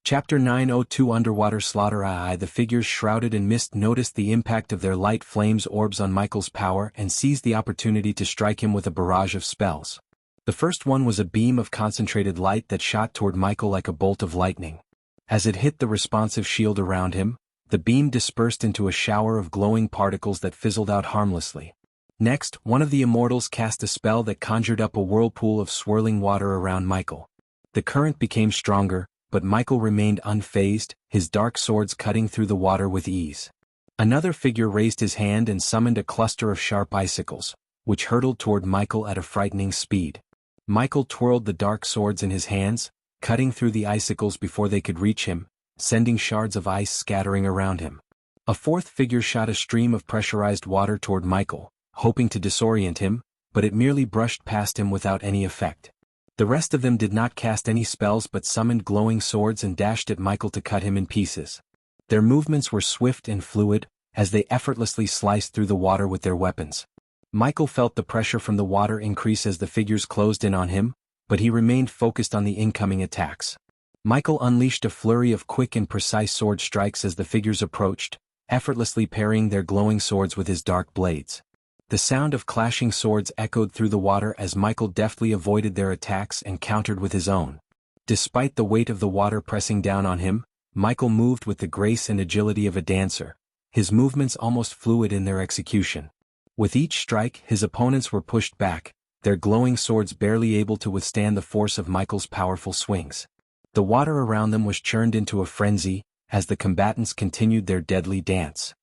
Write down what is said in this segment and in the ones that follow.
Chapter 902 Underwater Slaughter. The figures shrouded in mist noticed the impact of their light flames orbs on Michael's power and seized the opportunity to strike him with a barrage of spells. The first one was a beam of concentrated light that shot toward Michael like a bolt of lightning. As it hit the responsive shield around him, the beam dispersed into a shower of glowing particles that fizzled out harmlessly. Next, one of the Immortals cast a spell that conjured up a whirlpool of swirling water around Michael. The current became stronger, but Michael remained unfazed, his dark swords cutting through the water with ease. Another figure raised his hand and summoned a cluster of sharp icicles, which hurtled toward Michael at a frightening speed. Michael twirled the dark swords in his hands, cutting through the icicles before they could reach him, sending shards of ice scattering around him. A fourth figure shot a stream of pressurized water toward Michael, hoping to disorient him, but it merely brushed past him without any effect. The rest of them did not cast any spells but summoned glowing swords and dashed at Michael to cut him in pieces. Their movements were swift and fluid, as they effortlessly sliced through the water with their weapons. Michael felt the pressure from the water increase as the figures closed in on him, but he remained focused on the incoming attacks. Michael unleashed a flurry of quick and precise sword strikes as the figures approached, effortlessly parrying their glowing swords with his dark blades. The sound of clashing swords echoed through the water as Michael deftly avoided their attacks and countered with his own. Despite the weight of the water pressing down on him, Michael moved with the grace and agility of a dancer, his movements almost fluid in their execution. With each strike, his opponents were pushed back, their glowing swords barely able to withstand the force of Michael's powerful swings. The water around them was churned into a frenzy, as the combatants continued their deadly dance.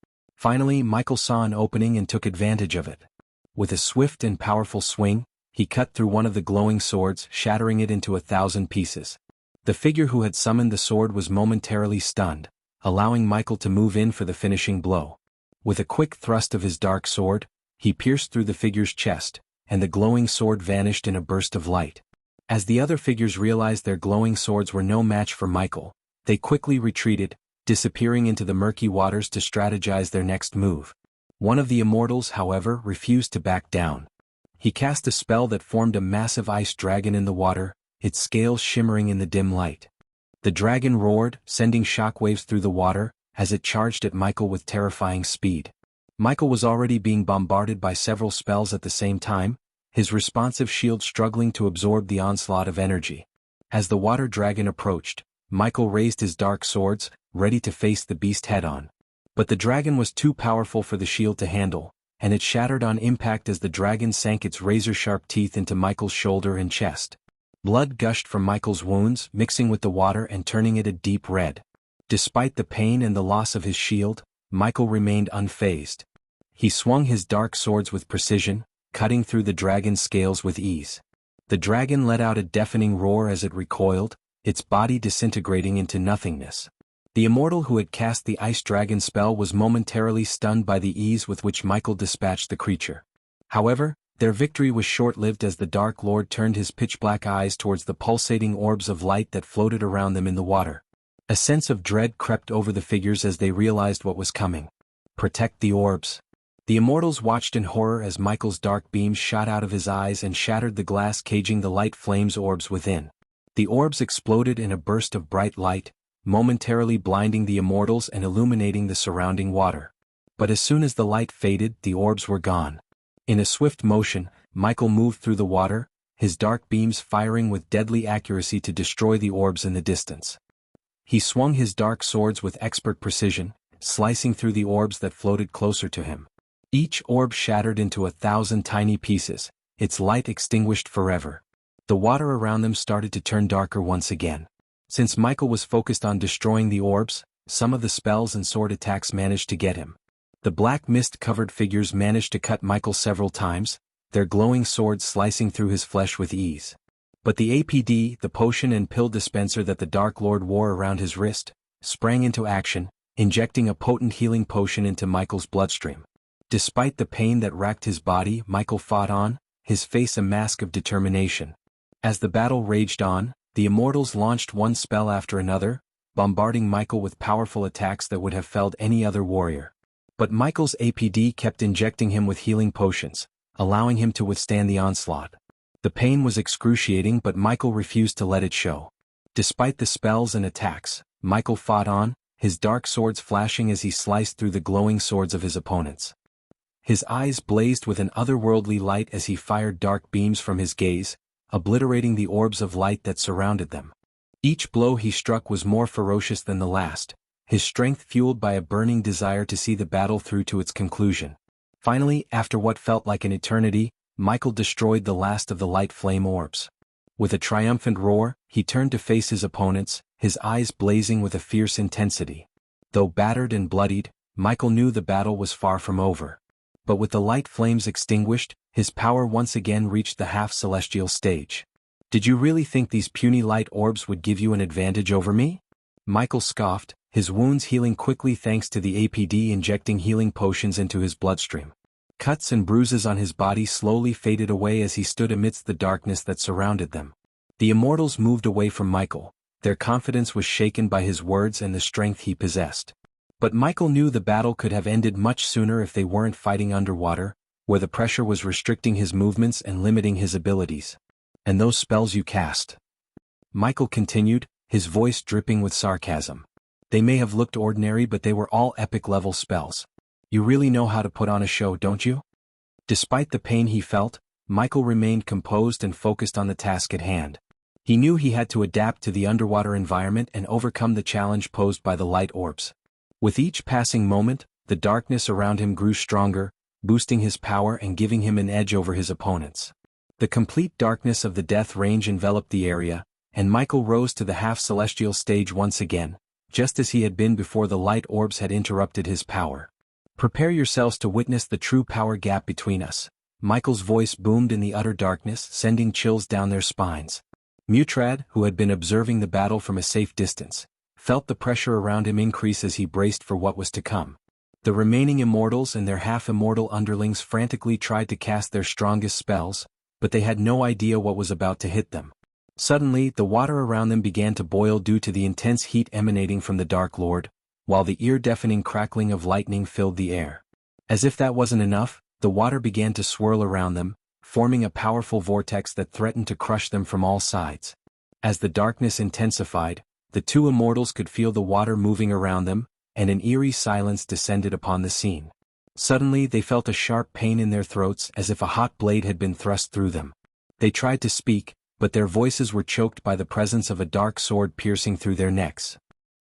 Finally, Michael saw an opening and took advantage of it. With a swift and powerful swing, he cut through one of the glowing swords, shattering it into 1,000 pieces. The figure who had summoned the sword was momentarily stunned, allowing Michael to move in for the finishing blow. With a quick thrust of his dark sword, he pierced through the figure's chest, and the glowing sword vanished in a burst of light. As the other figures realized their glowing swords were no match for Michael, they quickly retreated, disappearing into the murky waters to strategize their next move. One of the Immortals, however, refused to back down. He cast a spell that formed a massive ice dragon in the water, its scales shimmering in the dim light. The dragon roared, sending shockwaves through the water, as it charged at Michael with terrifying speed. Michael was already being bombarded by several spells at the same time, his responsive shield struggling to absorb the onslaught of energy. As the water dragon approached, Michael raised his dark swords, ready to face the beast head-on. But the dragon was too powerful for the shield to handle, and it shattered on impact as the dragon sank its razor-sharp teeth into Michael's shoulder and chest. Blood gushed from Michael's wounds, mixing with the water and turning it a deep red. Despite the pain and the loss of his shield, Michael remained unfazed. He swung his dark swords with precision, cutting through the dragon's scales with ease. The dragon let out a deafening roar as it recoiled, its body disintegrating into nothingness. The Immortal who had cast the Ice Dragon spell was momentarily stunned by the ease with which Michael dispatched the creature. However, their victory was short-lived as the Dark Lord turned his pitch-black eyes towards the pulsating orbs of light that floated around them in the water. A sense of dread crept over the figures as they realized what was coming. Protect the orbs. The Immortals watched in horror as Michael's dark beams shot out of his eyes and shattered the glass caging the light flames orbs within. The orbs exploded in a burst of bright light, momentarily blinding the Immortals and illuminating the surrounding water. But as soon as the light faded, the orbs were gone. In a swift motion, Michael moved through the water, his dark beams firing with deadly accuracy to destroy the orbs in the distance. He swung his dark swords with expert precision, slicing through the orbs that floated closer to him. Each orb shattered into 1,000 tiny pieces, its light extinguished forever. The water around them started to turn darker once again. Since Michael was focused on destroying the orbs, some of the spells and sword attacks managed to get him. The black mist-covered figures managed to cut Michael several times, their glowing swords slicing through his flesh with ease. But the APD, the potion and pill dispenser that the Dark Lord wore around his wrist, sprang into action, injecting a potent healing potion into Michael's bloodstream. Despite the pain that racked his body, Michael fought on, his face a mask of determination. As the battle raged on, the Immortals launched one spell after another, bombarding Michael with powerful attacks that would have felled any other warrior. But Michael's APD kept injecting him with healing potions, allowing him to withstand the onslaught. The pain was excruciating, but Michael refused to let it show. Despite the spells and attacks, Michael fought on, his dark swords flashing as he sliced through the glowing swords of his opponents. His eyes blazed with an otherworldly light as he fired dark beams from his gaze, obliterating the orbs of light that surrounded them. Each blow he struck was more ferocious than the last, his strength fueled by a burning desire to see the battle through to its conclusion. Finally, after what felt like an eternity, Michael destroyed the last of the light flame orbs. With a triumphant roar, he turned to face his opponents, his eyes blazing with a fierce intensity. Though battered and bloodied, Michael knew the battle was far from over. But with the light flames extinguished, his power once again reached the half-celestial stage. "Did you really think these puny light orbs would give you an advantage over me?" Michael scoffed, his wounds healing quickly thanks to the APD injecting healing potions into his bloodstream. Cuts and bruises on his body slowly faded away as he stood amidst the darkness that surrounded them. The Immortals moved away from Michael, their confidence was shaken by his words and the strength he possessed. But Michael knew the battle could have ended much sooner if they weren't fighting underwater, where the pressure was restricting his movements and limiting his abilities. "And those spells you cast?" Michael continued, his voice dripping with sarcasm. "They may have looked ordinary, but they were all epic-level spells. You really know how to put on a show, don't you?" Despite the pain he felt, Michael remained composed and focused on the task at hand. He knew he had to adapt to the underwater environment and overcome the challenge posed by the light orbs. With each passing moment, the darkness around him grew stronger, boosting his power and giving him an edge over his opponents. The complete darkness of the death range enveloped the area, and Michael rose to the half-celestial stage once again, just as he had been before the light orbs had interrupted his power. "Prepare yourselves to witness the true power gap between us." Michael's voice boomed in the utter darkness, sending chills down their spines. Mutrad, who had been observing the battle from a safe distance, felt the pressure around him increase as he braced for what was to come. The remaining Immortals and their half-immortal underlings frantically tried to cast their strongest spells, but they had no idea what was about to hit them. Suddenly, the water around them began to boil due to the intense heat emanating from the Dark Lord, while the ear-deafening crackling of lightning filled the air. As if that wasn't enough, the water began to swirl around them, forming a powerful vortex that threatened to crush them from all sides. As the darkness intensified, the two Immortals could feel the water moving around them, and an eerie silence descended upon the scene. Suddenly they felt a sharp pain in their throats as if a hot blade had been thrust through them. They tried to speak, but their voices were choked by the presence of a dark sword piercing through their necks.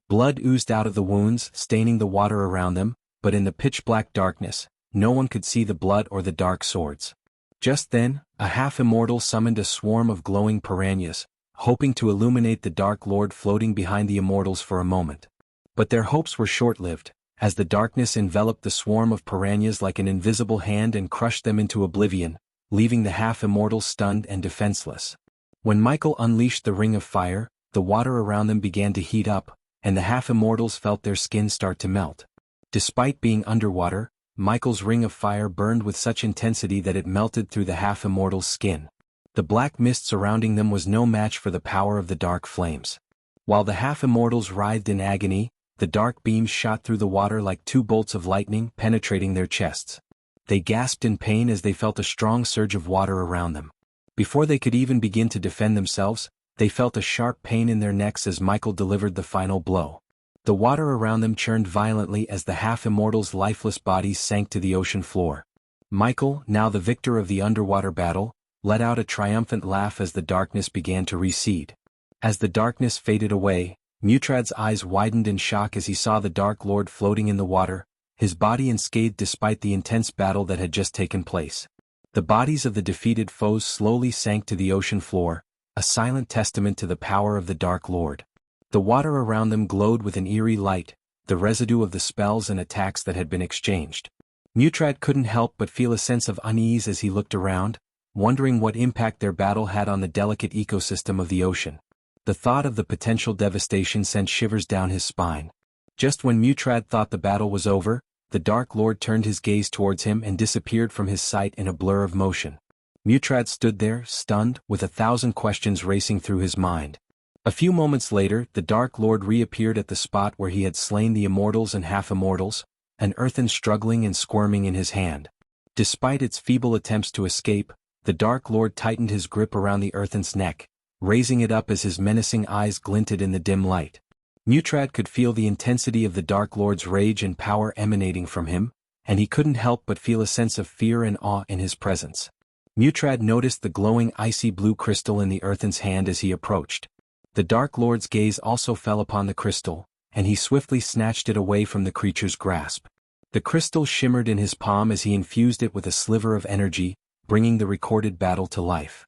Blood oozed out of the wounds, staining the water around them, but in the pitch-black darkness, no one could see the blood or the dark swords. Just then, a half-immortal summoned a swarm of glowing piranhas, hoping to illuminate the Dark Lord floating behind the Immortals for a moment. But their hopes were short-lived, as the darkness enveloped the swarm of piranhas like an invisible hand and crushed them into oblivion, leaving the half-immortals stunned and defenseless. When Michael unleashed the ring of fire, the water around them began to heat up, and the half-immortals felt their skin start to melt. Despite being underwater, Michael's ring of fire burned with such intensity that it melted through the half-immortal's skin. The black mist surrounding them was no match for the power of the dark flames. While the half-immortals writhed in agony, the dark beams shot through the water like two bolts of lightning, penetrating their chests. They gasped in pain as they felt a strong surge of water around them. Before they could even begin to defend themselves, they felt a sharp pain in their necks as Michael delivered the final blow. The water around them churned violently as the half-immortals' lifeless bodies sank to the ocean floor. Michael, now the victor of the underwater battle, let out a triumphant laugh as the darkness began to recede. As the darkness faded away, Mutrad's eyes widened in shock as he saw the Dark Lord floating in the water, his body unscathed despite the intense battle that had just taken place. The bodies of the defeated foes slowly sank to the ocean floor, a silent testament to the power of the Dark Lord. The water around them glowed with an eerie light, the residue of the spells and attacks that had been exchanged. Mutrad couldn't help but feel a sense of unease as he looked around, wondering what impact their battle had on the delicate ecosystem of the ocean. The thought of the potential devastation sent shivers down his spine. Just when Mutrad thought the battle was over, the Dark Lord turned his gaze towards him and disappeared from his sight in a blur of motion. Mutrad stood there, stunned, with 1,000 questions racing through his mind. A few moments later, the Dark Lord reappeared at the spot where he had slain the Immortals and half-immortals, an earthen struggling and squirming in his hand. Despite its feeble attempts to escape, the Dark Lord tightened his grip around the earthen's neck, raising it up as his menacing eyes glinted in the dim light. Mutrad could feel the intensity of the Dark Lord's rage and power emanating from him, and he couldn't help but feel a sense of fear and awe in his presence. Mutrad noticed the glowing icy blue crystal in the Earthen's hand as he approached. The Dark Lord's gaze also fell upon the crystal, and he swiftly snatched it away from the creature's grasp. The crystal shimmered in his palm as he infused it with a sliver of energy, bringing the recorded battle to life.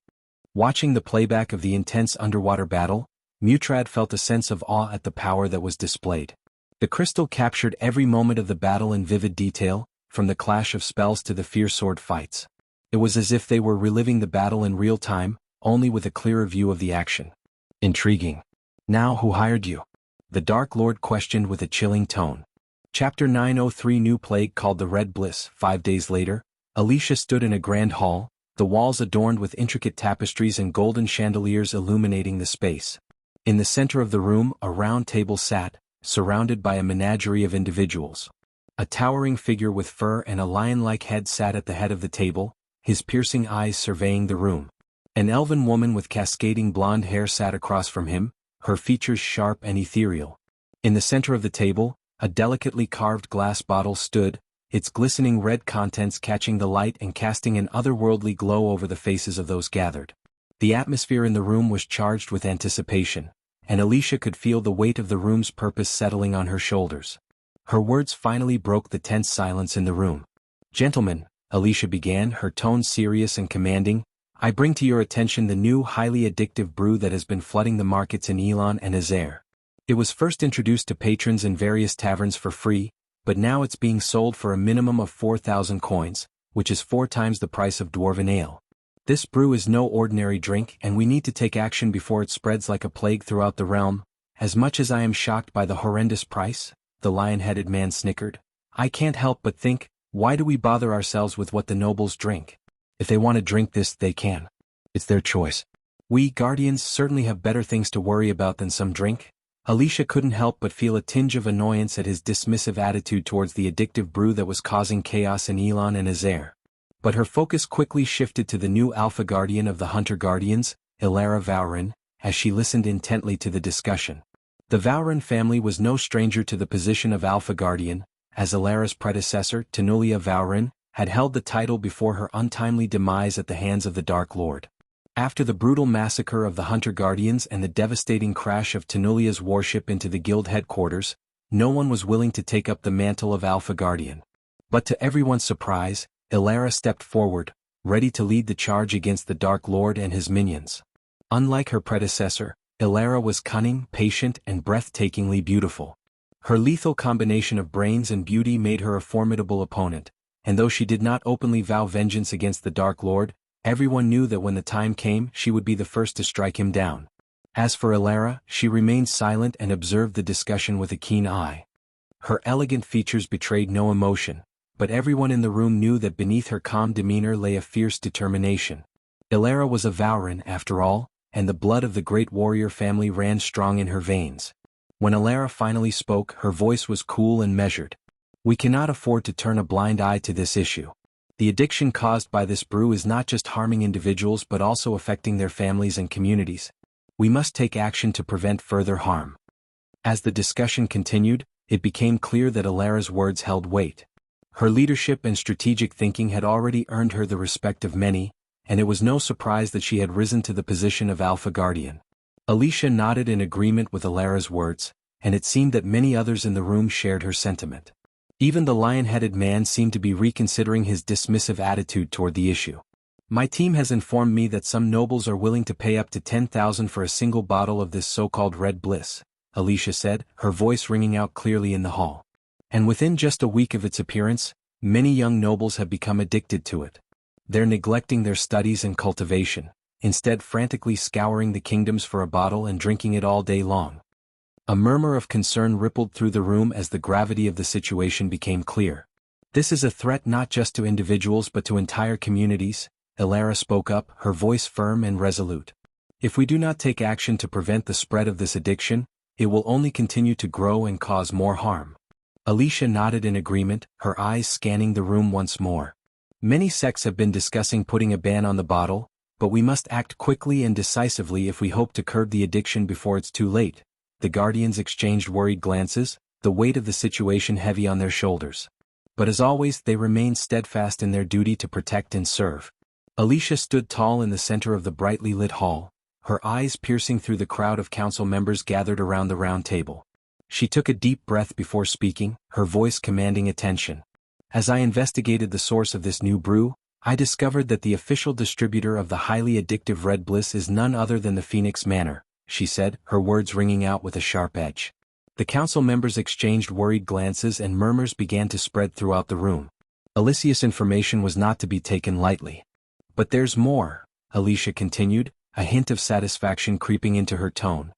Watching the playback of the intense underwater battle, Mutrad felt a sense of awe at the power that was displayed. The crystal captured every moment of the battle in vivid detail, from the clash of spells to the fierce sword fights. It was as if they were reliving the battle in real time, only with a clearer view of the action. Intriguing. Now who hired you? The Dark Lord questioned with a chilling tone. Chapter 903 New Plague called the Red Bliss. 5 days later, Alicia stood in a grand hall, the walls adorned with intricate tapestries and golden chandeliers illuminating the space. In the center of the room, a round table sat, surrounded by a menagerie of individuals. A towering figure with fur and a lion-like head sat at the head of the table, his piercing eyes surveying the room. An elven woman with cascading blonde hair sat across from him, her features sharp and ethereal. In the center of the table, a delicately carved glass bottle stood, its glistening red contents catching the light and casting an otherworldly glow over the faces of those gathered. The atmosphere in the room was charged with anticipation, and Alicia could feel the weight of the room's purpose settling on her shoulders. Her words finally broke the tense silence in the room. "Gentlemen," Alicia began, her tone serious and commanding, "I bring to your attention the new highly addictive brew that has been flooding the markets in Elon and Azair. It was first introduced to patrons in various taverns for free, but now it's being sold for a minimum of 4,000 coins, which is 4 times the price of dwarven ale. This brew is no ordinary drink and we need to take action before it spreads like a plague throughout the realm. As much as I am shocked by the horrendous price," the lion-headed man snickered, "I can't help but think, why do we bother ourselves with what the nobles drink? If they want to drink this, they can. It's their choice. We guardians certainly have better things to worry about than some drink." Alicia couldn't help but feel a tinge of annoyance at his dismissive attitude towards the addictive brew that was causing chaos in Elon and Azair. But her focus quickly shifted to the new Alpha Guardian of the Hunter Guardians, Ilara Vauren, as she listened intently to the discussion. The Vauren family was no stranger to the position of Alpha Guardian, as Ilara's predecessor, Tenulia Vauren, had held the title before her untimely demise at the hands of the Dark Lord. After the brutal massacre of the Hunter Guardians and the devastating crash of Tenulia's warship into the guild headquarters, no one was willing to take up the mantle of Alpha Guardian. But to everyone's surprise, Ilara stepped forward, ready to lead the charge against the Dark Lord and his minions. Unlike her predecessor, Ilara was cunning, patient, and breathtakingly beautiful. Her lethal combination of brains and beauty made her a formidable opponent, and though she did not openly vow vengeance against the Dark Lord, everyone knew that when the time came she would be the first to strike him down. As for Ilara, she remained silent and observed the discussion with a keen eye. Her elegant features betrayed no emotion, but everyone in the room knew that beneath her calm demeanor lay a fierce determination. Ilara was a Vauren, after all, and the blood of the great warrior family ran strong in her veins. When Ilara finally spoke, her voice was cool and measured. "We cannot afford to turn a blind eye to this issue. The addiction caused by this brew is not just harming individuals but also affecting their families and communities. We must take action to prevent further harm." As the discussion continued, it became clear that Ilara's words held weight. Her leadership and strategic thinking had already earned her the respect of many, and it was no surprise that she had risen to the position of Alpha Guardian. Alicia nodded in agreement with Ilara's words, and it seemed that many others in the room shared her sentiment. Even the lion-headed man seemed to be reconsidering his dismissive attitude toward the issue. "My team has informed me that some nobles are willing to pay up to 10,000 for a single bottle of this so-called Red Bliss," Alicia said, her voice ringing out clearly in the hall. "And within just a week of its appearance, many young nobles have become addicted to it. They're neglecting their studies and cultivation, instead frantically scouring the kingdoms for a bottle and drinking it all day long." A murmur of concern rippled through the room as the gravity of the situation became clear. "This is a threat not just to individuals but to entire communities," Ilara spoke up, her voice firm and resolute. "If we do not take action to prevent the spread of this addiction, it will only continue to grow and cause more harm." Alicia nodded in agreement, her eyes scanning the room once more. "Many sects have been discussing putting a ban on the bottle, but we must act quickly and decisively if we hope to curb the addiction before it's too late," The guardians exchanged worried glances, the weight of the situation heavy on their shoulders. But as always, they remained steadfast in their duty to protect and serve. Alicia stood tall in the center of the brightly lit hall, her eyes piercing through the crowd of council members gathered around the round table. She took a deep breath before speaking, her voice commanding attention. As I investigated the source of this new brew, I discovered that the official distributor of the highly addictive Red Bliss is none other than the Phoenix Manor, she said, her words ringing out with a sharp edge. The council members exchanged worried glances and murmurs began to spread throughout the room. Alicia's information was not to be taken lightly. But there's more, Alicia continued, a hint of satisfaction creeping into her tone.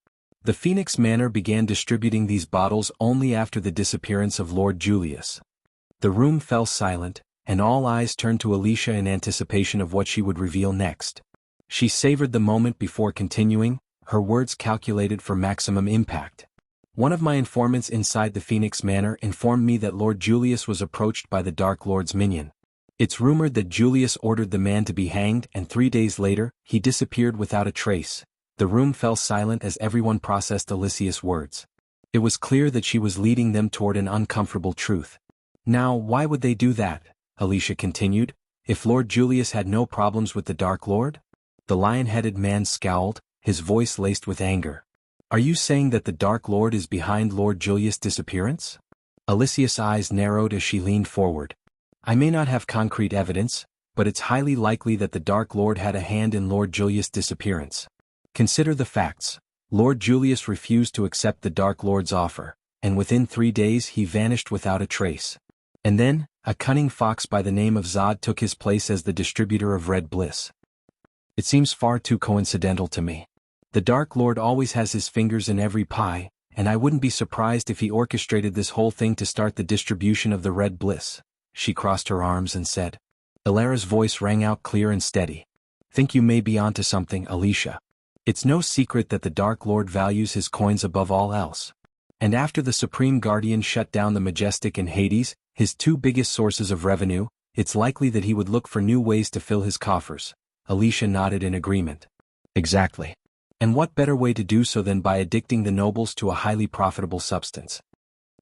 The Phoenix Manor began distributing these bottles only after the disappearance of Lord Julius. The room fell silent, and all eyes turned to Alicia in anticipation of what she would reveal next. She savored the moment before continuing, her words calculated for maximum impact. One of my informants inside the Phoenix Manor informed me that Lord Julius was approached by the Dark Lord's minion. It's rumored that Julius ordered the man to be hanged and 3 days later, he disappeared without a trace. The room fell silent as everyone processed Alicia's words. It was clear that she was leading them toward an uncomfortable truth. Now, why would they do that? Alicia continued, if Lord Julius had no problems with the Dark Lord? The lion-headed man scowled, his voice laced with anger. Are you saying that the Dark Lord is behind Lord Julius' disappearance? Alicia's eyes narrowed as she leaned forward. I may not have concrete evidence, but it's highly likely that the Dark Lord had a hand in Lord Julius' disappearance. Consider the facts. Lord Julius refused to accept the Dark Lord's offer, and within 3 days he vanished without a trace. And then, a cunning fox by the name of Zod took his place as the distributor of Red Bliss. It seems far too coincidental to me. The Dark Lord always has his fingers in every pie, and I wouldn't be surprised if he orchestrated this whole thing to start the distribution of the Red Bliss. She crossed her arms and said. Ilara's voice rang out clear and steady. Think you may be onto something, Alicia. It's no secret that the Dark Lord values his coins above all else. And after the Supreme Guardian shut down the Majestic and Hades, his 2 biggest sources of revenue, it's likely that he would look for new ways to fill his coffers. Alicia nodded in agreement. Exactly. And what better way to do so than by addicting the nobles to a highly profitable substance?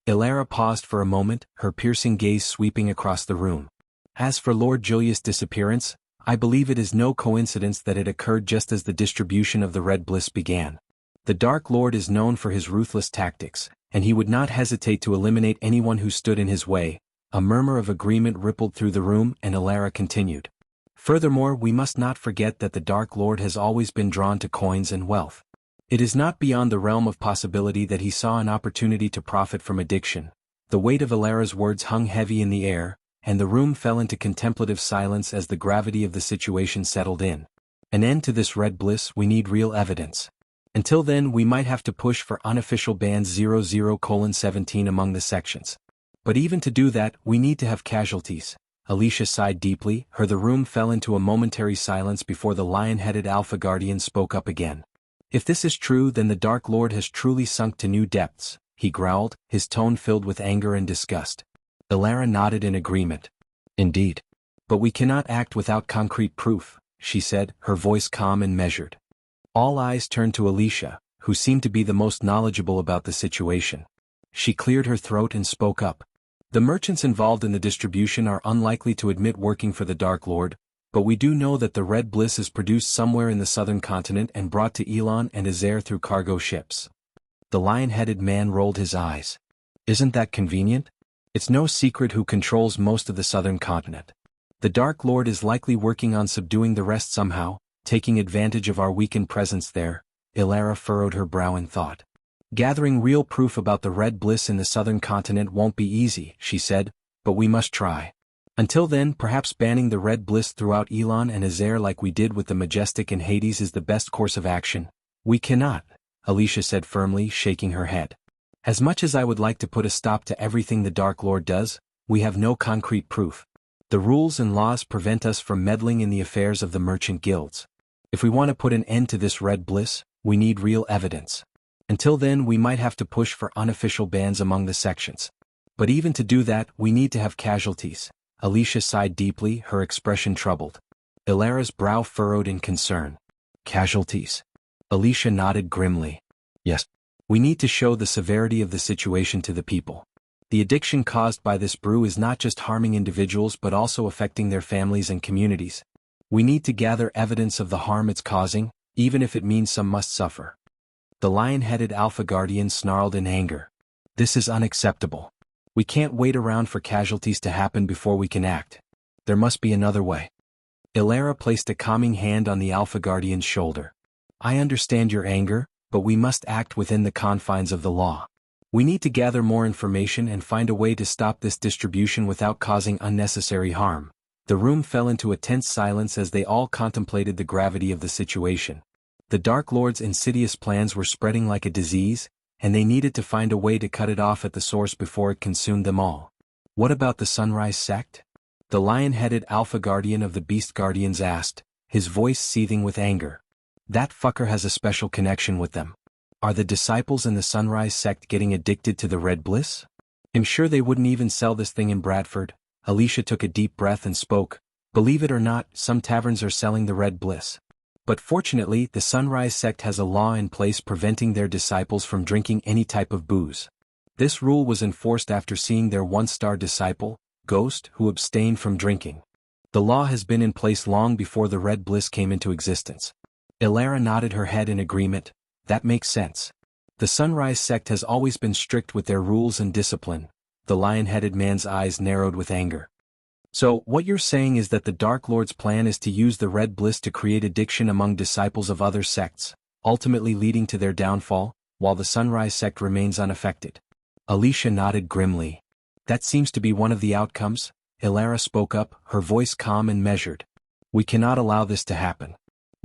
Ilara paused for a moment, her piercing gaze sweeping across the room. As for Lord Julius' disappearance, I believe it is no coincidence that it occurred just as the distribution of the Red Bliss began. The Dark Lord is known for his ruthless tactics, and he would not hesitate to eliminate anyone who stood in his way. A murmur of agreement rippled through the room and Ilara continued. Furthermore, we must not forget that the Dark Lord has always been drawn to coins and wealth. It is not beyond the realm of possibility that he saw an opportunity to profit from addiction. The weight of Ilara's words hung heavy in the air, and the room fell into contemplative silence as the gravity of the situation settled in. An end to this Red Bliss, we need real evidence. Until then, we might have to push for unofficial bans 00:17 among the sections. But even to do that, we need to have casualties. Alicia sighed deeply, the room fell into a momentary silence before the lion-headed Alpha Guardian spoke up again. If this is true, then the Dark Lord has truly sunk to new depths, he growled, his tone filled with anger and disgust. Ilara nodded in agreement. Indeed. But we cannot act without concrete proof, she said, her voice calm and measured. All eyes turned to Alicia, who seemed to be the most knowledgeable about the situation. She cleared her throat and spoke up. The merchants involved in the distribution are unlikely to admit working for the Dark Lord, but we do know that the Red Bliss is produced somewhere in the southern continent and brought to Elon and Azair through cargo ships. The lion-headed man rolled his eyes. Isn't that convenient? It's no secret who controls most of the southern continent. The Dark Lord is likely working on subduing the rest somehow, taking advantage of our weakened presence there. Ilara furrowed her brow in thought. Gathering real proof about the Red Bliss in the southern continent won't be easy, she said, but we must try. Until then, perhaps banning the Red Bliss throughout Elon and Azair like we did with the Majestic and Hades is the best course of action. We cannot, Alicia said firmly, shaking her head. As much as I would like to put a stop to everything the Dark Lord does, we have no concrete proof. The rules and laws prevent us from meddling in the affairs of the merchant guilds. If we want to put an end to this Red Bliss, we need real evidence. Until then, we might have to push for unofficial bans among the sections. But even to do that, we need to have casualties. Alicia sighed deeply, her expression troubled. Ilara's brow furrowed in concern. Casualties. Alicia nodded grimly. Yes. We need to show the severity of the situation to the people. The addiction caused by this brew is not just harming individuals but also affecting their families and communities. We need to gather evidence of the harm it's causing, even if it means some must suffer. The lion-headed Alpha Guardian snarled in anger. This is unacceptable. We can't wait around for casualties to happen before we can act. There must be another way. Ilera placed a calming hand on the Alpha Guardian's shoulder. I understand your anger, but we must act within the confines of the law. We need to gather more information and find a way to stop this distribution without causing unnecessary harm. The room fell into a tense silence as they all contemplated the gravity of the situation. The Dark Lord's insidious plans were spreading like a disease, and they needed to find a way to cut it off at the source before it consumed them all. What about the Sunrise Sect? The lion-headed Alpha Guardian of the Beast Guardians asked, his voice seething with anger. That fucker has a special connection with them. Are the disciples in the Sunrise Sect getting addicted to the Red Bliss? I'm sure they wouldn't even sell this thing in Bradford. Alicia took a deep breath and spoke. Believe it or not, some taverns are selling the Red Bliss. But fortunately, the Sunrise Sect has a law in place preventing their disciples from drinking any type of booze. This rule was enforced after seeing their one-star disciple, Ghost, who abstained from drinking. The law has been in place long before the Red Bliss came into existence. Ilera nodded her head in agreement. That makes sense. The Sunrise Sect has always been strict with their rules and discipline. The lion-headed man's eyes narrowed with anger. So, what you're saying is that the Dark Lord's plan is to use the Red Bliss to create addiction among disciples of other sects, ultimately leading to their downfall, while the Sunrise Sect remains unaffected. Alicia nodded grimly. That seems to be one of the outcomes. Ilera spoke up, her voice calm and measured. We cannot allow this to happen.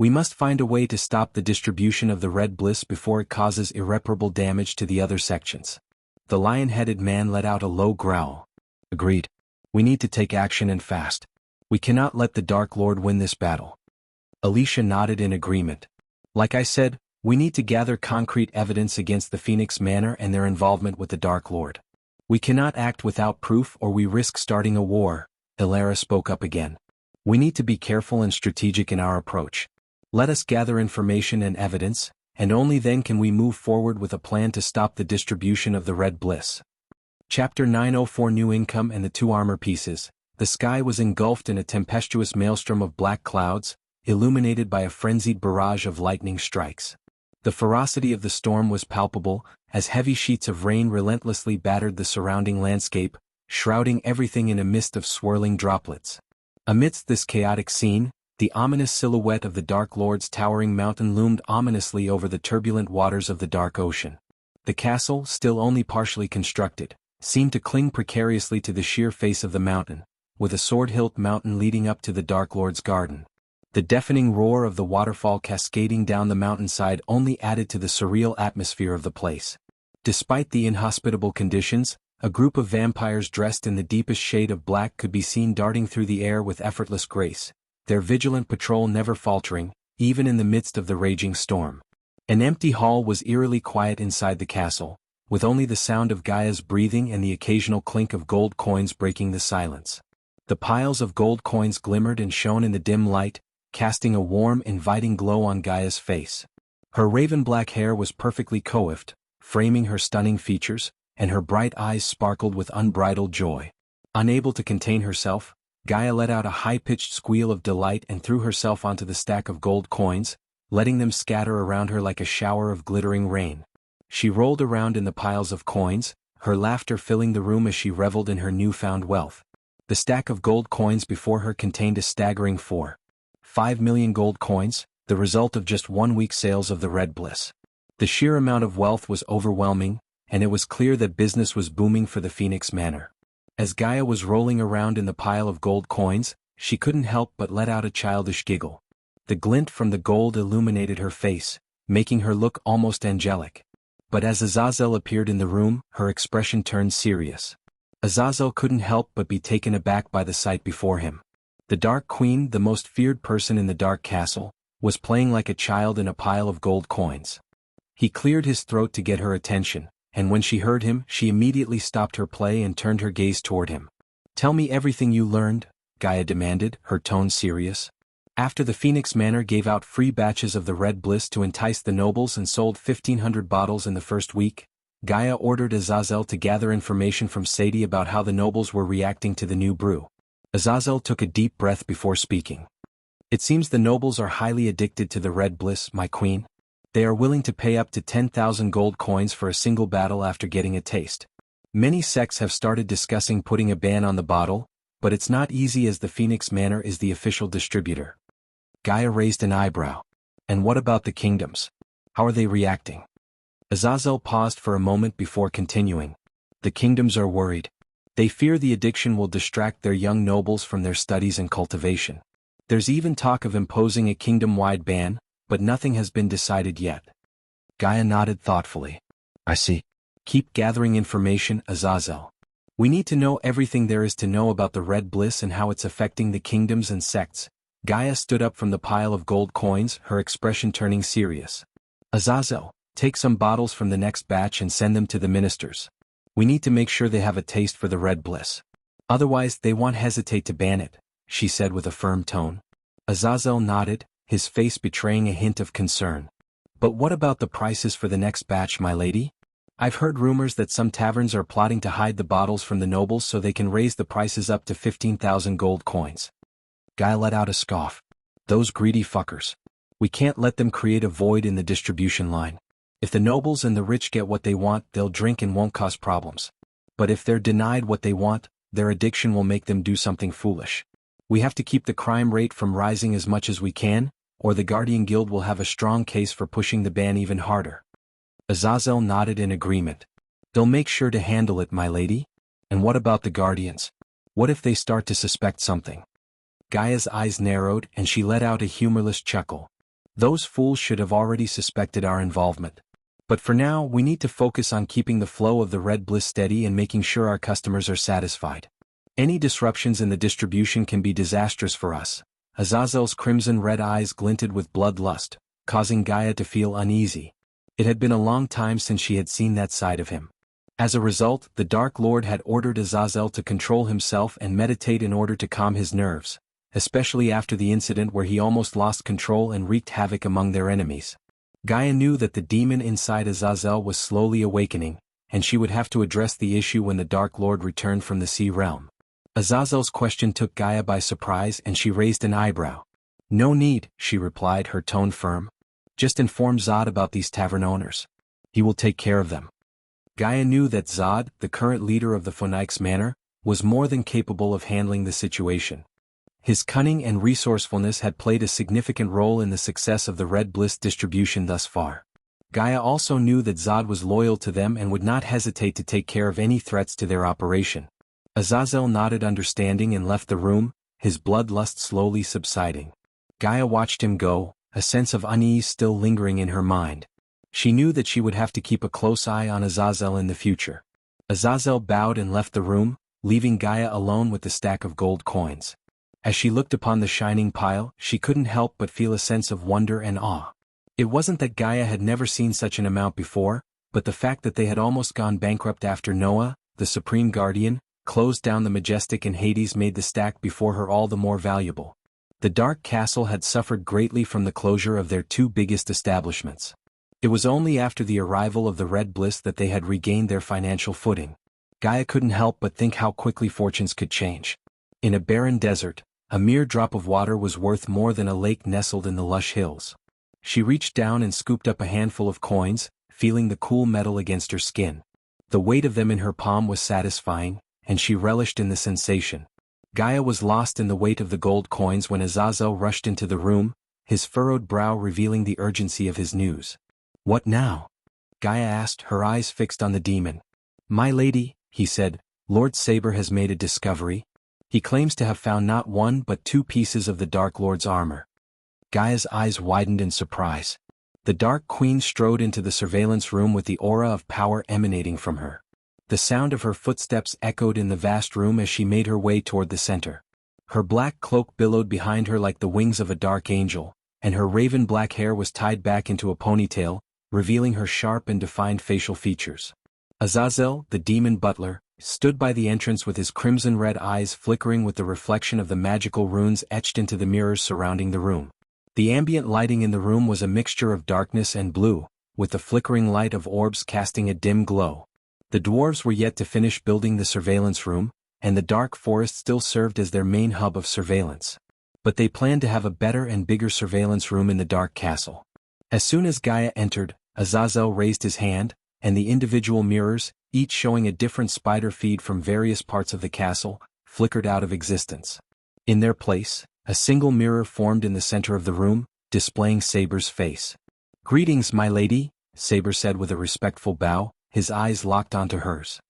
We must find a way to stop the distribution of the Red Bliss before it causes irreparable damage to the other sections. The lion-headed man let out a low growl. Agreed. We need to take action and fast. We cannot let the Dark Lord win this battle. Alicia nodded in agreement. Like I said, we need to gather concrete evidence against the Phoenix Manor and their involvement with the Dark Lord. We cannot act without proof or we risk starting a war. Ilera spoke up again. We need to be careful and strategic in our approach. Let us gather information and evidence, and only then can we move forward with a plan to stop the distribution of the Red Bliss. Chapter 904 New Income and the Two Armor Pieces. The sky was engulfed in a tempestuous maelstrom of black clouds, illuminated by a frenzied barrage of lightning strikes. The ferocity of the storm was palpable, as heavy sheets of rain relentlessly battered the surrounding landscape, shrouding everything in a mist of swirling droplets. Amidst this chaotic scene, the ominous silhouette of the Dark Lord's towering mountain loomed ominously over the turbulent waters of the Dark Ocean. The castle, still only partially constructed, seemed to cling precariously to the sheer face of the mountain, with a sword-hilt mountain leading up to the Dark Lord's garden. The deafening roar of the waterfall cascading down the mountainside only added to the surreal atmosphere of the place. Despite the inhospitable conditions, a group of vampires dressed in the deepest shade of black could be seen darting through the air with effortless grace, their vigilant patrol never faltering, even in the midst of the raging storm. An empty hall was eerily quiet inside the castle, with only the sound of Gaia's breathing and the occasional clink of gold coins breaking the silence. The piles of gold coins glimmered and shone in the dim light, casting a warm, inviting glow on Gaia's face. Her raven-black hair was perfectly coiffed, framing her stunning features, and her bright eyes sparkled with unbridled joy. Unable to contain herself, Gaia let out a high-pitched squeal of delight and threw herself onto the stack of gold coins, letting them scatter around her like a shower of glittering rain. She rolled around in the piles of coins, her laughter filling the room as she reveled in her newfound wealth. The stack of gold coins before her contained a staggering 4.5 million gold coins, the result of just 1 week's sales of the Red Bliss. The sheer amount of wealth was overwhelming, and it was clear that business was booming for the Phoenix Manor. As Gaia was rolling around in the pile of gold coins, she couldn't help but let out a childish giggle. The glint from the gold illuminated her face, making her look almost angelic. But as Azazel appeared in the room, her expression turned serious. Azazel couldn't help but be taken aback by the sight before him. The Dark Queen, the most feared person in the Dark Castle, was playing like a child in a pile of gold coins. He cleared his throat to get her attention, and when she heard him, she immediately stopped her play and turned her gaze toward him. "Tell me everything you learned," Gaia demanded, her tone serious. After the Phoenix Manor gave out free batches of the Red Bliss to entice the nobles and sold 1,500 bottles in the first week, Gaia ordered Azazel to gather information from Sadie about how the nobles were reacting to the new brew. Azazel took a deep breath before speaking. It seems the nobles are highly addicted to the Red Bliss, my queen. They are willing to pay up to 10,000 gold coins for a single battle after getting a taste. Many sects have started discussing putting a ban on the bottle, but it's not easy as the Phoenix Manor is the official distributor. Gaia raised an eyebrow. And what about the kingdoms? How are they reacting? Azazel paused for a moment before continuing. The kingdoms are worried. They fear the addiction will distract their young nobles from their studies and cultivation. There's even talk of imposing a kingdom-wide ban, but nothing has been decided yet. Gaia nodded thoughtfully. I see. Keep gathering information, Azazel. We need to know everything there is to know about the Red Bliss and how it's affecting the kingdoms and sects. Gaia stood up from the pile of gold coins, her expression turning serious. Azazel, take some bottles from the next batch and send them to the ministers. We need to make sure they have a taste for the Red Bliss. Otherwise they won't hesitate to ban it, she said with a firm tone. Azazel nodded, his face betraying a hint of concern. But what about the prices for the next batch, my lady? I've heard rumors that some taverns are plotting to hide the bottles from the nobles so they can raise the prices up to 15,000 gold coins. Guy let out a scoff. Those greedy fuckers. We can't let them create a void in the distribution line. If the nobles and the rich get what they want, they'll drink and won't cause problems. But if they're denied what they want, their addiction will make them do something foolish. We have to keep the crime rate from rising as much as we can, or the Guardian Guild will have a strong case for pushing the ban even harder. Azazel nodded in agreement. They'll make sure to handle it, my lady. And what about the Guardians? What if they start to suspect something? Gaia's eyes narrowed and she let out a humorless chuckle. Those fools should have already suspected our involvement. But for now, we need to focus on keeping the flow of the Red Bliss steady and making sure our customers are satisfied. Any disruptions in the distribution can be disastrous for us. Azazel's crimson-red eyes glinted with bloodlust, causing Gaia to feel uneasy. It had been a long time since she had seen that side of him. As a result, the Dark Lord had ordered Azazel to control himself and meditate in order to calm his nerves, especially after the incident where he almost lost control and wreaked havoc among their enemies. Gaia knew that the demon inside Azazel was slowly awakening, and she would have to address the issue when the Dark Lord returned from the Sea Realm. Azazel's question took Gaia by surprise and she raised an eyebrow. No need, she replied, her tone firm. Just inform Zod about these tavern owners. He will take care of them. Gaia knew that Zod, the current leader of the Phoenix Manor, was more than capable of handling the situation. His cunning and resourcefulness had played a significant role in the success of the Red Bliss distribution thus far. Gaia also knew that Zod was loyal to them and would not hesitate to take care of any threats to their operation. Azazel nodded understanding and left the room, his bloodlust slowly subsiding. Gaia watched him go, a sense of unease still lingering in her mind. She knew that she would have to keep a close eye on Azazel in the future. Azazel bowed and left the room, leaving Gaia alone with the stack of gold coins. As she looked upon the shining pile, she couldn't help but feel a sense of wonder and awe. It wasn't that Gaia had never seen such an amount before, but the fact that they had almost gone bankrupt after Noah, the Supreme Guardian, closed down the Majestic in Hades made the stack before her all the more valuable. The Dark Castle had suffered greatly from the closure of their two biggest establishments. It was only after the arrival of the Red Bliss that they had regained their financial footing. Gaia couldn't help but think how quickly fortunes could change. In a barren desert, a mere drop of water was worth more than a lake nestled in the lush hills. She reached down and scooped up a handful of coins, feeling the cool metal against her skin. The weight of them in her palm was satisfying, and she relished in the sensation. Gaia was lost in the weight of the gold coins when Azazel rushed into the room, his furrowed brow revealing the urgency of his news. What now? Gaia asked, her eyes fixed on the demon. My lady, he said, Lord Saber has made a discovery. He claims to have found not one but two pieces of the Dark Lord's armor. Gaia's eyes widened in surprise. The Dark Queen strode into the surveillance room with the aura of power emanating from her. The sound of her footsteps echoed in the vast room as she made her way toward the center. Her black cloak billowed behind her like the wings of a dark angel, and her raven black hair was tied back into a ponytail, revealing her sharp and defined facial features. Azazel, the demon butler, stood by the entrance with his crimson-red eyes flickering with the reflection of the magical runes etched into the mirrors surrounding the room. The ambient lighting in the room was a mixture of darkness and blue, with the flickering light of orbs casting a dim glow. The dwarves were yet to finish building the surveillance room, and the dark forest still served as their main hub of surveillance. But they planned to have a better and bigger surveillance room in the dark castle. As soon as Gaia entered, Azazel raised his hand, and the individual mirrors, each showing a different spider feed from various parts of the castle, flickered out of existence. In their place, a single mirror formed in the center of the room, displaying Saber's face. "Greetings, my lady," Saber said with a respectful bow, his eyes locked onto hers.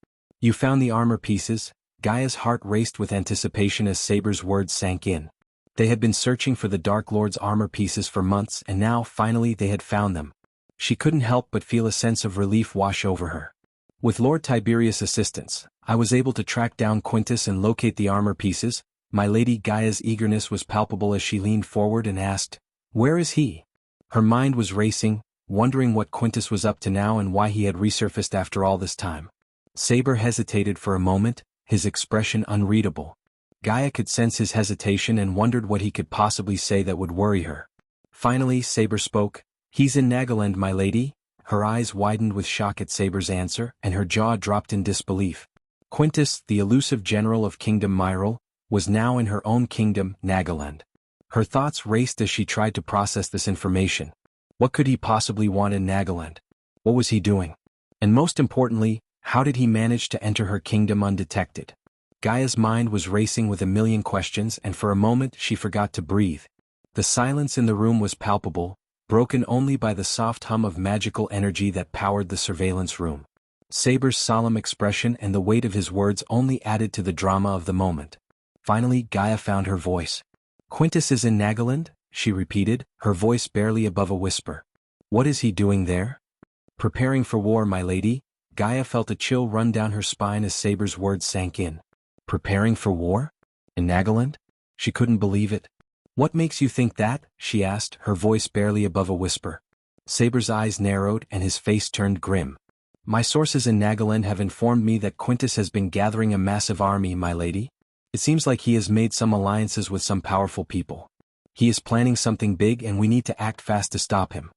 "You found the armor pieces?" Gaia's heart raced with anticipation as Saber's words sank in. They had been searching for the Dark Lord's armor pieces for months and now, finally, they had found them. She couldn't help but feel a sense of relief wash over her. "With Lord Tiberius' assistance, I was able to track down Quintus and locate the armor pieces." My lady. Gaia's eagerness was palpable as she leaned forward and asked, "Where is he?" Her mind was racing, wondering what Quintus was up to now and why he had resurfaced after all this time. Saber hesitated for a moment, his expression unreadable. Gaia could sense his hesitation and wondered what he could possibly say that would worry her. Finally, Saber spoke, "He's in Nagaland, my lady." Her eyes widened with shock at Saber's answer, and her jaw dropped in disbelief. Quintus, the elusive general of Kingdom Myril, was now in her own kingdom, Nagaland. Her thoughts raced as she tried to process this information. What could he possibly want in Nagaland? What was he doing? And most importantly, how did he manage to enter her kingdom undetected? Gaia's mind was racing with a million questions, and for a moment she forgot to breathe. The silence in the room was palpable, broken only by the soft hum of magical energy that powered the surveillance room. Saber's solemn expression and the weight of his words only added to the drama of the moment. Finally, Gaia found her voice. "Quintus is in Nagaland?" she repeated, her voice barely above a whisper. "What is he doing there?" "Preparing for war, my lady." Gaia felt a chill run down her spine as Saber's words sank in. "Preparing for war? In Nagaland?" She couldn't believe it. "What makes you think that?" she asked, her voice barely above a whisper. Saber's eyes narrowed and his face turned grim. "My sources in Nagaland have informed me that Quintus has been gathering a massive army, my lady. It seems like he has made some alliances with some powerful people. He is planning something big and we need to act fast to stop him."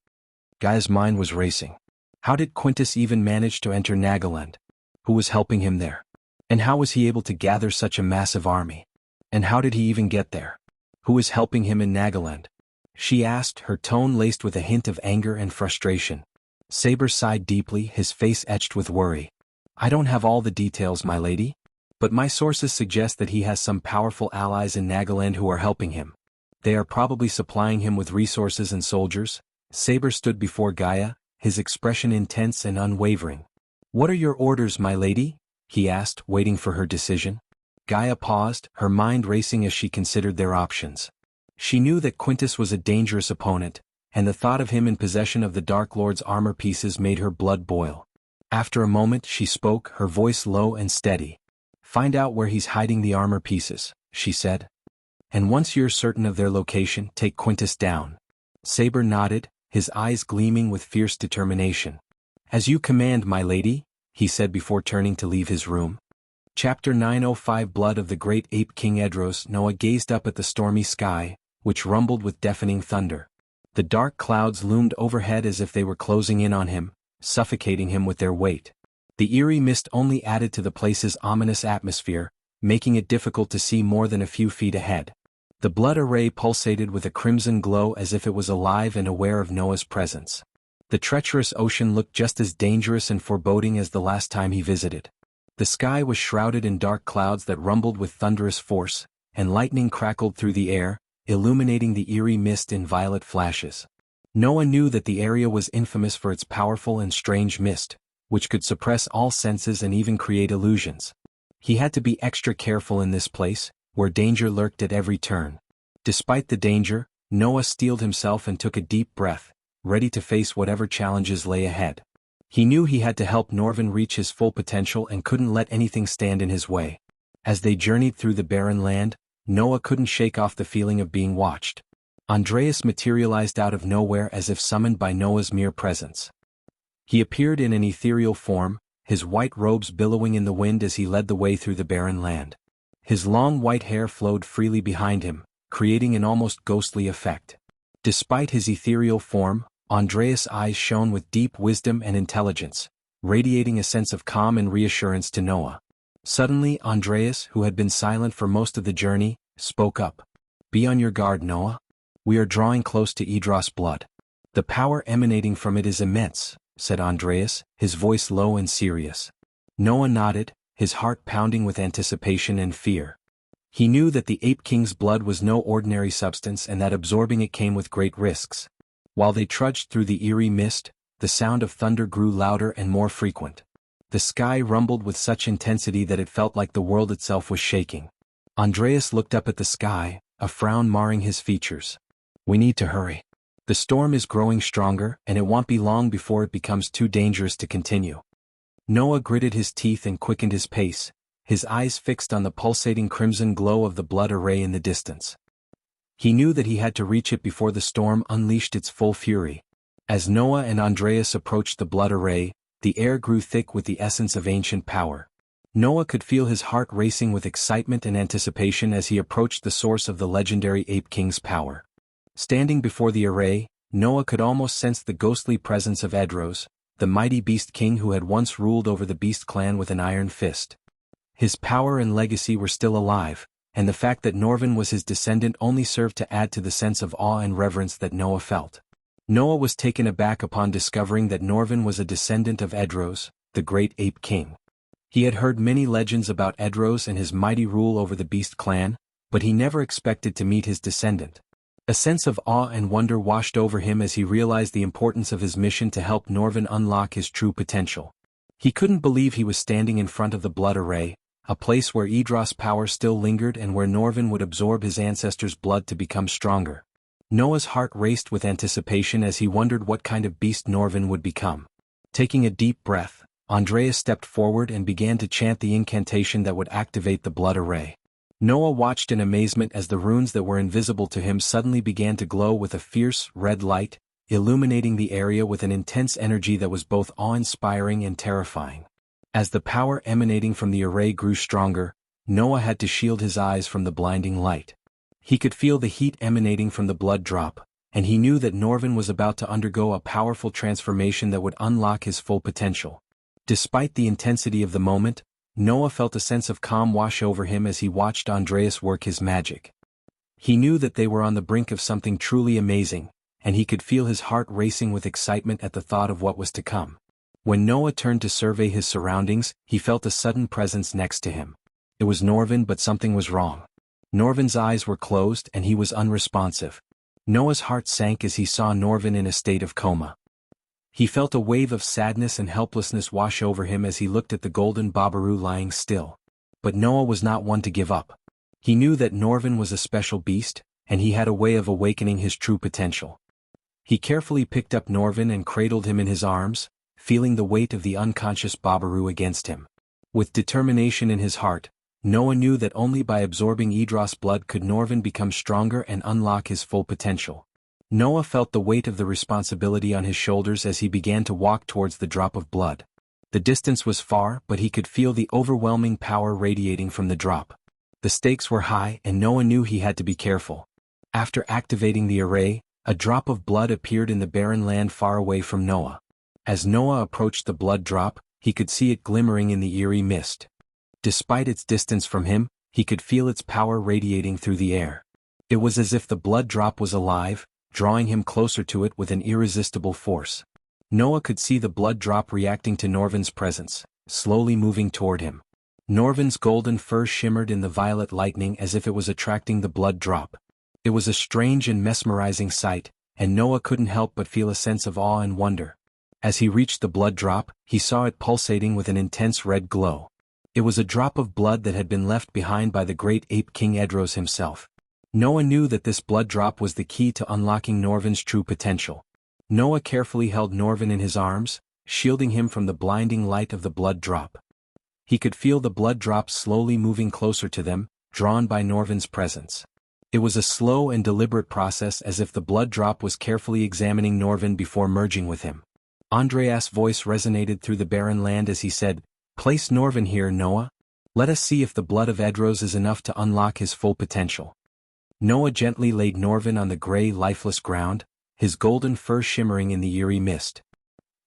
Gaia's mind was racing. How did Quintus even manage to enter Nagaland? Who was helping him there? And how was he able to gather such a massive army? And how did he even get there? Who is helping him in Nagaland? She asked, her tone laced with a hint of anger and frustration. Saber sighed deeply, his face etched with worry. "I don't have all the details, my lady. But my sources suggest that he has some powerful allies in Nagaland who are helping him. They are probably supplying him with resources and soldiers." Saber stood before Gaia, his expression intense and unwavering. "What are your orders, my lady?" he asked, waiting for her decision. Gaia paused, her mind racing as she considered their options. She knew that Quintus was a dangerous opponent, and the thought of him in possession of the Dark Lord's armor pieces made her blood boil. After a moment she spoke, her voice low and steady. "Find out where he's hiding the armor pieces," she said. "And once you're certain of their location, take Quintus down." Saber nodded, his eyes gleaming with fierce determination. "As you command, my lady," he said before turning to leave his room. Chapter 905 Blood of the Great Ape King Edros. Noah gazed up at the stormy sky, which rumbled with deafening thunder. The dark clouds loomed overhead as if they were closing in on him, suffocating him with their weight. The eerie mist only added to the place's ominous atmosphere, making it difficult to see more than a few feet ahead. The blood array pulsated with a crimson glow as if it was alive and aware of Noah's presence. The treacherous ocean looked just as dangerous and foreboding as the last time he visited. The sky was shrouded in dark clouds that rumbled with thunderous force, and lightning crackled through the air, illuminating the eerie mist in violet flashes. Noah knew that the area was infamous for its powerful and strange mist, which could suppress all senses and even create illusions. He had to be extra careful in this place, where danger lurked at every turn. Despite the danger, Noah steeled himself and took a deep breath, ready to face whatever challenges lay ahead. He knew he had to help Norvin reach his full potential and couldn't let anything stand in his way. As they journeyed through the barren land, Noah couldn't shake off the feeling of being watched. Andreas materialized out of nowhere as if summoned by Noah's mere presence. He appeared in an ethereal form, his white robes billowing in the wind as he led the way through the barren land. His long white hair flowed freely behind him, creating an almost ghostly effect. Despite his ethereal form, Andreas' eyes shone with deep wisdom and intelligence, radiating a sense of calm and reassurance to Noah. Suddenly Andreas, who had been silent for most of the journey, spoke up. "Be on your guard, Noah. We are drawing close to Idris' blood. The power emanating from it is immense," said Andreas, his voice low and serious. Noah nodded, his heart pounding with anticipation and fear. He knew that the Ape King's blood was no ordinary substance and that absorbing it came with great risks. While they trudged through the eerie mist, the sound of thunder grew louder and more frequent. The sky rumbled with such intensity that it felt like the world itself was shaking. Andreas looked up at the sky, a frown marring his features. "We need to hurry. The storm is growing stronger, and it won't be long before it becomes too dangerous to continue." Noah gritted his teeth and quickened his pace, his eyes fixed on the pulsating crimson glow of the blood array in the distance. He knew that he had to reach it before the storm unleashed its full fury. As Noah and Andreas approached the blood array, the air grew thick with the essence of ancient power. Noah could feel his heart racing with excitement and anticipation as he approached the source of the legendary Ape King's power. Standing before the array, Noah could almost sense the ghostly presence of Edros, the mighty Beast King who had once ruled over the Beast clan with an iron fist. His power and legacy were still alive, and the fact that Norvin was his descendant only served to add to the sense of awe and reverence that Noah felt. Noah was taken aback upon discovering that Norvin was a descendant of Edros, the great Ape King. He had heard many legends about Edros and his mighty rule over the Beast clan, but he never expected to meet his descendant. A sense of awe and wonder washed over him as he realized the importance of his mission to help Norvin unlock his true potential. He couldn't believe he was standing in front of the blood array, a place where Idris' power still lingered and where Norvin would absorb his ancestors' blood to become stronger. Noah's heart raced with anticipation as he wondered what kind of beast Norvin would become. Taking a deep breath, Andreas stepped forward and began to chant the incantation that would activate the blood array. Noah watched in amazement as the runes that were invisible to him suddenly began to glow with a fierce, red light, illuminating the area with an intense energy that was both awe-inspiring and terrifying. As the power emanating from the array grew stronger, Noah had to shield his eyes from the blinding light. He could feel the heat emanating from the blood drop, and he knew that Norvin was about to undergo a powerful transformation that would unlock his full potential. Despite the intensity of the moment, Noah felt a sense of calm wash over him as he watched Andreas work his magic. He knew that they were on the brink of something truly amazing, and he could feel his heart racing with excitement at the thought of what was to come. When Noah turned to survey his surroundings, he felt a sudden presence next to him. It was Norvin, but something was wrong. Norvin's eyes were closed and he was unresponsive. Noah's heart sank as he saw Norvin in a state of coma. He felt a wave of sadness and helplessness wash over him as he looked at the golden Babaru lying still. But Noah was not one to give up. He knew that Norvin was a special beast, and he had a way of awakening his true potential. He carefully picked up Norvin and cradled him in his arms, feeling the weight of the unconscious Babaru against him. With determination in his heart, Noah knew that only by absorbing Idris' blood could Norvin become stronger and unlock his full potential. Noah felt the weight of the responsibility on his shoulders as he began to walk towards the drop of blood. The distance was far, but he could feel the overwhelming power radiating from the drop. The stakes were high and Noah knew he had to be careful. After activating the array, a drop of blood appeared in the barren land far away from Noah. As Noah approached the blood drop, he could see it glimmering in the eerie mist. Despite its distance from him, he could feel its power radiating through the air. It was as if the blood drop was alive, drawing him closer to it with an irresistible force. Noah could see the blood drop reacting to Norvin's presence, slowly moving toward him. Norvin's golden fur shimmered in the violet lightning as if it was attracting the blood drop. It was a strange and mesmerizing sight, and Noah couldn't help but feel a sense of awe and wonder. As he reached the blood drop, he saw it pulsating with an intense red glow. It was a drop of blood that had been left behind by the great ape king Edros himself. Noah knew that this blood drop was the key to unlocking Norvin's true potential. Noah carefully held Norvin in his arms, shielding him from the blinding light of the blood drop. He could feel the blood drop slowly moving closer to them, drawn by Norvin's presence. It was a slow and deliberate process, as if the blood drop was carefully examining Norvin before merging with him. Andreas' voice resonated through the barren land as he said, "Place Norvin here, Noah. Let us see if the blood of Edros is enough to unlock his full potential." Noah gently laid Norvin on the gray, lifeless ground, his golden fur shimmering in the eerie mist.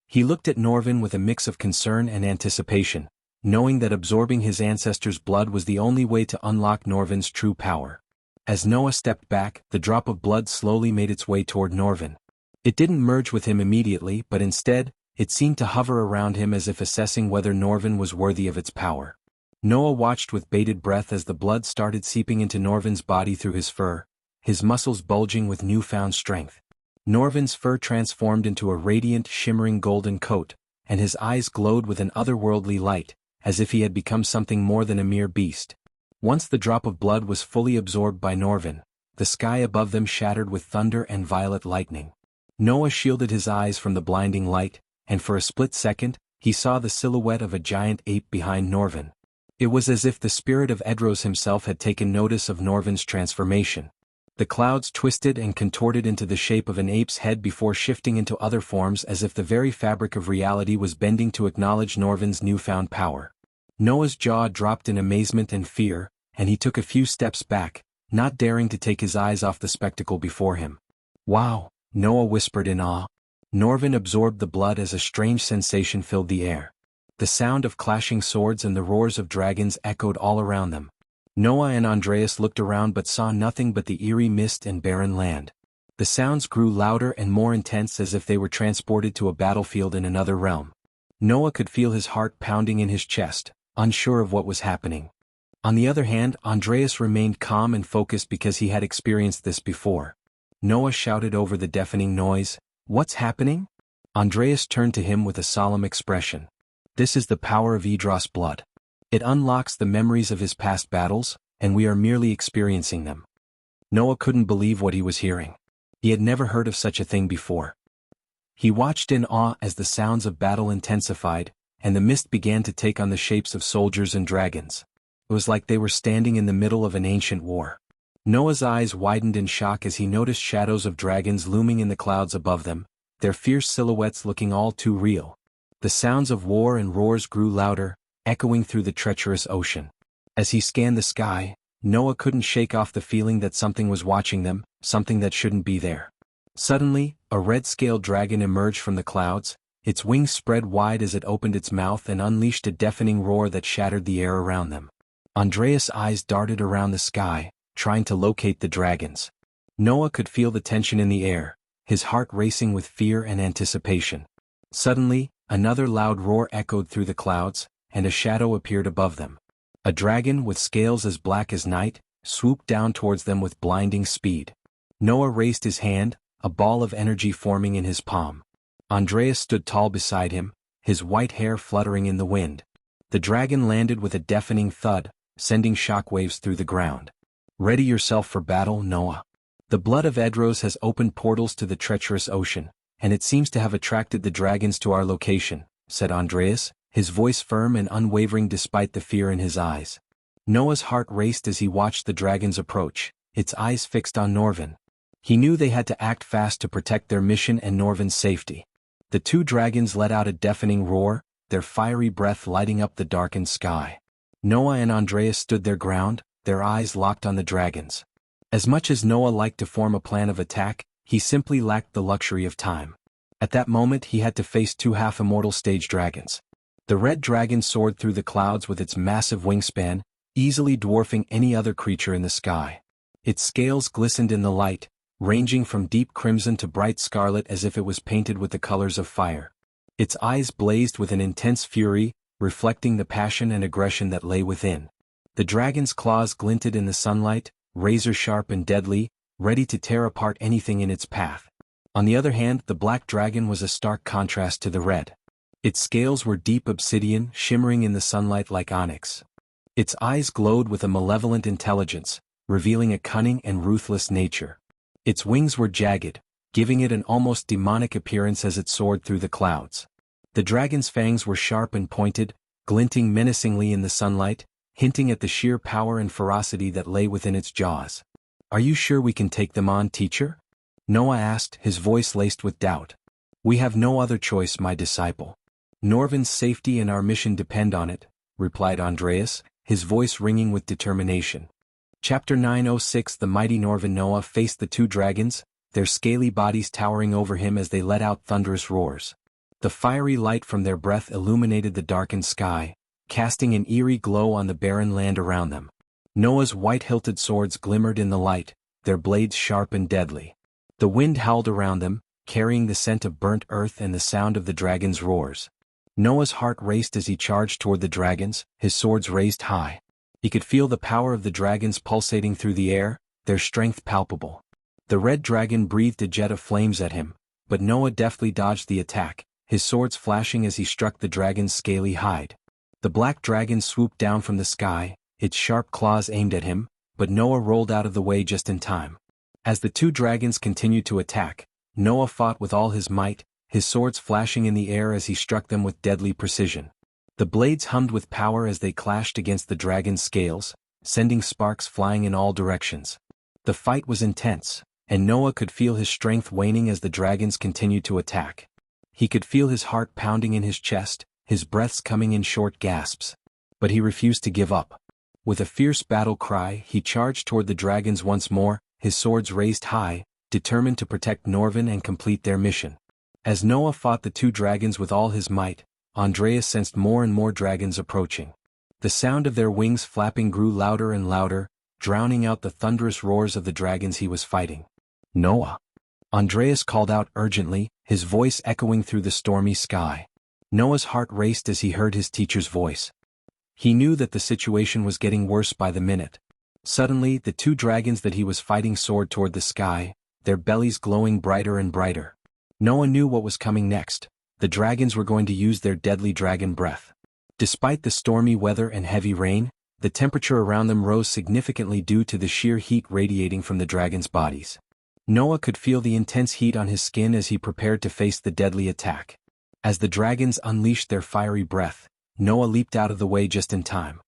He looked at Norvin with a mix of concern and anticipation, knowing that absorbing his ancestors' blood was the only way to unlock Norvin's true power. As Noah stepped back, the drop of blood slowly made its way toward Norvin. It didn't merge with him immediately, but instead, it seemed to hover around him as if assessing whether Norvin was worthy of its power. Noah watched with bated breath as the blood started seeping into Norvin's body through his fur, his muscles bulging with newfound strength. Norvin's fur transformed into a radiant, shimmering golden coat, and his eyes glowed with an otherworldly light, as if he had become something more than a mere beast. Once the drop of blood was fully absorbed by Norvin, the sky above them shattered with thunder and violet lightning. Noah shielded his eyes from the blinding light, and for a split second, he saw the silhouette of a giant ape behind Norvin. It was as if the spirit of Edros himself had taken notice of Norvin's transformation. The clouds twisted and contorted into the shape of an ape's head before shifting into other forms as if the very fabric of reality was bending to acknowledge Norvin's newfound power. Noah's jaw dropped in amazement and fear, and he took a few steps back, not daring to take his eyes off the spectacle before him. "Wow," Noah whispered in awe. Norvin absorbed the blood as a strange sensation filled the air. The sound of clashing swords and the roars of dragons echoed all around them. Noah and Andreas looked around but saw nothing but the eerie mist and barren land. The sounds grew louder and more intense as if they were transported to a battlefield in another realm. Noah could feel his heart pounding in his chest, unsure of what was happening. On the other hand, Andreas remained calm and focused because he had experienced this before. Noah shouted over the deafening noise, "What's happening?" Andreas turned to him with a solemn expression. "This is the power of Edros' blood. It unlocks the memories of his past battles, and we are merely experiencing them." Noah couldn't believe what he was hearing. He had never heard of such a thing before. He watched in awe as the sounds of battle intensified, and the mist began to take on the shapes of soldiers and dragons. It was like they were standing in the middle of an ancient war. Noah's eyes widened in shock as he noticed shadows of dragons looming in the clouds above them, their fierce silhouettes looking all too real. The sounds of war and roars grew louder, echoing through the treacherous ocean. As he scanned the sky, Noah couldn't shake off the feeling that something was watching them, something that shouldn't be there. Suddenly, a red-scaled dragon emerged from the clouds, its wings spread wide as it opened its mouth and unleashed a deafening roar that shattered the air around them. Andreas' eyes darted around the sky, trying to locate the dragons. Noah could feel the tension in the air, his heart racing with fear and anticipation. Suddenly, another loud roar echoed through the clouds, and a shadow appeared above them. A dragon with scales as black as night swooped down towards them with blinding speed. Noah raised his hand, a ball of energy forming in his palm. Andreas stood tall beside him, his white hair fluttering in the wind. The dragon landed with a deafening thud, sending shockwaves through the ground. "Ready yourself for battle, Noah. The blood of Edros has opened portals to the treacherous ocean, and it seems to have attracted the dragons to our location," said Andreas, his voice firm and unwavering despite the fear in his eyes. Noah's heart raced as he watched the dragons approach, its eyes fixed on Norvin. He knew they had to act fast to protect their mission and Norvin's safety. The two dragons let out a deafening roar, their fiery breath lighting up the darkened sky. Noah and Andreas stood their ground, their eyes locked on the dragons. As much as Noah liked to form a plan of attack, he simply lacked the luxury of time. At that moment he had to face two half-immortal stage dragons. The red dragon soared through the clouds with its massive wingspan, easily dwarfing any other creature in the sky. Its scales glistened in the light, ranging from deep crimson to bright scarlet as if it was painted with the colors of fire. Its eyes blazed with an intense fury, reflecting the passion and aggression that lay within. The dragon's claws glinted in the sunlight, razor-sharp and deadly, ready to tear apart anything in its path. On the other hand, the black dragon was a stark contrast to the red. Its scales were deep obsidian, shimmering in the sunlight like onyx. Its eyes glowed with a malevolent intelligence, revealing a cunning and ruthless nature. Its wings were jagged, giving it an almost demonic appearance as it soared through the clouds. The dragon's fangs were sharp and pointed, glinting menacingly in the sunlight, hinting at the sheer power and ferocity that lay within its jaws. "Are you sure we can take them on, teacher?" Noah asked, his voice laced with doubt. "We have no other choice, my disciple. Norvin's safety and our mission depend on it," replied Andreas, his voice ringing with determination. Chapter 906. The mighty Norvin. Noah faced the two dragons, their scaly bodies towering over him as they let out thunderous roars. The fiery light from their breath illuminated the darkened sky, casting an eerie glow on the barren land around them. Noah's white-hilted swords glimmered in the light, their blades sharp and deadly. The wind howled around them, carrying the scent of burnt earth and the sound of the dragon's roars. Noah's heart raced as he charged toward the dragons, his swords raised high. He could feel the power of the dragons pulsating through the air, their strength palpable. The red dragon breathed a jet of flames at him, but Noah deftly dodged the attack, his swords flashing as he struck the dragon's scaly hide. The black dragon swooped down from the sky, its sharp claws aimed at him, but Noah rolled out of the way just in time. As the two dragons continued to attack, Noah fought with all his might, his swords flashing in the air as he struck them with deadly precision. The blades hummed with power as they clashed against the dragon's scales, sending sparks flying in all directions. The fight was intense, and Noah could feel his strength waning as the dragons continued to attack. He could feel his heart pounding in his chest, his breaths coming in short gasps. But he refused to give up. With a fierce battle cry, he charged toward the dragons once more, his swords raised high, determined to protect Norvin and complete their mission. As Noah fought the two dragons with all his might, Andreas sensed more and more dragons approaching. The sound of their wings flapping grew louder and louder, drowning out the thunderous roars of the dragons he was fighting. "Noah!" Andreas called out urgently, his voice echoing through the stormy sky. Noah's heart raced as he heard his teacher's voice. He knew that the situation was getting worse by the minute. Suddenly, the two dragons that he was fighting soared toward the sky, their bellies glowing brighter and brighter. Noah knew what was coming next. The dragons were going to use their deadly dragon breath. Despite the stormy weather and heavy rain, the temperature around them rose significantly due to the sheer heat radiating from the dragons' bodies. Noah could feel the intense heat on his skin as he prepared to face the deadly attack. As the dragons unleashed their fiery breath, Noah leaped out of the way just in time.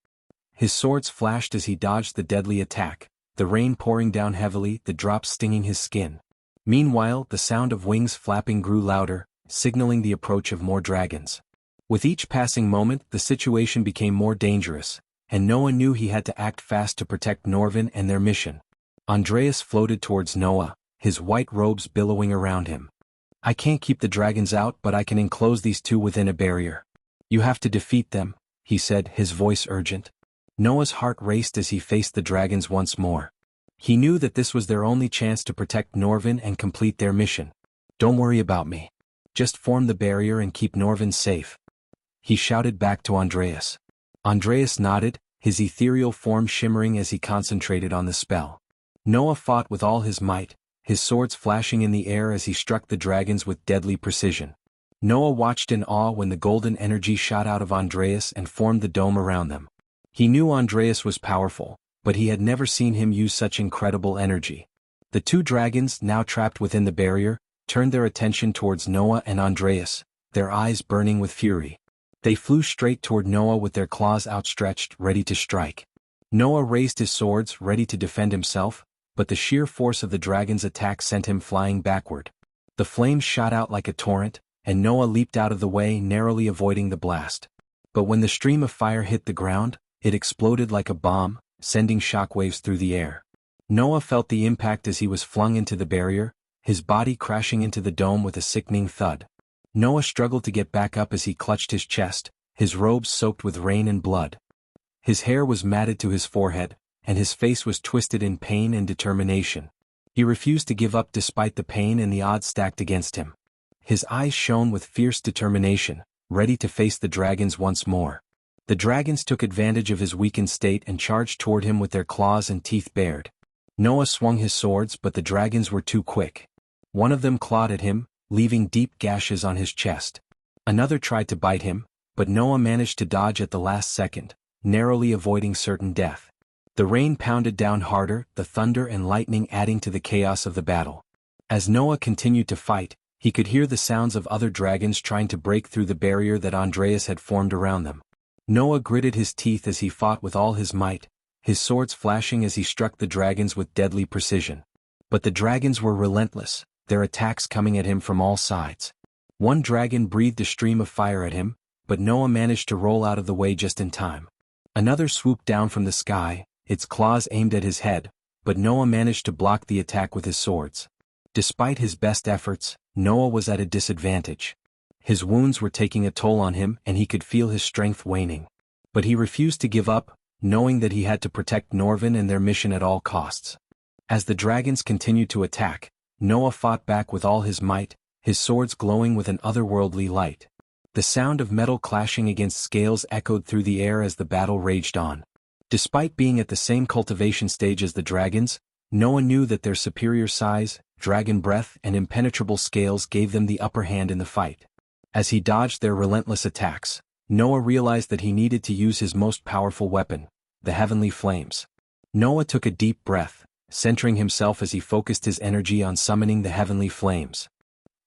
His swords flashed as he dodged the deadly attack, the rain pouring down heavily, the drops stinging his skin. Meanwhile, the sound of wings flapping grew louder, signaling the approach of more dragons. With each passing moment, the situation became more dangerous, and Noah knew he had to act fast to protect Norvin and their mission. Andreas floated towards Noah, his white robes billowing around him. "I can't keep the dragons out, but I can enclose these two within a barrier. You have to defeat them," he said, his voice urgent. Noah's heart raced as he faced the dragons once more. He knew that this was their only chance to protect Norvin and complete their mission. "Don't worry about me. Just form the barrier and keep Norvin safe," he shouted back to Andreas. Andreas nodded, his ethereal form shimmering as he concentrated on the spell. Noah fought with all his might, his swords flashing in the air as he struck the dragons with deadly precision. Noah watched in awe when the golden energy shot out of Andreas and formed the dome around them. He knew Andreas was powerful, but he had never seen him use such incredible energy. The two dragons, now trapped within the barrier, turned their attention towards Noah and Andreas, their eyes burning with fury. They flew straight toward Noah with their claws outstretched, ready to strike. Noah raised his swords, ready to defend himself, but the sheer force of the dragon's attack sent him flying backward. The flames shot out like a torrent, and Noah leaped out of the way, narrowly avoiding the blast. But when the stream of fire hit the ground, it exploded like a bomb, sending shockwaves through the air. Noah felt the impact as he was flung into the barrier, his body crashing into the dome with a sickening thud. Noah struggled to get back up as he clutched his chest, his robes soaked with rain and blood. His hair was matted to his forehead, and his face was twisted in pain and determination. He refused to give up despite the pain and the odds stacked against him. His eyes shone with fierce determination, ready to face the dragons once more. The dragons took advantage of his weakened state and charged toward him with their claws and teeth bared. Noah swung his swords, but the dragons were too quick. One of them clawed at him, leaving deep gashes on his chest. Another tried to bite him, but Noah managed to dodge at the last second, narrowly avoiding certain death. The rain pounded down harder, the thunder and lightning adding to the chaos of the battle. As Noah continued to fight, he could hear the sounds of other dragons trying to break through the barrier that Andreas had formed around them. Noah gritted his teeth as he fought with all his might, his swords flashing as he struck the dragons with deadly precision. But the dragons were relentless, their attacks coming at him from all sides. One dragon breathed a stream of fire at him, but Noah managed to roll out of the way just in time. Another swooped down from the sky, its claws aimed at his head, but Noah managed to block the attack with his swords. Despite his best efforts, Noah was at a disadvantage. His wounds were taking a toll on him and he could feel his strength waning. But he refused to give up, knowing that he had to protect Norvin and their mission at all costs. As the dragons continued to attack, Noah fought back with all his might, his swords glowing with an otherworldly light. The sound of metal clashing against scales echoed through the air as the battle raged on. Despite being at the same cultivation stage as the dragons, Noah knew that their superior size, dragon breath and impenetrable scales gave them the upper hand in the fight. As he dodged their relentless attacks, Noah realized that he needed to use his most powerful weapon, the heavenly flames. Noah took a deep breath, centering himself as he focused his energy on summoning the heavenly flames.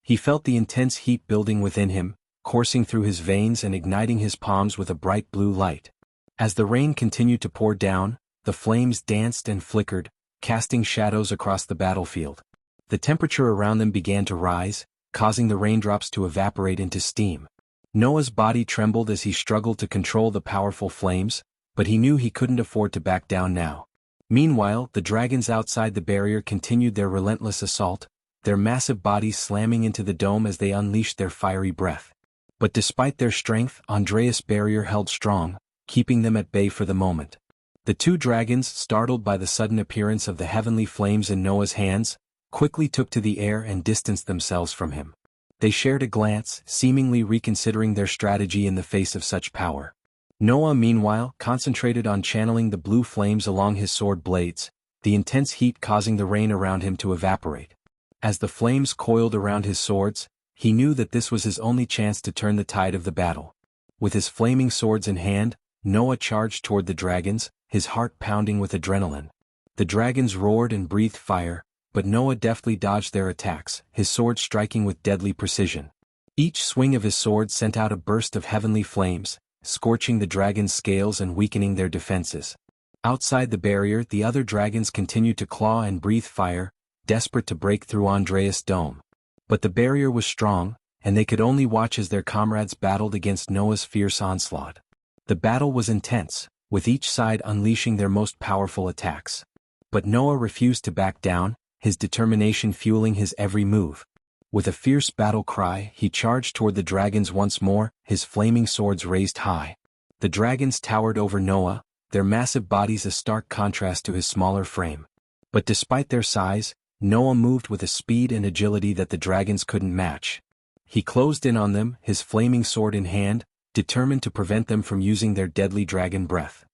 He felt the intense heat building within him, coursing through his veins and igniting his palms with a bright blue light. As the rain continued to pour down, the flames danced and flickered, casting shadows across the battlefield. The temperature around them began to rise, causing the raindrops to evaporate into steam. Noah's body trembled as he struggled to control the powerful flames, but he knew he couldn't afford to back down now. Meanwhile, the dragons outside the barrier continued their relentless assault, their massive bodies slamming into the dome as they unleashed their fiery breath. But despite their strength, Andreas' barrier held strong, keeping them at bay for the moment. The two dragons, startled by the sudden appearance of the heavenly flames in Noah's hands, quickly took to the air and distanced themselves from him. They shared a glance, seemingly reconsidering their strategy in the face of such power. Noah, meanwhile, concentrated on channeling the blue flames along his sword blades, the intense heat causing the rain around him to evaporate. As the flames coiled around his swords, he knew that this was his only chance to turn the tide of the battle. With his flaming swords in hand, Noah charged toward the dragons, his heart pounding with adrenaline. The dragons roared and breathed fire, but Noah deftly dodged their attacks, his sword striking with deadly precision. Each swing of his sword sent out a burst of heavenly flames, scorching the dragons' scales and weakening their defenses. Outside the barrier, the other dragons continued to claw and breathe fire, desperate to break through Andreas' dome. But the barrier was strong, and they could only watch as their comrades battled against Noah's fierce onslaught. The battle was intense, with each side unleashing their most powerful attacks. But Noah refused to back down, his determination fueling his every move. With a fierce battle cry, he charged toward the dragons once more, his flaming swords raised high. The dragons towered over Noah, their massive bodies a stark contrast to his smaller frame. But despite their size, Noah moved with a speed and agility that the dragons couldn't match. He closed in on them, his flaming sword in hand, determined to prevent them from using their deadly dragon breath.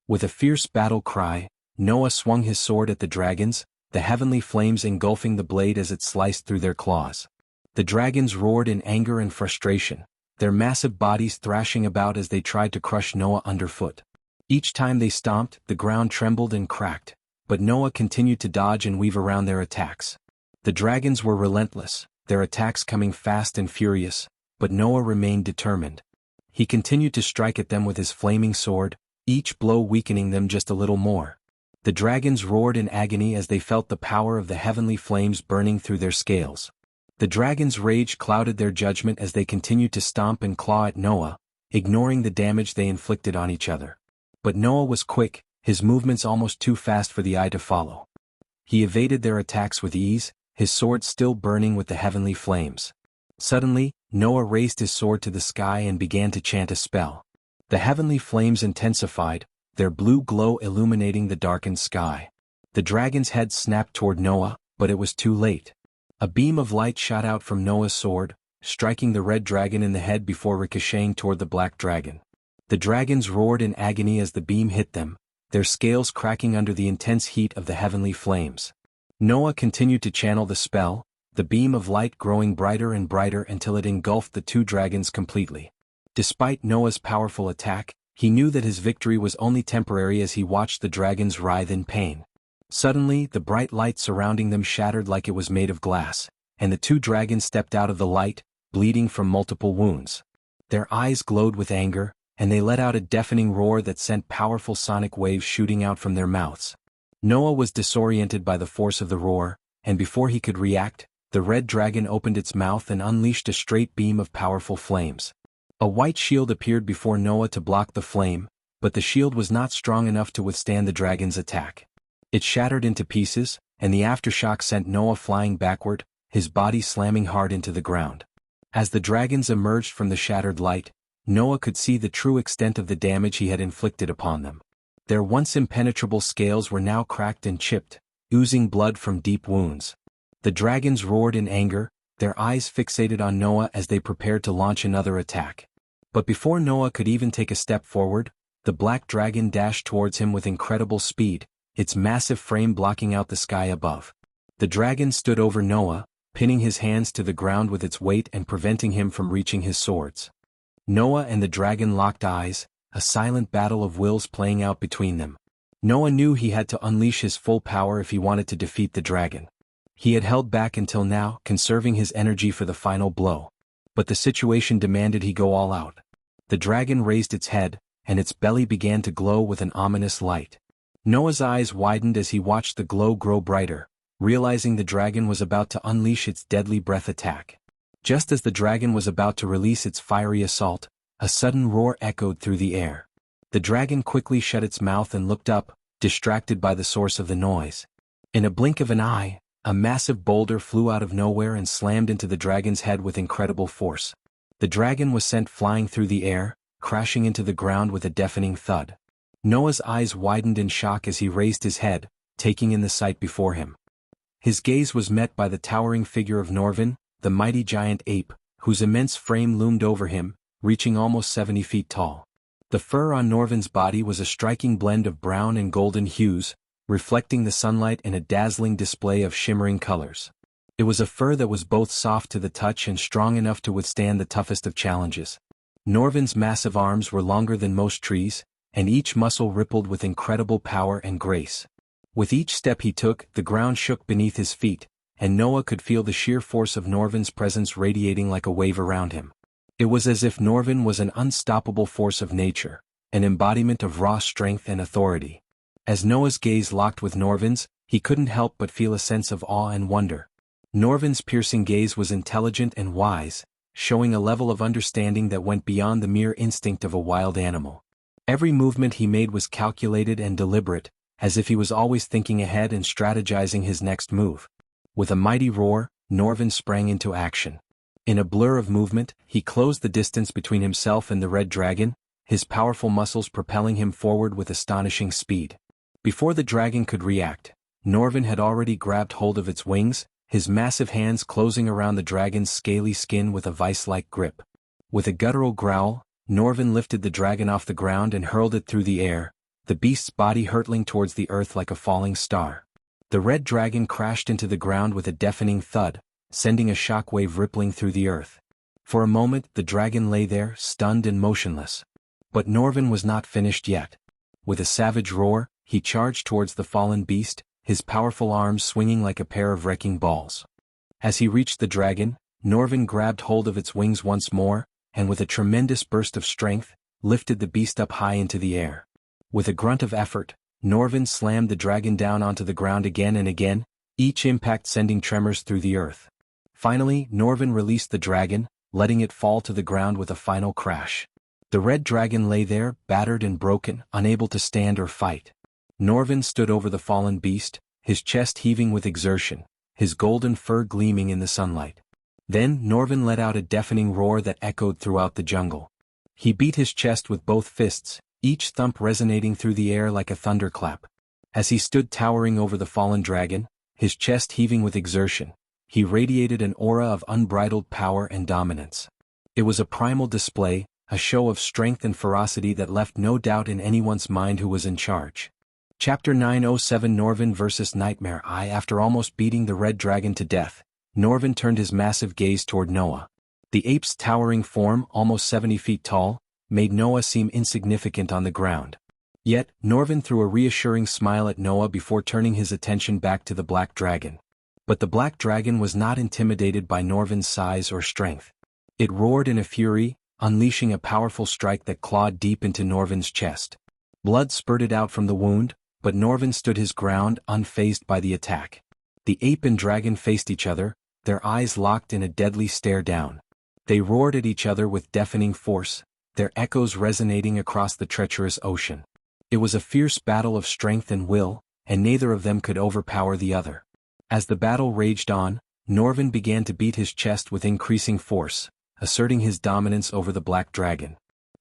With a fierce battle cry, Noah swung his sword at the dragons, the heavenly flames engulfing the blade as it sliced through their claws. The dragons roared in anger and frustration, their massive bodies thrashing about as they tried to crush Noah underfoot. Each time they stomped, the ground trembled and cracked, but Noah continued to dodge and weave around their attacks. The dragons were relentless, their attacks coming fast and furious, but Noah remained determined. He continued to strike at them with his flaming sword, each blow weakening them just a little more. The dragons roared in agony as they felt the power of the heavenly flames burning through their scales. The dragons' rage clouded their judgment as they continued to stomp and claw at Noah, ignoring the damage they inflicted on each other. But Noah was quick, his movements almost too fast for the eye to follow. He evaded their attacks with ease, his sword still burning with the heavenly flames. Suddenly, Noah raised his sword to the sky and began to chant a spell. The heavenly flames intensified, their blue glow illuminating the darkened sky. The dragon's head snapped toward Noah, but it was too late. A beam of light shot out from Noah's sword, striking the red dragon in the head before ricocheting toward the black dragon. The dragons roared in agony as the beam hit them, their scales cracking under the intense heat of the heavenly flames. Noah continued to channel the spell, the beam of light growing brighter and brighter until it engulfed the two dragons completely. Despite Noah's powerful attack, he knew that his victory was only temporary as he watched the dragons writhe in pain. Suddenly, the bright light surrounding them shattered like it was made of glass, and the two dragons stepped out of the light, bleeding from multiple wounds. Their eyes glowed with anger, and they let out a deafening roar that sent powerful sonic waves shooting out from their mouths. Noah was disoriented by the force of the roar, and before he could react, the red dragon opened its mouth and unleashed a straight beam of powerful flames. A white shield appeared before Noah to block the flame, but the shield was not strong enough to withstand the dragon's attack. It shattered into pieces, and the aftershock sent Noah flying backward, his body slamming hard into the ground. As the dragons emerged from the shattered light, Noah could see the true extent of the damage he had inflicted upon them. Their once impenetrable scales were now cracked and chipped, oozing blood from deep wounds. The dragons roared in anger, their eyes fixated on Noah as they prepared to launch another attack. But before Noah could even take a step forward, the black dragon dashed towards him with incredible speed, its massive frame blocking out the sky above. The dragon stood over Noah, pinning his hands to the ground with its weight and preventing him from reaching his swords. Noah and the dragon locked eyes, a silent battle of wills playing out between them. Noah knew he had to unleash his full power if he wanted to defeat the dragon. He had held back until now, conserving his energy for the final blow. But the situation demanded he go all out. The dragon raised its head, and its belly began to glow with an ominous light. Noah's eyes widened as he watched the glow grow brighter, realizing the dragon was about to unleash its deadly breath attack. Just as the dragon was about to release its fiery assault, a sudden roar echoed through the air. The dragon quickly shut its mouth and looked up, distracted by the source of the noise. In a blink of an eye, a massive boulder flew out of nowhere and slammed into the dragon's head with incredible force. The dragon was sent flying through the air, crashing into the ground with a deafening thud. Noah's eyes widened in shock as he raised his head, taking in the sight before him. His gaze was met by the towering figure of Norvin, the mighty giant ape, whose immense frame loomed over him, reaching almost 70 feet tall. The fur on Norvin's body was a striking blend of brown and golden hues, reflecting the sunlight in a dazzling display of shimmering colors. It was a fur that was both soft to the touch and strong enough to withstand the toughest of challenges. Norvin's massive arms were longer than most trees, and each muscle rippled with incredible power and grace. With each step he took, the ground shook beneath his feet, and Noah could feel the sheer force of Norvin's presence radiating like a wave around him. It was as if Norvin was an unstoppable force of nature, an embodiment of raw strength and authority. As Noah's gaze locked with Norvin's, he couldn't help but feel a sense of awe and wonder. Norvin's piercing gaze was intelligent and wise, showing a level of understanding that went beyond the mere instinct of a wild animal. Every movement he made was calculated and deliberate, as if he was always thinking ahead and strategizing his next move. With a mighty roar, Norvin sprang into action. In a blur of movement, he closed the distance between himself and the red dragon, his powerful muscles propelling him forward with astonishing speed. Before the dragon could react, Norvin had already grabbed hold of its wings, his massive hands closing around the dragon's scaly skin with a vice-like grip. With a guttural growl, Norvin lifted the dragon off the ground and hurled it through the air, the beast's body hurtling towards the earth like a falling star. The red dragon crashed into the ground with a deafening thud, sending a shockwave rippling through the earth. For a moment the dragon lay there, stunned and motionless. But Norvin was not finished yet. With a savage roar, he charged towards the fallen beast, his powerful arms swinging like a pair of wrecking balls. As he reached the dragon, Norvin grabbed hold of its wings once more, and with a tremendous burst of strength, lifted the beast up high into the air. With a grunt of effort, Norvin slammed the dragon down onto the ground again and again, each impact sending tremors through the earth. Finally, Norvin released the dragon, letting it fall to the ground with a final crash. The red dragon lay there, battered and broken, unable to stand or fight. Norvin stood over the fallen beast, his chest heaving with exertion, his golden fur gleaming in the sunlight. Then Norvin let out a deafening roar that echoed throughout the jungle. He beat his chest with both fists, each thump resonating through the air like a thunderclap. As he stood towering over the fallen dragon, his chest heaving with exertion, he radiated an aura of unbridled power and dominance. It was a primal display, a show of strength and ferocity that left no doubt in anyone's mind who was in charge. Chapter 907 Norvin vs. Nightmare Eye. After almost beating the red dragon to death, Norvin turned his massive gaze toward Noah. The ape's towering form, almost 70 feet tall, made Noah seem insignificant on the ground. Yet, Norvin threw a reassuring smile at Noah before turning his attention back to the black dragon. But the black dragon was not intimidated by Norvin's size or strength. It roared in a fury, unleashing a powerful strike that clawed deep into Norvin's chest. Blood spurted out from the wound, but Norvin stood his ground, unfazed by the attack. The ape and dragon faced each other, their eyes locked in a deadly stare down. They roared at each other with deafening force, their echoes resonating across the treacherous ocean. It was a fierce battle of strength and will, and neither of them could overpower the other. As the battle raged on, Norvin began to beat his chest with increasing force, asserting his dominance over the black dragon.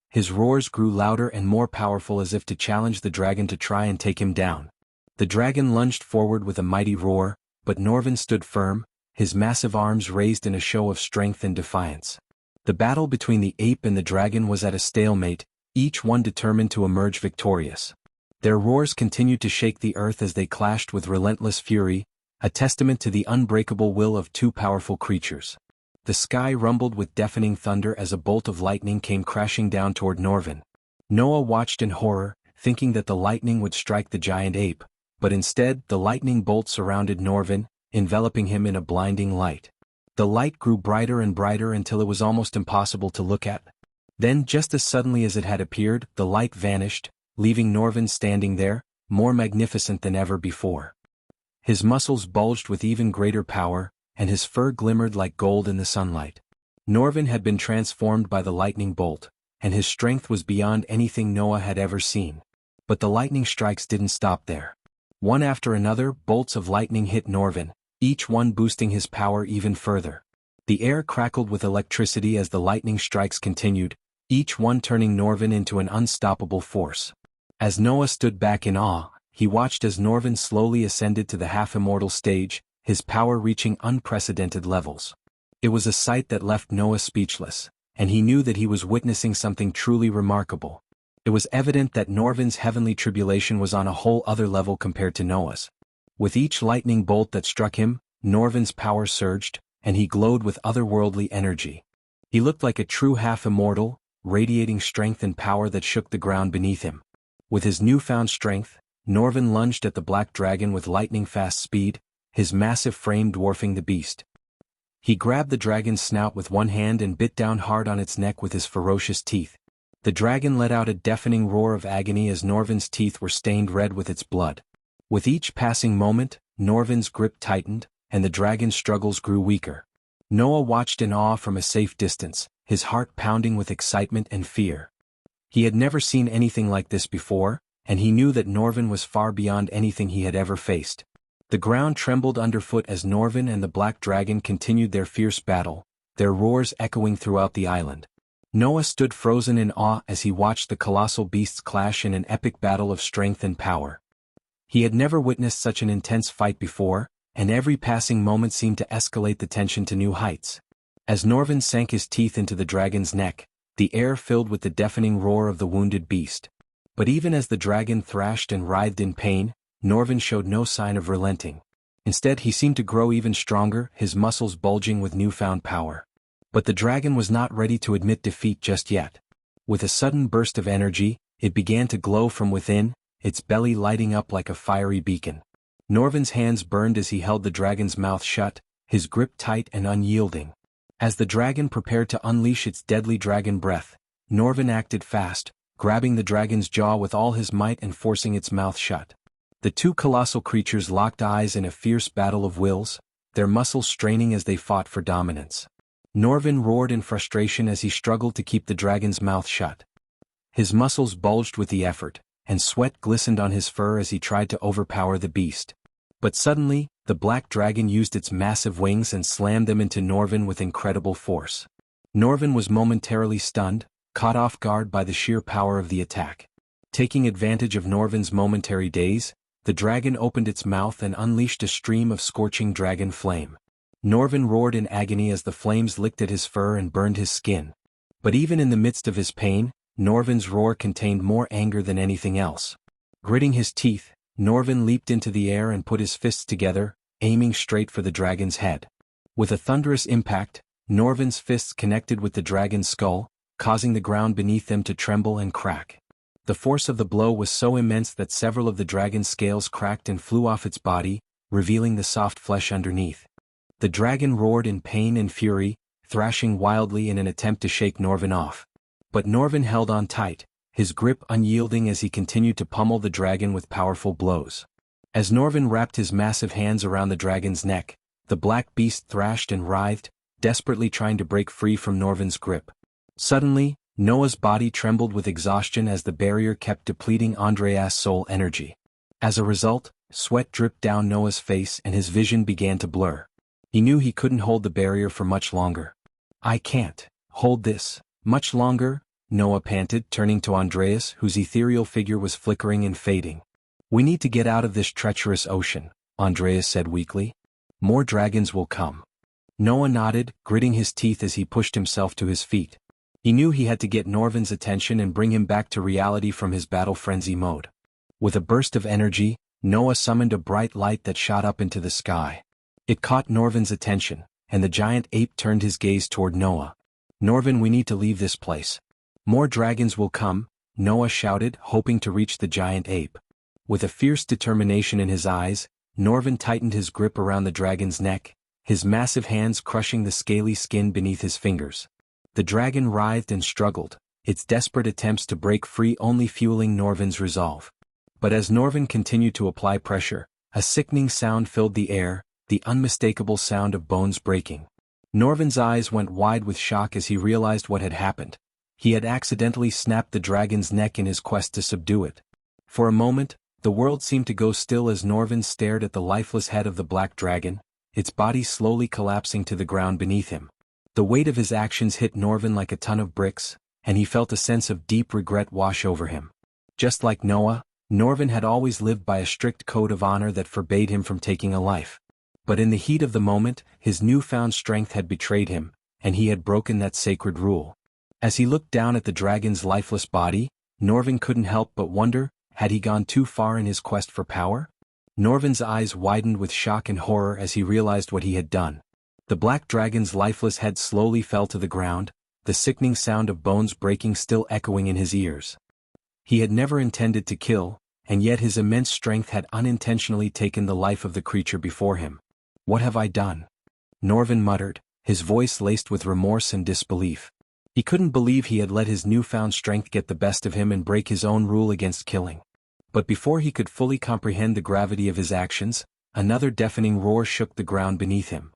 His roars grew louder and more powerful as if to challenge the dragon to try and take him down. The dragon lunged forward with a mighty roar, but Norvin stood firm, his massive arms raised in a show of strength and defiance. The battle between the ape and the dragon was at a stalemate, each one determined to emerge victorious. Their roars continued to shake the earth as they clashed with relentless fury, a testament to the unbreakable will of two powerful creatures. The sky rumbled with deafening thunder as a bolt of lightning came crashing down toward Norvin. Noah watched in horror, thinking that the lightning would strike the giant ape, but instead the lightning bolt surrounded Norvin, enveloping him in a blinding light. The light grew brighter and brighter until it was almost impossible to look at. Then, just as suddenly as it had appeared, the light vanished, leaving Norvin standing there, more magnificent than ever before. His muscles bulged with even greater power, and his fur glimmered like gold in the sunlight. Norvin had been transformed by the lightning bolt, and his strength was beyond anything Noah had ever seen. But the lightning strikes didn't stop there. One after another, bolts of lightning hit Norvin, each one boosting his power even further. The air crackled with electricity as the lightning strikes continued, each one turning Norvin into an unstoppable force. As Noah stood back in awe, he watched as Norvin slowly ascended to the half-immortal stage, his power reaching unprecedented levels. It was a sight that left Noah speechless, and he knew that he was witnessing something truly remarkable. It was evident that Norvin's heavenly tribulation was on a whole other level compared to Noah's. With each lightning bolt that struck him, Norvin's power surged, and he glowed with otherworldly energy. He looked like a true half-immortal, radiating strength and power that shook the ground beneath him. With his newfound strength, Norvin lunged at the black dragon with lightning-fast speed, his massive frame dwarfing the beast. He grabbed the dragon's snout with one hand and bit down hard on its neck with his ferocious teeth. The dragon let out a deafening roar of agony as Norvin's teeth were stained red with its blood. With each passing moment, Norvin's grip tightened, and the dragon's struggles grew weaker. Noah watched in awe from a safe distance, his heart pounding with excitement and fear. He had never seen anything like this before, and he knew that Norvin was far beyond anything he had ever faced. The ground trembled underfoot as Norvin and the black dragon continued their fierce battle, their roars echoing throughout the island. Noah stood frozen in awe as he watched the colossal beasts clash in an epic battle of strength and power. He had never witnessed such an intense fight before, and every passing moment seemed to escalate the tension to new heights. As Norvin sank his teeth into the dragon's neck, the air filled with the deafening roar of the wounded beast. But even as the dragon thrashed and writhed in pain, Norvin showed no sign of relenting. Instead, he seemed to grow even stronger, his muscles bulging with newfound power. But the dragon was not ready to admit defeat just yet. With a sudden burst of energy, it began to glow from within, its belly lighting up like a fiery beacon. Norvin's hands burned as he held the dragon's mouth shut, his grip tight and unyielding. As the dragon prepared to unleash its deadly dragon breath, Norvin acted fast, grabbing the dragon's jaw with all his might and forcing its mouth shut. The two colossal creatures locked eyes in a fierce battle of wills, their muscles straining as they fought for dominance. Norvin roared in frustration as he struggled to keep the dragon's mouth shut. His muscles bulged with the effort, and sweat glistened on his fur as he tried to overpower the beast. But suddenly, the black dragon used its massive wings and slammed them into Norvin with incredible force. Norvin was momentarily stunned, caught off guard by the sheer power of the attack. Taking advantage of Norvin's momentary daze, the dragon opened its mouth and unleashed a stream of scorching dragon flame. Norvin roared in agony as the flames licked at his fur and burned his skin. But even in the midst of his pain, Norvin's roar contained more anger than anything else. Gritting his teeth, Norvin leaped into the air and put his fists together, aiming straight for the dragon's head. With a thunderous impact, Norvin's fists connected with the dragon's skull, causing the ground beneath them to tremble and crack. The force of the blow was so immense that several of the dragon's scales cracked and flew off its body, revealing the soft flesh underneath. The dragon roared in pain and fury, thrashing wildly in an attempt to shake Norvin off. But Norvin held on tight, his grip unyielding as he continued to pummel the dragon with powerful blows. As Norvin wrapped his massive hands around the dragon's neck, The black beast thrashed and writhed, desperately trying to break free from Norvin's grip. Suddenly, Noah's body trembled with exhaustion as the barrier kept depleting Andreas' soul energy. As a result, sweat dripped down Noah's face and his vision began to blur. He knew he couldn't hold the barrier for much longer. "I can't hold this much longer," Noah panted, turning to Andreas, whose ethereal figure was flickering and fading. "We need to get out of this treacherous ocean," Andreas said weakly. "More dragons will come." Noah nodded, gritting his teeth as he pushed himself to his feet. He knew he had to get Norvin's attention and bring him back to reality from his battle frenzy mode. With a burst of energy, Noah summoned a bright light that shot up into the sky. It caught Norvin's attention, and the giant ape turned his gaze toward Noah. "Norvin, we need to leave this place." "More dragons will come," Noah shouted, hoping to reach the giant ape. With a fierce determination in his eyes, Norvin tightened his grip around the dragon's neck, his massive hands crushing the scaly skin beneath his fingers. The dragon writhed and struggled, its desperate attempts to break free only fueling Norvin's resolve. But as Norvin continued to apply pressure, a sickening sound filled the air, the unmistakable sound of bones breaking. Norvin's eyes went wide with shock as he realized what had happened. He had accidentally snapped the dragon's neck in his quest to subdue it. For a moment, the world seemed to go still as Norvin stared at the lifeless head of the black dragon, its body slowly collapsing to the ground beneath him. The weight of his actions hit Norvin like a ton of bricks, and he felt a sense of deep regret wash over him. Just like Noah, Norvin had always lived by a strict code of honor that forbade him from taking a life. But in the heat of the moment, his newfound strength had betrayed him, and he had broken that sacred rule. As he looked down at the dragon's lifeless body, Norvin couldn't help but wonder, had he gone too far in his quest for power? Norvin's eyes widened with shock and horror as he realized what he had done. The black dragon's lifeless head slowly fell to the ground, the sickening sound of bones breaking still echoing in his ears. He had never intended to kill, and yet his immense strength had unintentionally taken the life of the creature before him. "What have I done?" Norvin muttered, his voice laced with remorse and disbelief. He couldn't believe he had let his newfound strength get the best of him and break his own rule against killing. But before he could fully comprehend the gravity of his actions, another deafening roar shook the ground beneath him.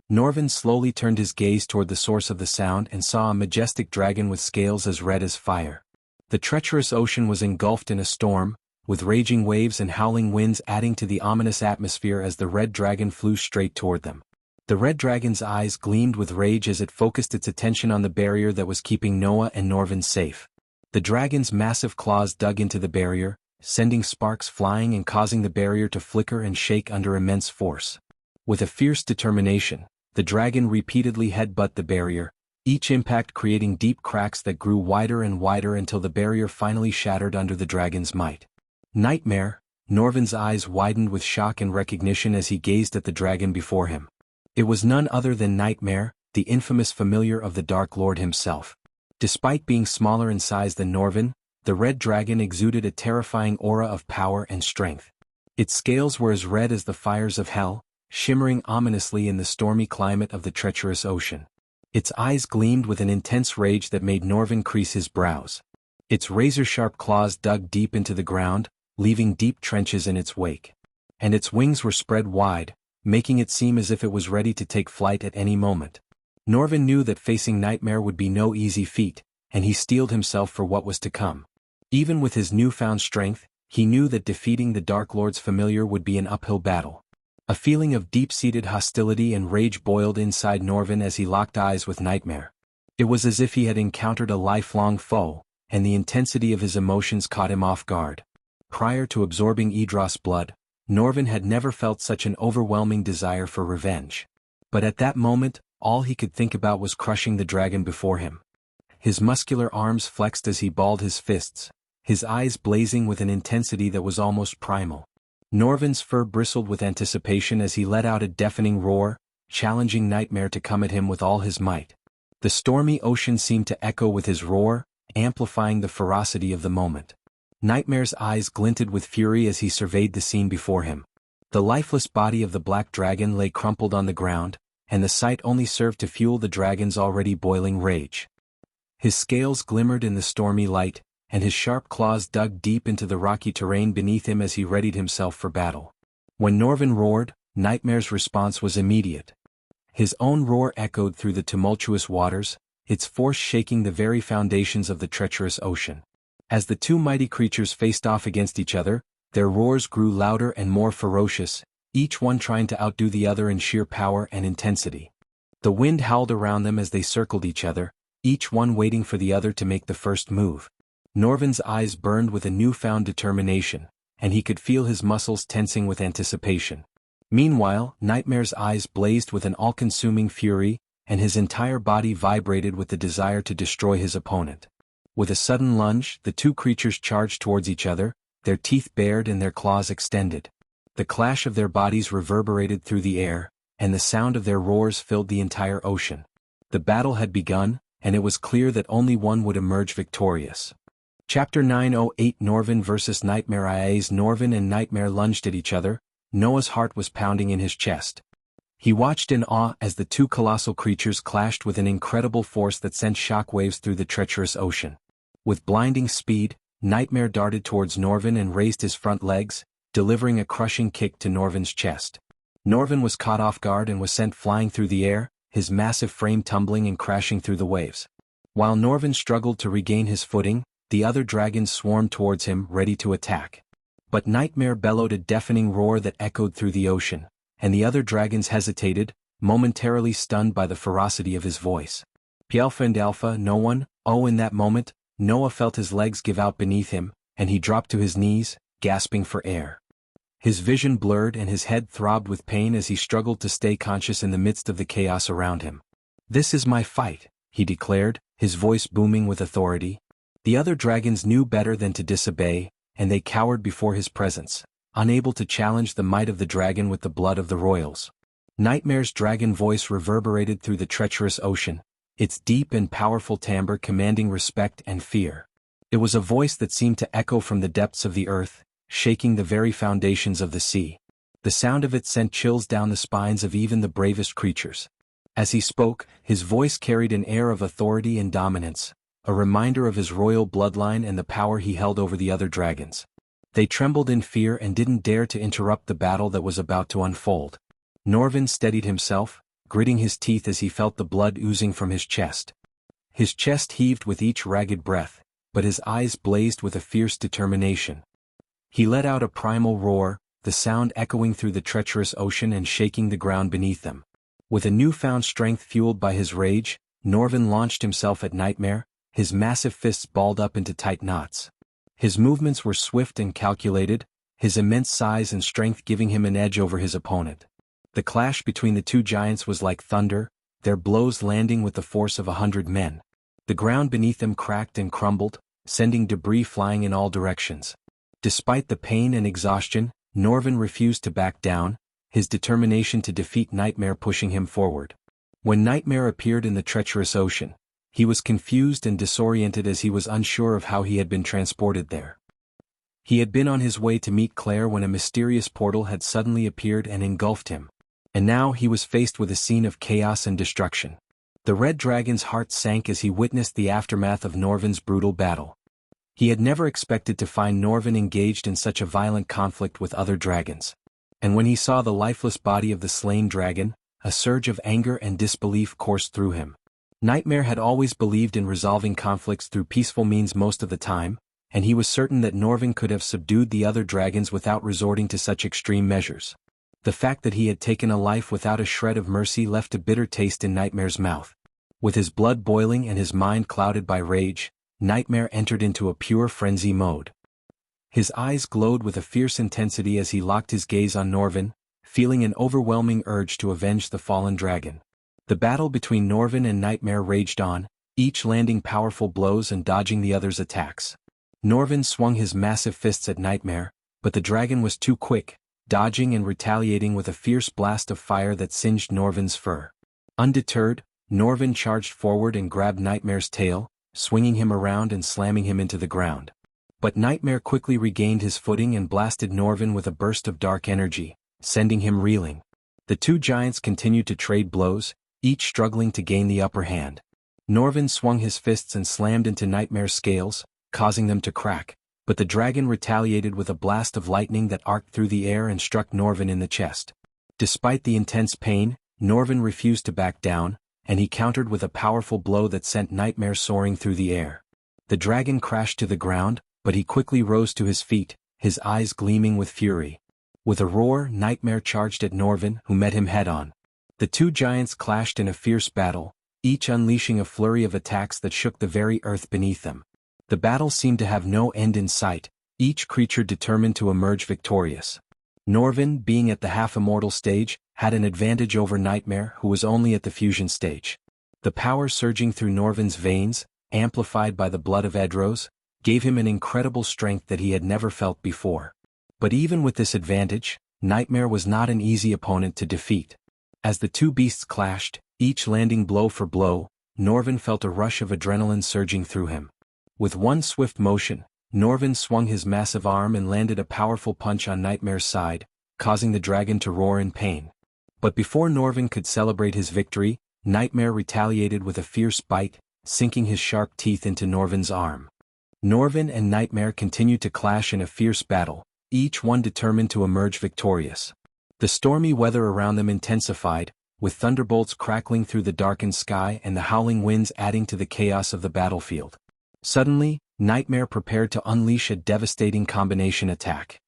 Norvin slowly turned his gaze toward the source of the sound and saw a majestic dragon with scales as red as fire. The treacherous ocean was engulfed in a storm, with raging waves and howling winds adding to the ominous atmosphere as the red dragon flew straight toward them. The red dragon's eyes gleamed with rage as it focused its attention on the barrier that was keeping Noah and Norvin safe. The dragon's massive claws dug into the barrier, sending sparks flying and causing the barrier to flicker and shake under immense force. With a fierce determination, the dragon repeatedly headbutted the barrier, each impact creating deep cracks that grew wider and wider until the barrier finally shattered under the dragon's might. "Nightmare," Norvin's eyes widened with shock and recognition as he gazed at the dragon before him. It was none other than Nightmare, the infamous familiar of the Dark Lord himself. Despite being smaller in size than Norvin, the red dragon exuded a terrifying aura of power and strength. Its scales were as red as the fires of hell, shimmering ominously in the stormy climate of the treacherous ocean. Its eyes gleamed with an intense rage that made Norvin crease his brows. Its razor-sharp claws dug deep into the ground, leaving deep trenches in its wake. And its wings were spread wide, making it seem as if it was ready to take flight at any moment. Norvin knew that facing Nightmare would be no easy feat, and he steeled himself for what was to come. Even with his newfound strength, he knew that defeating the Dark Lord's familiar would be an uphill battle. A feeling of deep-seated hostility and rage boiled inside Norvin as he locked eyes with Nightmare. It was as if he had encountered a lifelong foe, and the intensity of his emotions caught him off guard. Prior to absorbing Idros' blood, Norvin had never felt such an overwhelming desire for revenge. But at that moment, all he could think about was crushing the dragon before him. His muscular arms flexed as he balled his fists, his eyes blazing with an intensity that was almost primal. Norvin's fur bristled with anticipation as he let out a deafening roar, challenging Nightmare to come at him with all his might. The stormy ocean seemed to echo with his roar, amplifying the ferocity of the moment. Nightmare's eyes glinted with fury as he surveyed the scene before him. The lifeless body of the black dragon lay crumpled on the ground, and the sight only served to fuel the dragon's already boiling rage. His scales glimmered in the stormy light, and his sharp claws dug deep into the rocky terrain beneath him as he readied himself for battle. When Norvin roared, Nightmare's response was immediate. His own roar echoed through the tumultuous waters, its force shaking the very foundations of the treacherous ocean. As the two mighty creatures faced off against each other, their roars grew louder and more ferocious, each one trying to outdo the other in sheer power and intensity. The wind howled around them as they circled each other, each one waiting for the other to make the first move. Norvin's eyes burned with a newfound determination, and he could feel his muscles tensing with anticipation. Meanwhile, Nightmare's eyes blazed with an all-consuming fury, and his entire body vibrated with the desire to destroy his opponent. With a sudden lunge, the two creatures charged towards each other, their teeth bared and their claws extended. The clash of their bodies reverberated through the air, and the sound of their roars filled the entire ocean. The battle had begun, and it was clear that only one would emerge victorious. Chapter 908 Norvin vs. Nightmare. As Norvin and Nightmare lunged at each other, Noah's heart was pounding in his chest. He watched in awe as the two colossal creatures clashed with an incredible force that sent shockwaves through the treacherous ocean. With blinding speed, Nightmare darted towards Norvin and raised his front legs, delivering a crushing kick to Norvin's chest. Norvin was caught off guard and was sent flying through the air, his massive frame tumbling and crashing through the waves. While Norvin struggled to regain his footing, the other dragons swarmed towards him, ready to attack. But Nightmare bellowed a deafening roar that echoed through the ocean, and the other dragons hesitated, momentarily stunned by the ferocity of his voice. Pialpha and Alpha, no one. In that moment, Noah felt his legs give out beneath him, and he dropped to his knees, gasping for air. His vision blurred and his head throbbed with pain as he struggled to stay conscious in the midst of the chaos around him. "This is my fight," he declared, his voice booming with authority. The other dragons knew better than to disobey, and they cowered before his presence, unable to challenge the might of the dragon with the blood of the royals. Nightmare's dragon voice reverberated through the treacherous ocean, its deep and powerful timbre commanding respect and fear. It was a voice that seemed to echo from the depths of the earth, shaking the very foundations of the sea. The sound of it sent chills down the spines of even the bravest creatures. As he spoke, his voice carried an air of authority and dominance, a reminder of his royal bloodline and the power he held over the other dragons. They trembled in fear and didn't dare to interrupt the battle that was about to unfold. Norvin steadied himself, gritting his teeth as he felt the blood oozing from his chest. His chest heaved with each ragged breath, but his eyes blazed with a fierce determination. He let out a primal roar, the sound echoing through the treacherous ocean and shaking the ground beneath them. With a newfound strength fueled by his rage, Norvin launched himself at Nightmare, his massive fists balled up into tight knots. His movements were swift and calculated, his immense size and strength giving him an edge over his opponent. The clash between the two giants was like thunder, their blows landing with the force of 100 men. The ground beneath them cracked and crumbled, sending debris flying in all directions. Despite the pain and exhaustion, Norvin refused to back down, his determination to defeat Nightmare pushing him forward. When Nightmare appeared in the treacherous ocean, he was confused and disoriented as he was unsure of how he had been transported there. He had been on his way to meet Claire when a mysterious portal had suddenly appeared and engulfed him. And now he was faced with a scene of chaos and destruction. The Red Dragon's heart sank as he witnessed the aftermath of Norvin's brutal battle. He had never expected to find Norvin engaged in such a violent conflict with other dragons. And when he saw the lifeless body of the slain dragon, a surge of anger and disbelief coursed through him. Nightmare had always believed in resolving conflicts through peaceful means most of the time, and he was certain that Norvin could have subdued the other dragons without resorting to such extreme measures. The fact that he had taken a life without a shred of mercy left a bitter taste in Nightmare's mouth. With his blood boiling and his mind clouded by rage, Nightmare entered into a pure frenzy mode. His eyes glowed with a fierce intensity as he locked his gaze on Norvin, feeling an overwhelming urge to avenge the fallen dragon. The battle between Norvin and Nightmare raged on, each landing powerful blows and dodging the other's attacks. Norvin swung his massive fists at Nightmare, but the dragon was too quick, dodging and retaliating with a fierce blast of fire that singed Norvin's fur. Undeterred, Norvin charged forward and grabbed Nightmare's tail, swinging him around and slamming him into the ground. But Nightmare quickly regained his footing and blasted Norvin with a burst of dark energy, sending him reeling. The two giants continued to trade blows, each struggling to gain the upper hand. Norvin swung his fists and slammed into Nightmare's scales, causing them to crack, but the dragon retaliated with a blast of lightning that arced through the air and struck Norvin in the chest. Despite the intense pain, Norvin refused to back down, and he countered with a powerful blow that sent Nightmare soaring through the air. The dragon crashed to the ground, but he quickly rose to his feet, his eyes gleaming with fury. With a roar, Nightmare charged at Norvin, who met him head-on. The two giants clashed in a fierce battle, each unleashing a flurry of attacks that shook the very earth beneath them. The battle seemed to have no end in sight, each creature determined to emerge victorious. Norvin, being at the half-immortal stage, had an advantage over Nightmare, who was only at the fusion stage. The power surging through Norvin's veins, amplified by the blood of Edros, gave him an incredible strength that he had never felt before. But even with this advantage, Nightmare was not an easy opponent to defeat. As the two beasts clashed, each landing blow for blow, Norvin felt a rush of adrenaline surging through him. With one swift motion, Norvin swung his massive arm and landed a powerful punch on Nightmare's side, causing the dragon to roar in pain. But before Norvin could celebrate his victory, Nightmare retaliated with a fierce bite, sinking his sharp teeth into Norvin's arm. Norvin and Nightmare continued to clash in a fierce battle, each one determined to emerge victorious. The stormy weather around them intensified, with thunderbolts crackling through the darkened sky and the howling winds adding to the chaos of the battlefield. Suddenly, Nightmare prepared to unleash a devastating combination attack.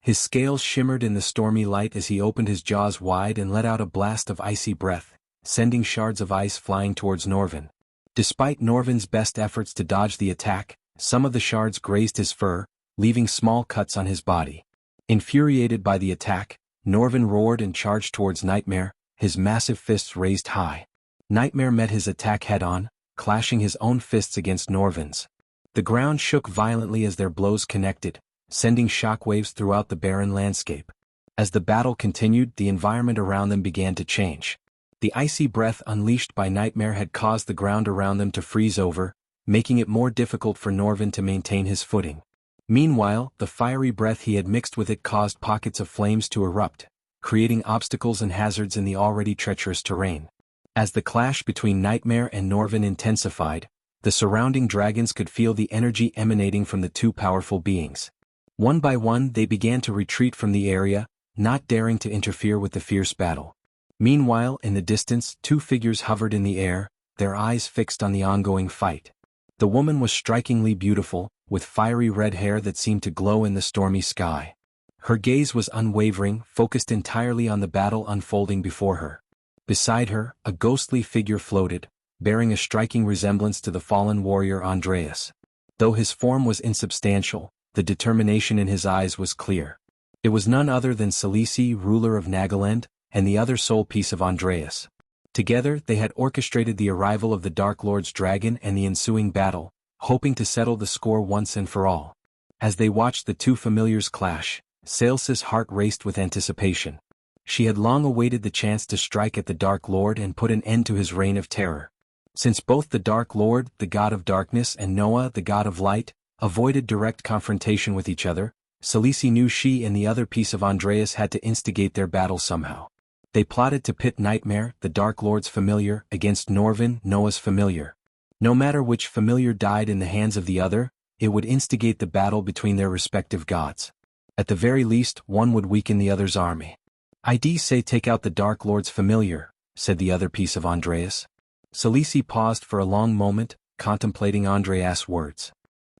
His scales shimmered in the stormy light as he opened his jaws wide and let out a blast of icy breath, sending shards of ice flying towards Norvin. Despite Norvin's best efforts to dodge the attack, some of the shards grazed his fur, leaving small cuts on his body. Infuriated by the attack, Norvin roared and charged towards Nightmare, his massive fists raised high. Nightmare met his attack head-on, clashing his own fists against Norvin's. The ground shook violently as their blows connected, sending shockwaves throughout the barren landscape. As the battle continued, the environment around them began to change. The icy breath unleashed by Nightmare had caused the ground around them to freeze over, making it more difficult for Norvin to maintain his footing. Meanwhile, the fiery breath he had mixed with it caused pockets of flames to erupt, creating obstacles and hazards in the already treacherous terrain. As the clash between Nightmare and Norvin intensified, the surrounding dragons could feel the energy emanating from the two powerful beings. One by one they began to retreat from the area, not daring to interfere with the fierce battle. Meanwhile, in the distance, two figures hovered in the air, their eyes fixed on the ongoing fight. The woman was strikingly beautiful, with fiery red hair that seemed to glow in the stormy sky. Her gaze was unwavering, focused entirely on the battle unfolding before her. Beside her, a ghostly figure floated, bearing a striking resemblance to the fallen warrior Andreas. Though his form was insubstantial, the determination in his eyes was clear. It was none other than Salisi, ruler of Nagaland, and the other soul piece of Andreas. Together they had orchestrated the arrival of the Dark Lord's dragon and the ensuing battle, hoping to settle the score once and for all. As they watched the two familiars clash, Salsis' heart raced with anticipation. She had long awaited the chance to strike at the Dark Lord and put an end to his reign of terror. Since both the Dark Lord, the god of darkness, and Noah, the god of light, avoided direct confrontation with each other, Salisi knew she and the other piece of Andreas had to instigate their battle somehow. They plotted to pit Nightmare, the Dark Lord's familiar, against Norvin, Noah's familiar. No matter which familiar died in the hands of the other, it would instigate the battle between their respective gods. At the very least, one would weaken the other's army. "I'd say take out the Dark Lord's familiar," said the other piece of Andreas. Salisi paused for a long moment, contemplating Andreas' words.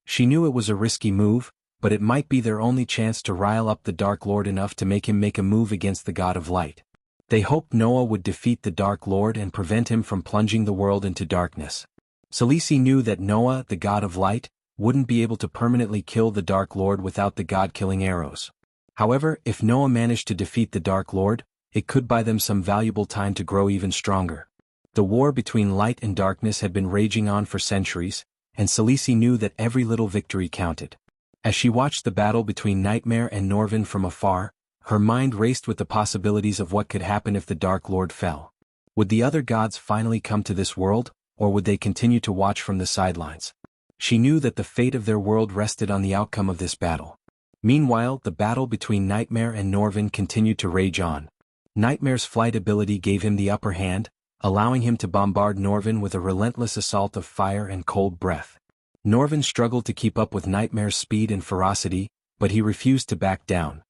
She knew it was a risky move, but it might be their only chance to rile up the Dark Lord enough to make him make a move against the god of light. They hoped Noah would defeat the Dark Lord and prevent him from plunging the world into darkness. Salisi knew that Noah, the god of light, wouldn't be able to permanently kill the Dark Lord without the god-killing arrows. However, if Noah managed to defeat the Dark Lord, it could buy them some valuable time to grow even stronger. The war between light and darkness had been raging on for centuries, and Salisi knew that every little victory counted. As she watched the battle between Nightmare and Norvin from afar, her mind raced with the possibilities of what could happen if the Dark Lord fell. Would the other gods finally come to this world, or would they continue to watch from the sidelines? She knew that the fate of their world rested on the outcome of this battle. Meanwhile, the battle between Nightmare and Norvin continued to rage on. Nightmare's flight ability gave him the upper hand, allowing him to bombard Norvin with a relentless assault of fire and cold breath. Norvin struggled to keep up with Nightmare's speed and ferocity, but he refused to back down.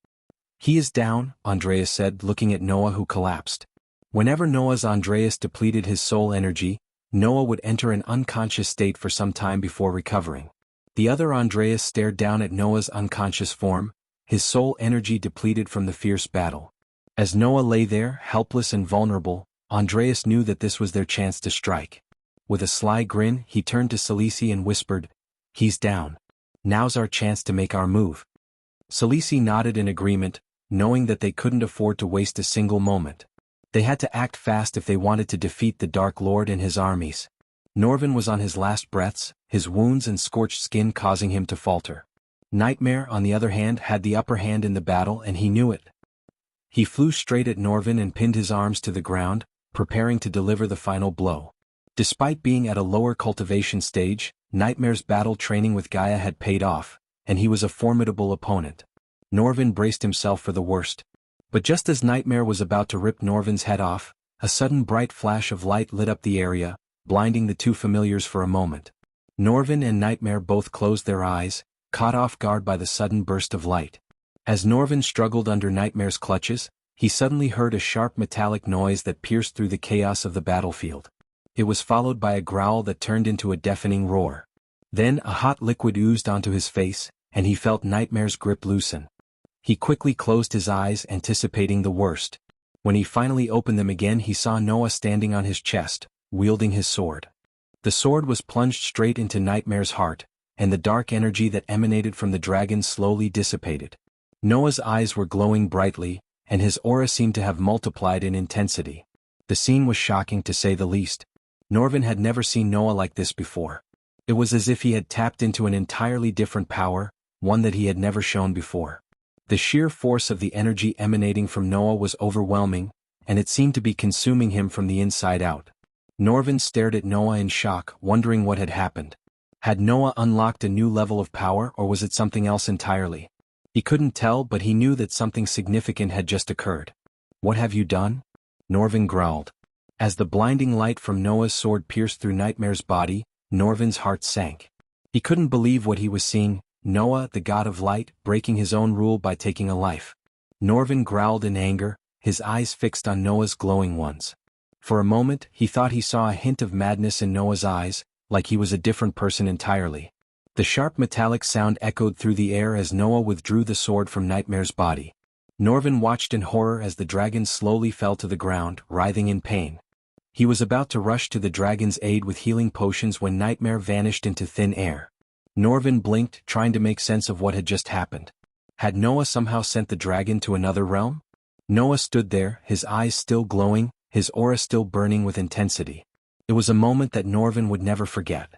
"He is down," Andreas said, looking at Noah, who collapsed. Whenever Andreas depleted his soul energy, Noah would enter an unconscious state for some time before recovering. The other Andreas stared down at Noah's unconscious form, his soul energy depleted from the fierce battle. As Noah lay there, helpless and vulnerable, Andreas knew that this was their chance to strike. With a sly grin, he turned to Salisi and whispered, "He's down. Now's our chance to make our move." Salisi nodded in agreement, knowing that they couldn't afford to waste a single moment. They had to act fast if they wanted to defeat the Dark Lord and his armies. Norvin was on his last breaths, his wounds and scorched skin causing him to falter. Nightmare, on the other hand, had the upper hand in the battle, and he knew it. He flew straight at Norvin and pinned his arms to the ground, preparing to deliver the final blow. Despite being at a lower cultivation stage, Nightmare's battle training with Gaia had paid off, and he was a formidable opponent. Norvin braced himself for the worst. But just as Nightmare was about to rip Norvin's head off, a sudden bright flash of light lit up the area, blinding the two familiars for a moment. Norvin and Nightmare both closed their eyes, caught off guard by the sudden burst of light. As Norvin struggled under Nightmare's clutches, he suddenly heard a sharp metallic noise that pierced through the chaos of the battlefield. It was followed by a growl that turned into a deafening roar. Then a hot liquid oozed onto his face, and he felt Nightmare's grip loosen. He quickly closed his eyes, anticipating the worst. When he finally opened them again, he saw Noah standing on his chest, wielding his sword. The sword was plunged straight into Nightmare's heart, and the dark energy that emanated from the dragon slowly dissipated. Noah's eyes were glowing brightly, and his aura seemed to have multiplied in intensity. The scene was shocking to say the least. Norvin had never seen Noah like this before. It was as if he had tapped into an entirely different power, one that he had never shown before. The sheer force of the energy emanating from Noah was overwhelming, and it seemed to be consuming him from the inside out. Norvin stared at Noah in shock, wondering what had happened. Had Noah unlocked a new level of power, or was it something else entirely? He couldn't tell, but he knew that something significant had just occurred. "What have you done?" Norvin growled. As the blinding light from Noah's sword pierced through Nightmare's body, Norvin's heart sank. He couldn't believe what he was seeing, Noah, the god of light, breaking his own rule by taking a life. Norvin growled in anger, his eyes fixed on Noah's glowing ones. For a moment, he thought he saw a hint of madness in Noah's eyes, like he was a different person entirely. The sharp metallic sound echoed through the air as Noah withdrew the sword from Nightmare's body. Norvin watched in horror as the dragon slowly fell to the ground, writhing in pain. He was about to rush to the dragon's aid with healing potions when Nightmare vanished into thin air. Norvin blinked, trying to make sense of what had just happened. Had Noah somehow sent the dragon to another realm? Noah stood there, his eyes still glowing, his aura still burning with intensity. It was a moment that Norvin would never forget.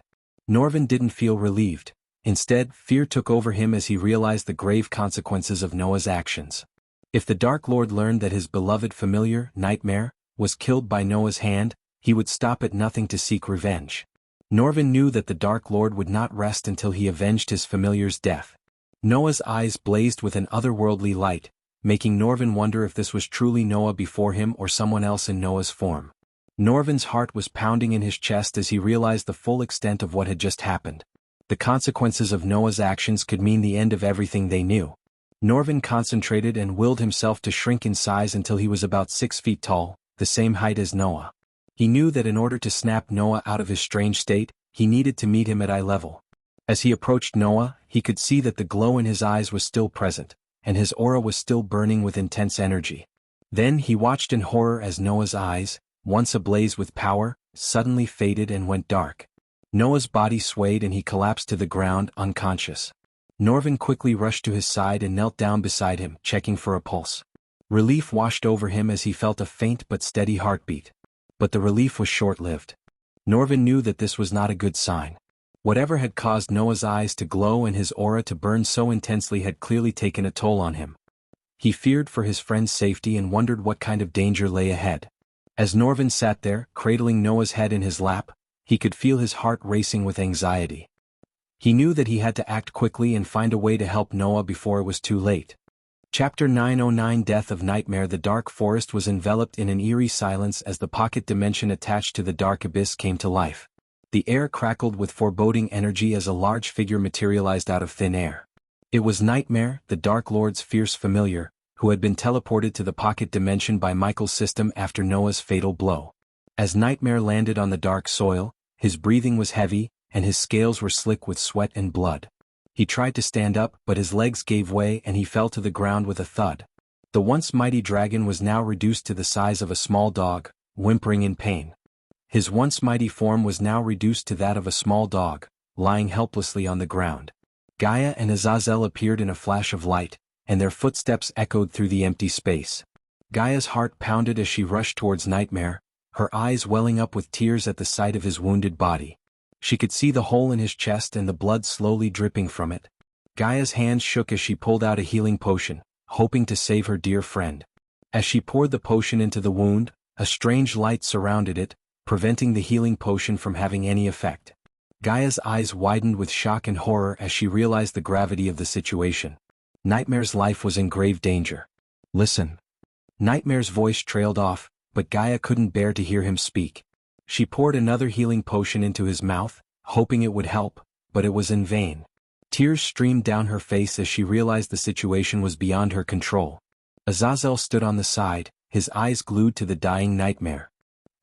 Norvin didn't feel relieved. Instead, fear took over him as he realized the grave consequences of Noah's actions. If the Dark Lord learned that his beloved familiar, Nightmare, was killed by Noah's hand, he would stop at nothing to seek revenge. Norvin knew that the Dark Lord would not rest until he avenged his familiar's death. Noah's eyes blazed with an otherworldly light, making Norvin wonder if this was truly Noah before him or someone else in Noah's form. Norvin's heart was pounding in his chest as he realized the full extent of what had just happened. The consequences of Noah's actions could mean the end of everything they knew. Norvin concentrated and willed himself to shrink in size until he was about 6 feet tall, the same height as Noah. He knew that in order to snap Noah out of his strange state, he needed to meet him at eye level. As he approached Noah, he could see that the glow in his eyes was still present, and his aura was still burning with intense energy. Then he watched in horror as Noah's eyes, once ablaze with power, suddenly faded and went dark. Noah's body swayed and he collapsed to the ground, unconscious. Norvin quickly rushed to his side and knelt down beside him, checking for a pulse. Relief washed over him as he felt a faint but steady heartbeat. But the relief was short-lived. Norvin knew that this was not a good sign. Whatever had caused Noah's eyes to glow and his aura to burn so intensely had clearly taken a toll on him. He feared for his friend's safety and wondered what kind of danger lay ahead. As Norvin sat there, cradling Noah's head in his lap, he could feel his heart racing with anxiety. He knew that he had to act quickly and find a way to help Noah before it was too late. Chapter 909 Death of Nightmare. The dark forest was enveloped in an eerie silence as the pocket dimension attached to the dark abyss came to life. The air crackled with foreboding energy as a large figure materialized out of thin air. It was Nightmare, the Dark Lord's fierce familiar, who had been teleported to the pocket dimension by Michael's system after Noah's fatal blow. As Nightmare landed on the dark soil, his breathing was heavy, and his scales were slick with sweat and blood. He tried to stand up, but his legs gave way and he fell to the ground with a thud. The once mighty dragon was now reduced to the size of a small dog, whimpering in pain. His once mighty form was now reduced to that of a small dog, lying helplessly on the ground. Gaia and Azazel appeared in a flash of light, and their footsteps echoed through the empty space. Gaia's heart pounded as she rushed towards Nightmare, her eyes welling up with tears at the sight of his wounded body. She could see the hole in his chest and the blood slowly dripping from it. Gaia's hands shook as she pulled out a healing potion, hoping to save her dear friend. As she poured the potion into the wound, a strange light surrounded it, preventing the healing potion from having any effect. Gaia's eyes widened with shock and horror as she realized the gravity of the situation. Nightmare's life was in grave danger. Listen. Nightmare's voice trailed off, but Gaia couldn't bear to hear him speak. She poured another healing potion into his mouth, hoping it would help, but it was in vain. Tears streamed down her face as she realized the situation was beyond her control. Azazel stood on the side, his eyes glued to the dying Nightmare.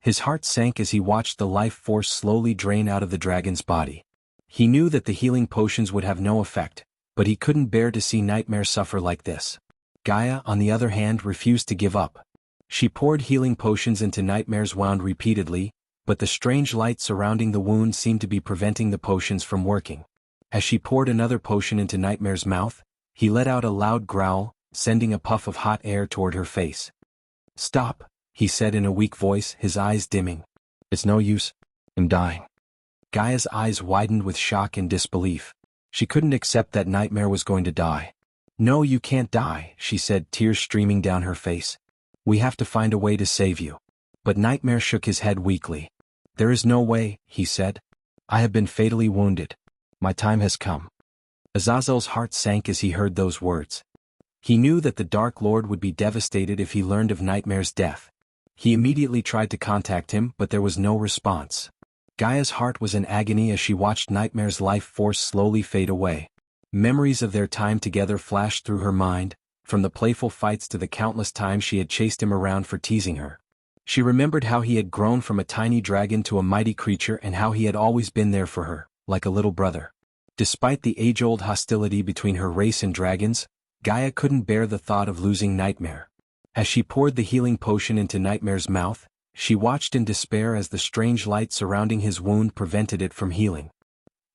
His heart sank as he watched the life force slowly drain out of the dragon's body. He knew that the healing potions would have no effect, but he couldn't bear to see Nightmare suffer like this. Gaia, on the other hand, refused to give up. She poured healing potions into Nightmare's wound repeatedly, but the strange light surrounding the wound seemed to be preventing the potions from working. As she poured another potion into Nightmare's mouth, he let out a loud growl, sending a puff of hot air toward her face. "Stop," he said in a weak voice, his eyes dimming. "It's no use. I'm dying." Gaia's eyes widened with shock and disbelief. She couldn't accept that Nightmare was going to die. "No, you can't die," she said, tears streaming down her face. "We have to find a way to save you." But Nightmare shook his head weakly. "There is no way," he said. "I have been fatally wounded. My time has come." Azazel's heart sank as he heard those words. He knew that the Dark Lord would be devastated if he learned of Nightmare's death. He immediately tried to contact him, but there was no response. Gaia's heart was in agony as she watched Nightmare's life force slowly fade away. Memories of their time together flashed through her mind, from the playful fights to the countless times she had chased him around for teasing her. She remembered how he had grown from a tiny dragon to a mighty creature and how he had always been there for her, like a little brother. Despite the age-old hostility between her race and dragons, Gaia couldn't bear the thought of losing Nightmare. As she poured the healing potion into Nightmare's mouth, she watched in despair as the strange light surrounding his wound prevented it from healing.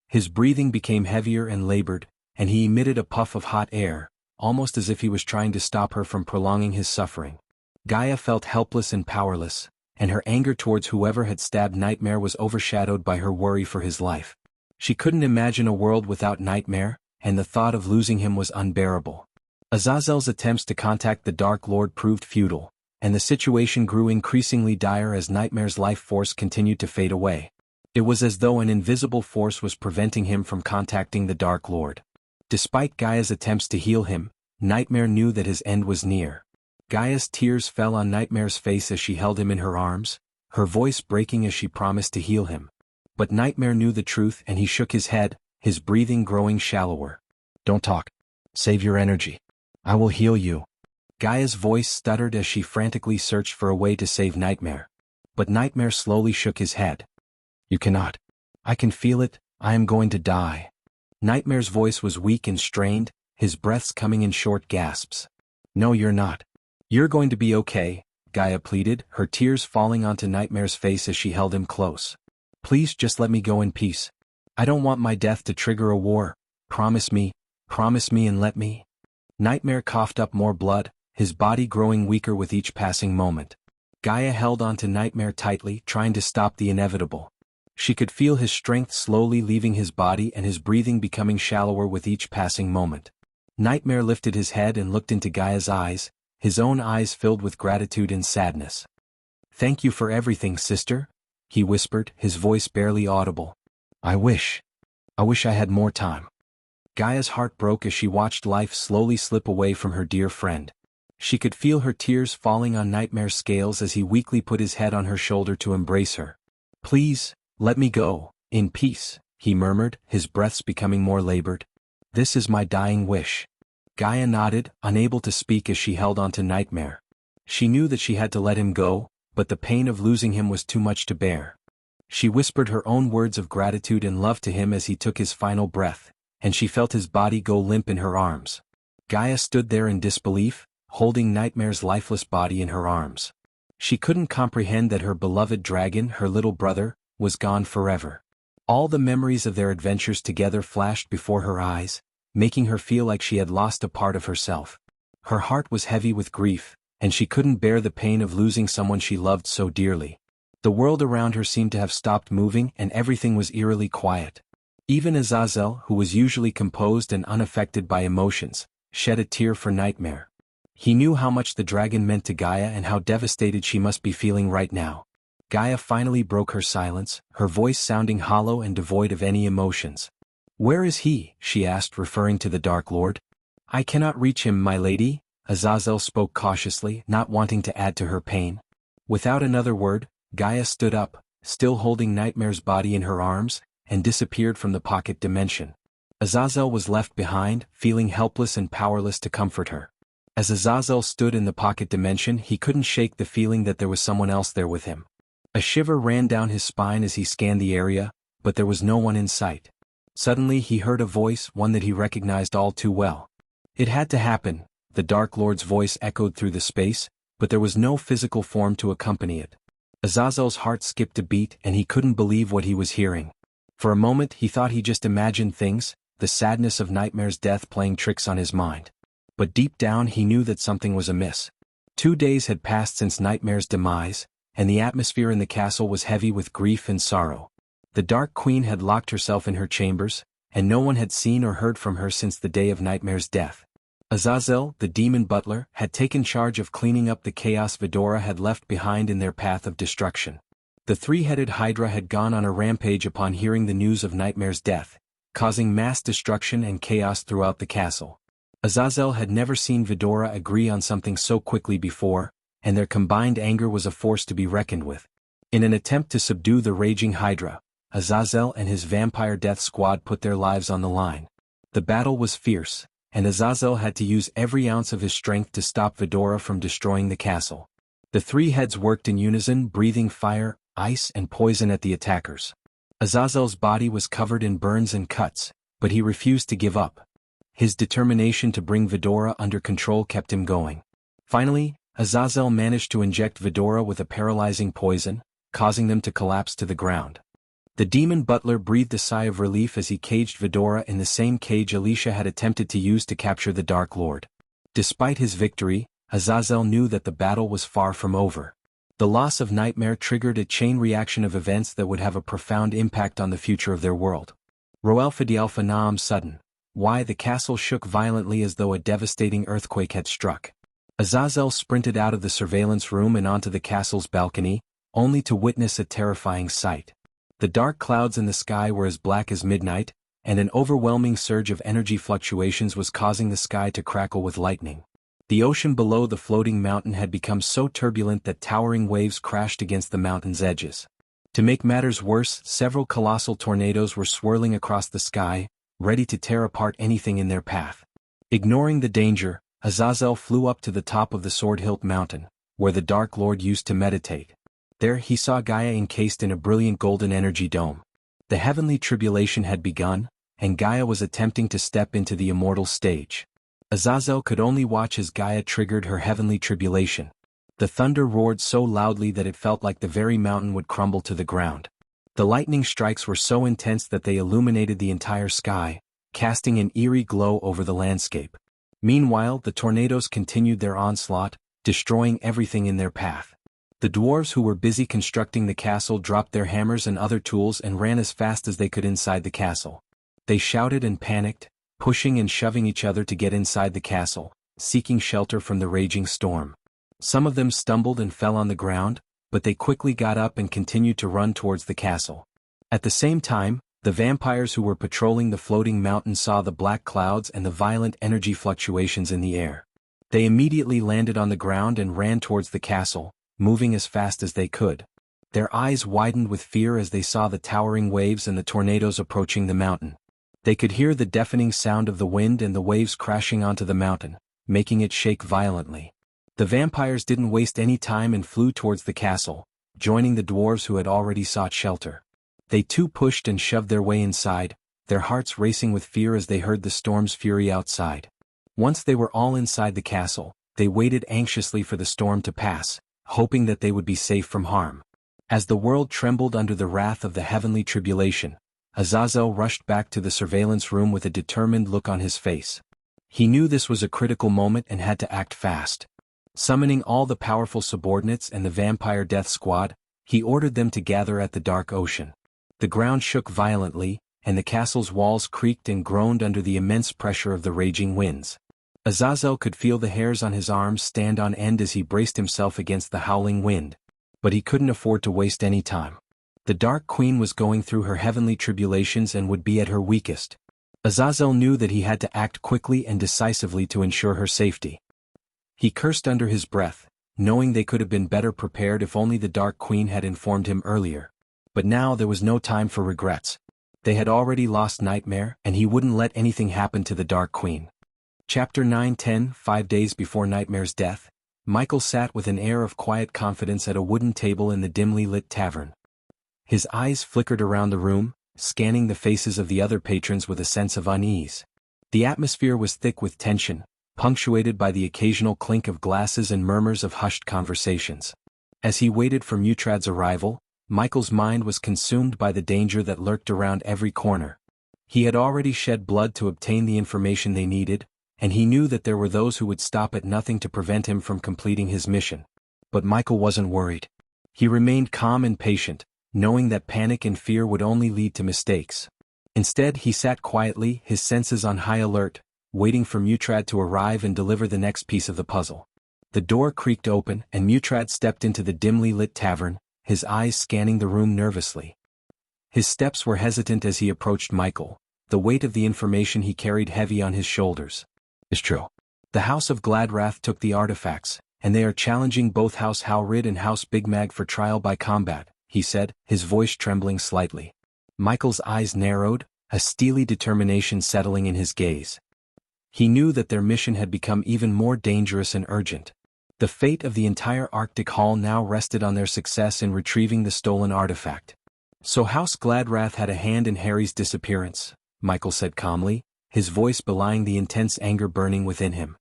His breathing became heavier and labored, and he emitted a puff of hot air, almost as if he was trying to stop her from prolonging his suffering. Gaia felt helpless and powerless, and her anger towards whoever had stabbed Nightmare was overshadowed by her worry for his life. She couldn't imagine a world without Nightmare, and the thought of losing him was unbearable. Azazel's attempts to contact the Dark Lord proved futile, and the situation grew increasingly dire as Nightmare's life force continued to fade away. It was as though an invisible force was preventing him from contacting the Dark Lord. Despite Gaia's attempts to heal him, Nightmare knew that his end was near. Gaia's tears fell on Nightmare's face as she held him in her arms, her voice breaking as she promised to heal him. But Nightmare knew the truth and he shook his head, his breathing growing shallower. "Don't talk. Save your energy. I will heal you." Gaia's voice stuttered as she frantically searched for a way to save Nightmare. But Nightmare slowly shook his head. "You cannot. I can feel it. I am going to die." Nightmare's voice was weak and strained, his breaths coming in short gasps. "No, you're not. You're going to be okay," Gaia pleaded, her tears falling onto Nightmare's face as she held him close. "Please just let me go in peace. I don't want my death to trigger a war. Promise me and let me." Nightmare coughed up more blood, his body growing weaker with each passing moment. Gaia held onto Nightmare tightly, trying to stop the inevitable. She could feel his strength slowly leaving his body and his breathing becoming shallower with each passing moment. Nightmare lifted his head and looked into Gaia's eyes, his own eyes filled with gratitude and sadness. "Thank you for everything, sister," he whispered, his voice barely audible. I wish I had more time." Gaia's heart broke as she watched life slowly slip away from her dear friend. She could feel her tears falling on Nightmare's scales as he weakly put his head on her shoulder to embrace her. "Please, let me go, in peace," he murmured, his breaths becoming more labored. "This is my dying wish." Gaia nodded, unable to speak as she held on to Nightmare. She knew that she had to let him go, but the pain of losing him was too much to bear. She whispered her own words of gratitude and love to him as he took his final breath, and she felt his body go limp in her arms. Gaia stood there in disbelief, holding Nightmare's lifeless body in her arms. She couldn't comprehend that her beloved dragon, her little brother, was gone forever. All the memories of their adventures together flashed before her eyes, making her feel like she had lost a part of herself. Her heart was heavy with grief, and she couldn't bear the pain of losing someone she loved so dearly. The world around her seemed to have stopped moving and everything was eerily quiet. Even Azazel, who was usually composed and unaffected by emotions, shed a tear for Nightmare. He knew how much the dragon meant to Gaia and how devastated she must be feeling right now. Gaia finally broke her silence, her voice sounding hollow and devoid of any emotions. "Where is he?" she asked, referring to the Dark Lord. "I cannot reach him, my lady," Azazel spoke cautiously, not wanting to add to her pain. Without another word, Gaia stood up, still holding Nightmare's body in her arms, and disappeared from the pocket dimension. Azazel was left behind, feeling helpless and powerless to comfort her. As Azazel stood in the pocket dimension, he couldn't shake the feeling that there was someone else there with him. A shiver ran down his spine as he scanned the area, but there was no one in sight. Suddenly he heard a voice, one that he recognized all too well. It had to happen, the Dark Lord's voice echoed through the space, but there was no physical form to accompany it. Azazel's heart skipped a beat and he couldn't believe what he was hearing. For a moment he thought he just imagined things, the sadness of Nightmare's death playing tricks on his mind. But deep down he knew that something was amiss. 2 days had passed since Nightmare's demise, and the atmosphere in the castle was heavy with grief and sorrow. The Dark Queen had locked herself in her chambers, and no one had seen or heard from her since the day of Nightmare's death. Azazel, the demon butler, had taken charge of cleaning up the chaos Vidora had left behind in their path of destruction. The three-headed Hydra had gone on a rampage upon hearing the news of Nightmare's death, causing mass destruction and chaos throughout the castle. Azazel had never seen Vidora agree on something so quickly before, and their combined anger was a force to be reckoned with. In an attempt to subdue the raging Hydra, Azazel and his vampire death squad put their lives on the line. The battle was fierce, and Azazel had to use every ounce of his strength to stop Vidora from destroying the castle. The three heads worked in unison, breathing fire, ice and poison at the attackers. Azazel's body was covered in burns and cuts, but he refused to give up. His determination to bring Vidora under control kept him going. Finally, Azazel managed to inject Vidora with a paralyzing poison, causing them to collapse to the ground. The demon butler breathed a sigh of relief as he caged Vidora in the same cage Alicia had attempted to use to capture the Dark Lord. Despite his victory, Azazel knew that the battle was far from over. The loss of Nightmare triggered a chain reaction of events that would have a profound impact on the future of their world. Roelfadialfa Naam sudden. Why the castle shook violently as though a devastating earthquake had struck. Azazel sprinted out of the surveillance room and onto the castle's balcony, only to witness a terrifying sight. The dark clouds in the sky were as black as midnight, and an overwhelming surge of energy fluctuations was causing the sky to crackle with lightning. The ocean below the floating mountain had become so turbulent that towering waves crashed against the mountain's edges. To make matters worse, several colossal tornadoes were swirling across the sky, ready to tear apart anything in their path. Ignoring the danger, Azazel flew up to the top of the Sword-Hilt Mountain, where the Dark Lord used to meditate. There he saw Gaia encased in a brilliant golden energy dome. The heavenly tribulation had begun, and Gaia was attempting to step into the immortal stage. Azazel could only watch as Gaia triggered her heavenly tribulation. The thunder roared so loudly that it felt like the very mountain would crumble to the ground. The lightning strikes were so intense that they illuminated the entire sky, casting an eerie glow over the landscape. Meanwhile, the tornadoes continued their onslaught, destroying everything in their path. The dwarves who were busy constructing the castle dropped their hammers and other tools and ran as fast as they could inside the castle. They shouted and panicked, pushing and shoving each other to get inside the castle, seeking shelter from the raging storm. Some of them stumbled and fell on the ground, but they quickly got up and continued to run towards the castle. At the same time, the vampires who were patrolling the floating mountain saw the black clouds and the violent energy fluctuations in the air. They immediately landed on the ground and ran towards the castle, moving as fast as they could. Their eyes widened with fear as they saw the towering waves and the tornadoes approaching the mountain. They could hear the deafening sound of the wind and the waves crashing onto the mountain, making it shake violently. The vampires didn't waste any time and flew towards the castle, joining the dwarves who had already sought shelter. They too pushed and shoved their way inside, their hearts racing with fear as they heard the storm's fury outside. Once they were all inside the castle, they waited anxiously for the storm to pass, hoping that they would be safe from harm. As the world trembled under the wrath of the heavenly tribulation, Azazel rushed back to the surveillance room with a determined look on his face. He knew this was a critical moment and had to act fast. Summoning all the powerful subordinates and the vampire death squad, he ordered them to gather at the dark ocean. The ground shook violently, and the castle's walls creaked and groaned under the immense pressure of the raging winds. Azazel could feel the hairs on his arms stand on end as he braced himself against the howling wind. But he couldn't afford to waste any time. The Dark Queen was going through her heavenly tribulations and would be at her weakest. Azazel knew that he had to act quickly and decisively to ensure her safety. He cursed under his breath, knowing they could have been better prepared if only the Dark Queen had informed him earlier. But now there was no time for regrets. They had already lost Nightmare, and he wouldn't let anything happen to the Dark Queen. Chapter 9-10 5 days before Nightmare's death, Michael sat with an air of quiet confidence at a wooden table in the dimly lit tavern. His eyes flickered around the room, scanning the faces of the other patrons with a sense of unease. The atmosphere was thick with tension, punctuated by the occasional clink of glasses and murmurs of hushed conversations. As he waited for Mutrad's arrival, Michael's mind was consumed by the danger that lurked around every corner. He had already shed blood to obtain the information they needed, and he knew that there were those who would stop at nothing to prevent him from completing his mission. But Michael wasn't worried. He remained calm and patient, knowing that panic and fear would only lead to mistakes. Instead, he sat quietly, his senses on high alert, waiting for Mutrad to arrive and deliver the next piece of the puzzle. The door creaked open, and Mutrad stepped into the dimly lit tavern, his eyes scanning the room nervously. His steps were hesitant as he approached Michael, the weight of the information he carried heavy on his shoulders. It's true. The House of Gladrath took the artifacts, and they are challenging both House Howrid and House Big Mag for trial by combat, he said, his voice trembling slightly. Michael's eyes narrowed, a steely determination settling in his gaze. He knew that their mission had become even more dangerous and urgent. The fate of the entire Arctic Hall now rested on their success in retrieving the stolen artifact. So House Gladrath had a hand in Harry's disappearance, Michael said calmly, his voice belying the intense anger burning within him.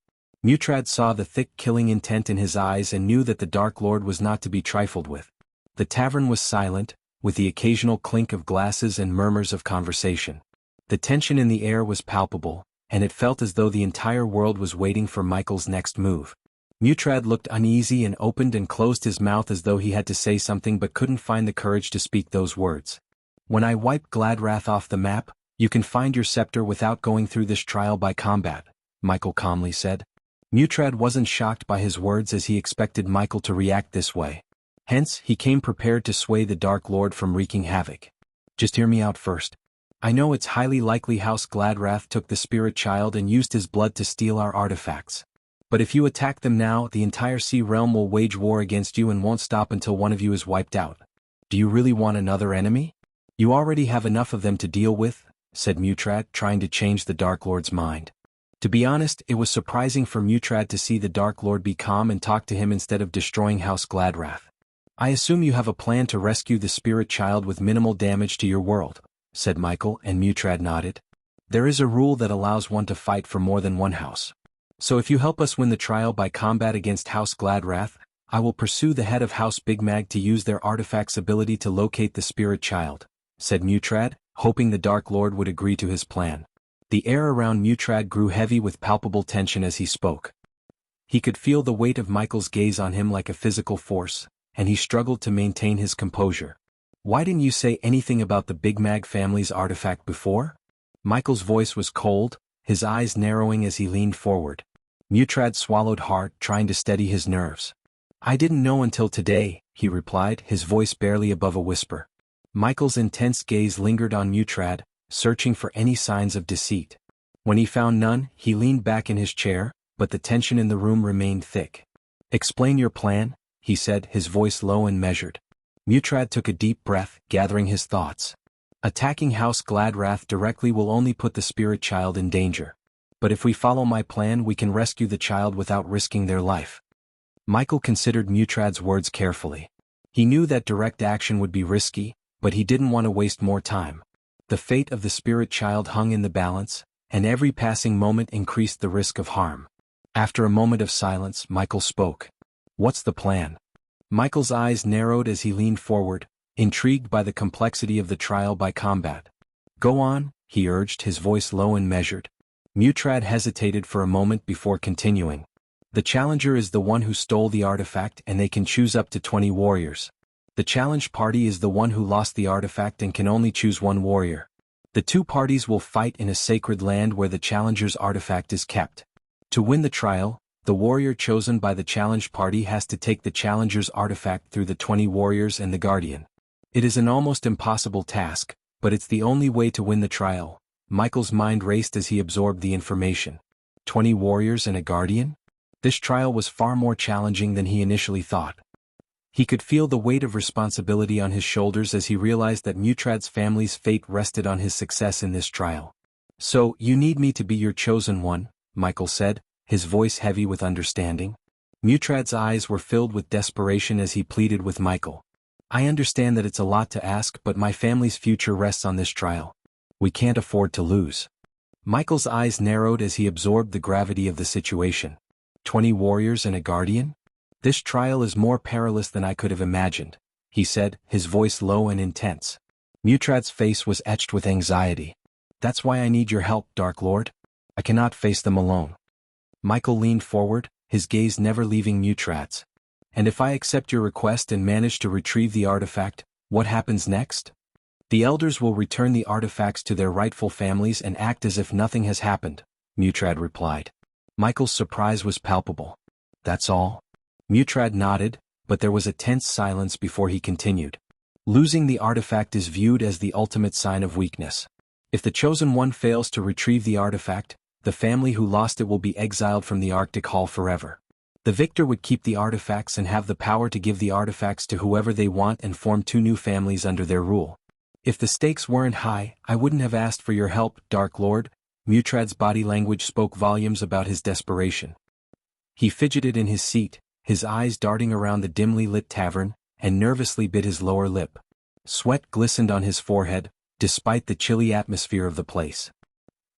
Mutrad saw the thick killing intent in his eyes and knew that the Dark Lord was not to be trifled with. The tavern was silent, with the occasional clink of glasses and murmurs of conversation. The tension in the air was palpable, and it felt as though the entire world was waiting for Michael's next move. Mutrad looked uneasy and opened and closed his mouth as though he had to say something but couldn't find the courage to speak those words. When I wipe Gladrath off the map, you can find your scepter without going through this trial by combat, Michael calmly said. Mutrad wasn't shocked by his words as he expected Michael to react this way. Hence, he came prepared to sway the Dark Lord from wreaking havoc. Just hear me out first. I know it's highly likely House Gladrath took the spirit child and used his blood to steal our artifacts. But if you attack them now, the entire Sea Realm will wage war against you and won't stop until one of you is wiped out. Do you really want another enemy? You already have enough of them to deal with, said Mutrad, trying to change the Dark Lord's mind. To be honest, it was surprising for Mutrad to see the Dark Lord be calm and talk to him instead of destroying House Gladrath. I assume you have a plan to rescue the spirit child with minimal damage to your world, said Michael, and Mutrad nodded. There is a rule that allows one to fight for more than one house. So if you help us win the trial by combat against House Gladrath, I will pursue the head of House Big Mag to use their artifact's ability to locate the spirit child, said Mutrad, hoping the Dark Lord would agree to his plan. The air around Mutrad grew heavy with palpable tension as he spoke. He could feel the weight of Michael's gaze on him like a physical force, and he struggled to maintain his composure. Why didn't you say anything about the Big Mag family's artifact before? Michael's voice was cold, his eyes narrowing as he leaned forward. Mutrad swallowed hard, trying to steady his nerves. I didn't know until today, he replied, his voice barely above a whisper. Michael's intense gaze lingered on Mutrad, searching for any signs of deceit. When he found none, he leaned back in his chair, but the tension in the room remained thick. Explain your plan, he said, his voice low and measured. Mutrad took a deep breath, gathering his thoughts. Attacking House Gladrath directly will only put the spirit child in danger. But if we follow my plan, we can rescue the child without risking their life. Michael considered Mutrad's words carefully. He knew that direct action would be risky, but he didn't want to waste more time. The fate of the spirit child hung in the balance, and every passing moment increased the risk of harm. After a moment of silence, Michael spoke. "What's the plan?" Michael's eyes narrowed as he leaned forward, intrigued by the complexity of the trial by combat. "Go on," he urged, his voice low and measured. Mutrad hesitated for a moment before continuing. "The challenger is the one who stole the artifact, and they can choose up to 20 warriors. The challenged party is the one who lost the artifact and can only choose one warrior. The two parties will fight in a sacred land where the challenger's artifact is kept. To win the trial, the warrior chosen by the challenged party has to take the challenger's artifact through the 20 warriors and the guardian. It is an almost impossible task, but it's the only way to win the trial." Michael's mind raced as he absorbed the information. 20 warriors and a guardian? This trial was far more challenging than he initially thought. He could feel the weight of responsibility on his shoulders as he realized that Mutrad's family's fate rested on his success in this trial. "So, you need me to be your chosen one," Michael said, his voice heavy with understanding. Mutrad's eyes were filled with desperation as he pleaded with Michael. "I understand that it's a lot to ask, but my family's future rests on this trial. We can't afford to lose." Michael's eyes narrowed as he absorbed the gravity of the situation. 20 warriors and a guardian? "This trial is more perilous than I could have imagined," he said, his voice low and intense. Mutrad's face was etched with anxiety. "That's why I need your help, Dark Lord. I cannot face them alone." Michael leaned forward, his gaze never leaving Mutrad's. "And if I accept your request and manage to retrieve the artifact, what happens next?" "The elders will return the artifacts to their rightful families and act as if nothing has happened," Mutrad replied. Michael's surprise was palpable. "That's all?" Mutrad nodded, but there was a tense silence before he continued. "Losing the artifact is viewed as the ultimate sign of weakness. If the chosen one fails to retrieve the artifact, the family who lost it will be exiled from the Arctic Hall forever. The victor would keep the artifacts and have the power to give the artifacts to whoever they want and form 2 new families under their rule. If the stakes weren't high, I wouldn't have asked for your help, Dark Lord." Mutrad's body language spoke volumes about his desperation. He fidgeted in his seat, his eyes darting around the dimly lit tavern, and nervously bit his lower lip. Sweat glistened on his forehead, despite the chilly atmosphere of the place.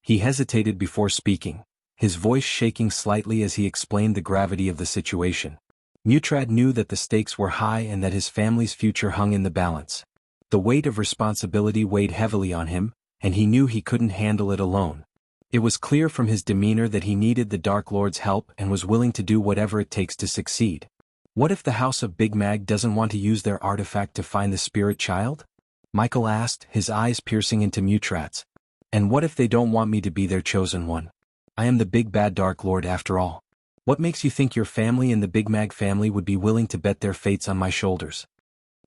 He hesitated before speaking, his voice shaking slightly as he explained the gravity of the situation. Mutrad knew that the stakes were high and that his family's future hung in the balance. The weight of responsibility weighed heavily on him, and he knew he couldn't handle it alone. It was clear from his demeanor that he needed the Dark Lord's help and was willing to do whatever it takes to succeed. "What if the House of Big Mag doesn't want to use their artifact to find the spirit child?" Michael asked, his eyes piercing into Mutrad's. "And what if they don't want me to be their chosen one? I am the big bad Dark Lord after all. What makes you think your family and the Big Mag family would be willing to bet their fates on my shoulders?"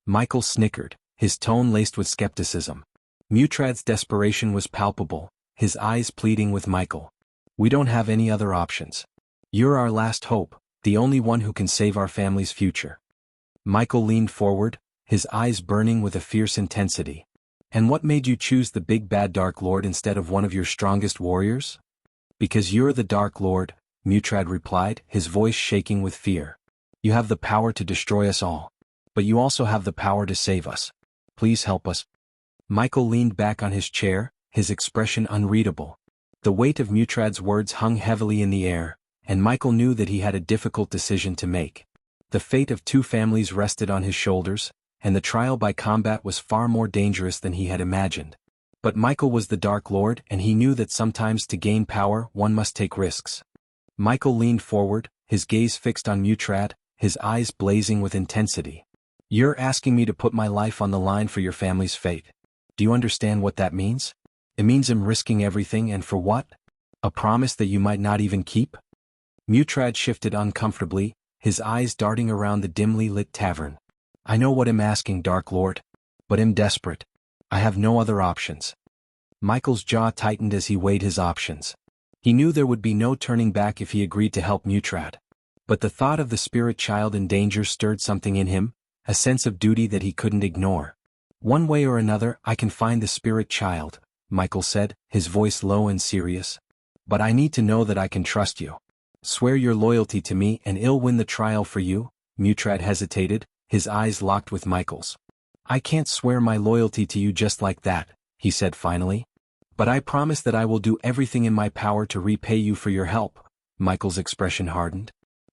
Michael snickered, his tone laced with skepticism. Mutrad's desperation was palpable, his eyes pleading with Michael. "We don't have any other options. You're our last hope, the only one who can save our family's future." Michael leaned forward, his eyes burning with a fierce intensity. "And what made you choose the big bad Dark Lord instead of one of your strongest warriors?" "Because you're the Dark Lord," Mutrad replied, his voice shaking with fear. "You have the power to destroy us all. But you also have the power to save us. Please help us." Michael leaned back on his chair, his expression unreadable. The weight of Mutrad's words hung heavily in the air, and Michael knew that he had a difficult decision to make. The fate of 2 families rested on his shoulders, and the trial by combat was far more dangerous than he had imagined. But Michael was the Dark Lord, and he knew that sometimes to gain power one must take risks. Michael leaned forward, his gaze fixed on Mutrad, his eyes blazing with intensity. "You're asking me to put my life on the line for your family's fate. Do you understand what that means? It means I'm risking everything, and for what? A promise that you might not even keep?" Mutrad shifted uncomfortably, his eyes darting around the dimly lit tavern. "I know what I'm asking, Dark Lord. But I'm desperate. I have no other options." Michael's jaw tightened as he weighed his options. He knew there would be no turning back if he agreed to help Mutrad. But the thought of the spirit child in danger stirred something in him, a sense of duty that he couldn't ignore. One way or another I can find the spirit child, Michael said, his voice low and serious. But I need to know that I can trust you. Swear your loyalty to me and I'll win the trial for you. Mutrad hesitated, his eyes locked with Michael's. I can't swear my loyalty to you just like that, he said finally. But I promise that I will do everything in my power to repay you for your help. Michael's expression hardened.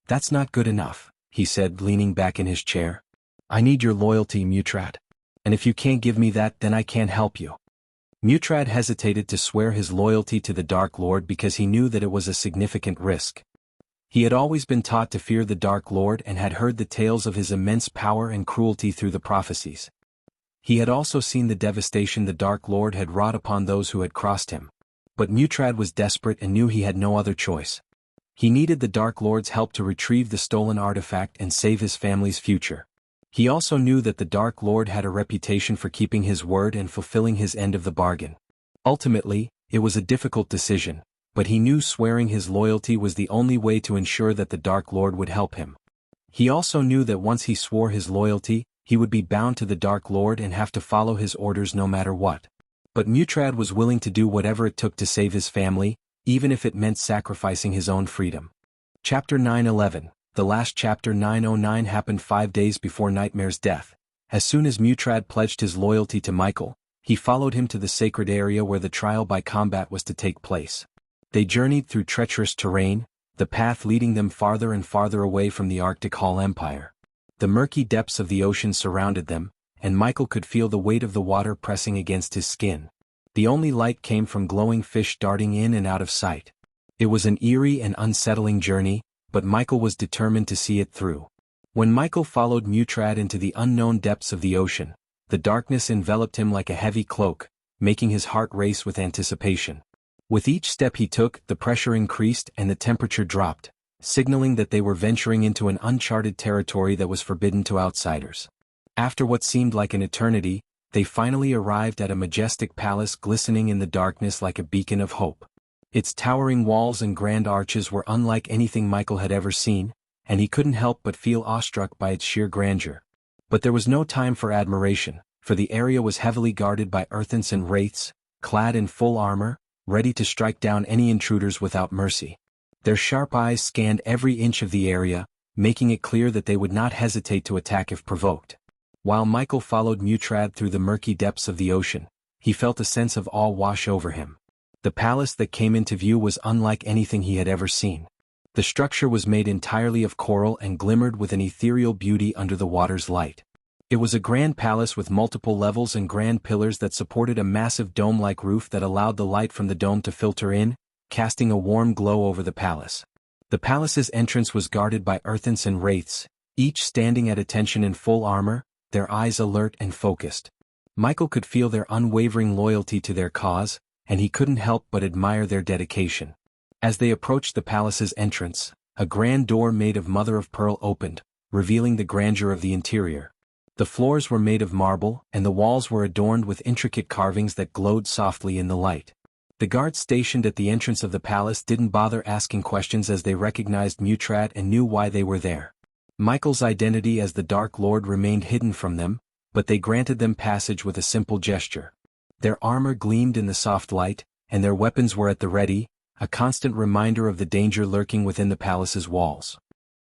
That's not good enough, he said, leaning back in his chair. I need your loyalty, Mutrad. And if you can't give me that, then I can't help you. Mutrad hesitated to swear his loyalty to the Dark Lord because he knew that it was a significant risk. He had always been taught to fear the Dark Lord and had heard the tales of his immense power and cruelty through the prophecies. He had also seen the devastation the Dark Lord had wrought upon those who had crossed him. But Mutrad was desperate and knew he had no other choice. He needed the Dark Lord's help to retrieve the stolen artifact and save his family's future. He also knew that the Dark Lord had a reputation for keeping his word and fulfilling his end of the bargain. Ultimately, it was a difficult decision, but he knew swearing his loyalty was the only way to ensure that the Dark Lord would help him. He also knew that once he swore his loyalty, he would be bound to the Dark Lord and have to follow his orders no matter what. But Mutrad was willing to do whatever it took to save his family, even if it meant sacrificing his own freedom. Chapter 911. The last chapter 909 happened 5 days before Nightmare's death. As soon as Mutrad pledged his loyalty to Michael, he followed him to the sacred area where the trial by combat was to take place. They journeyed through treacherous terrain, the path leading them farther and farther away from the Arctic Hall Empire. The murky depths of the ocean surrounded them, and Michael could feel the weight of the water pressing against his skin. The only light came from glowing fish darting in and out of sight. It was an eerie and unsettling journey, but Michael was determined to see it through. When Michael followed Mutrad into the unknown depths of the ocean, the darkness enveloped him like a heavy cloak, making his heart race with anticipation. With each step he took, the pressure increased and the temperature dropped, signaling that they were venturing into an uncharted territory that was forbidden to outsiders. After what seemed like an eternity, they finally arrived at a majestic palace glistening in the darkness like a beacon of hope. Its towering walls and grand arches were unlike anything Michael had ever seen, and he couldn't help but feel awestruck by its sheer grandeur. But there was no time for admiration, for the area was heavily guarded by earthens and wraiths, clad in full armor, ready to strike down any intruders without mercy. Their sharp eyes scanned every inch of the area, making it clear that they would not hesitate to attack if provoked. While Michael followed Mutrad through the murky depths of the ocean, he felt a sense of awe wash over him. The palace that came into view was unlike anything he had ever seen. The structure was made entirely of coral and glimmered with an ethereal beauty under the water's light. It was a grand palace with multiple levels and grand pillars that supported a massive dome-like roof that allowed the light from the dome to filter in, casting a warm glow over the palace. The palace's entrance was guarded by earthens and wraiths, each standing at attention in full armor, their eyes alert and focused. Michael could feel their unwavering loyalty to their cause, and he couldn't help but admire their dedication. As they approached the palace's entrance, a grand door made of mother-of-pearl opened, revealing the grandeur of the interior. The floors were made of marble, and the walls were adorned with intricate carvings that glowed softly in the light. The guards stationed at the entrance of the palace didn't bother asking questions as they recognized Mutrad and knew why they were there. Michael's identity as the Dark Lord remained hidden from them, but they granted them passage with a simple gesture. Their armor gleamed in the soft light, and their weapons were at the ready, a constant reminder of the danger lurking within the palace's walls.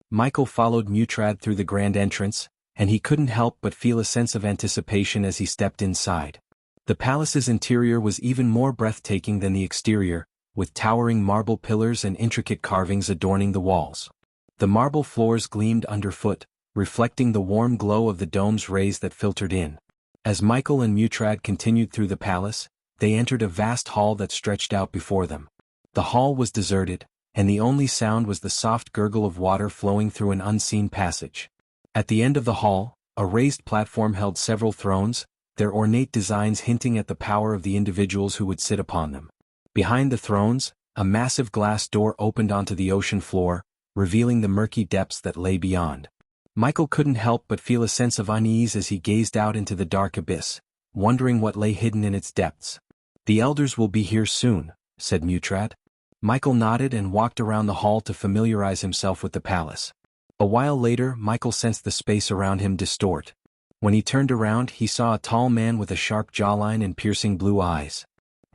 Michael followed Mutrad through the grand entrance, and he couldn't help but feel a sense of anticipation as he stepped inside. The palace's interior was even more breathtaking than the exterior, with towering marble pillars and intricate carvings adorning the walls. The marble floors gleamed underfoot, reflecting the warm glow of the dome's rays that filtered in. As Michael and Mutrad continued through the palace, they entered a vast hall that stretched out before them. The hall was deserted, and the only sound was the soft gurgle of water flowing through an unseen passage. At the end of the hall, a raised platform held several thrones, their ornate designs hinting at the power of the individuals who would sit upon them. Behind the thrones, a massive glass door opened onto the ocean floor, revealing the murky depths that lay beyond. Michael couldn't help but feel a sense of unease as he gazed out into the dark abyss, wondering what lay hidden in its depths. "The elders will be here soon," said Mutrad. Michael nodded and walked around the hall to familiarize himself with the palace. A while later, Michael sensed the space around him distort. When he turned around, he saw a tall man with a sharp jawline and piercing blue eyes.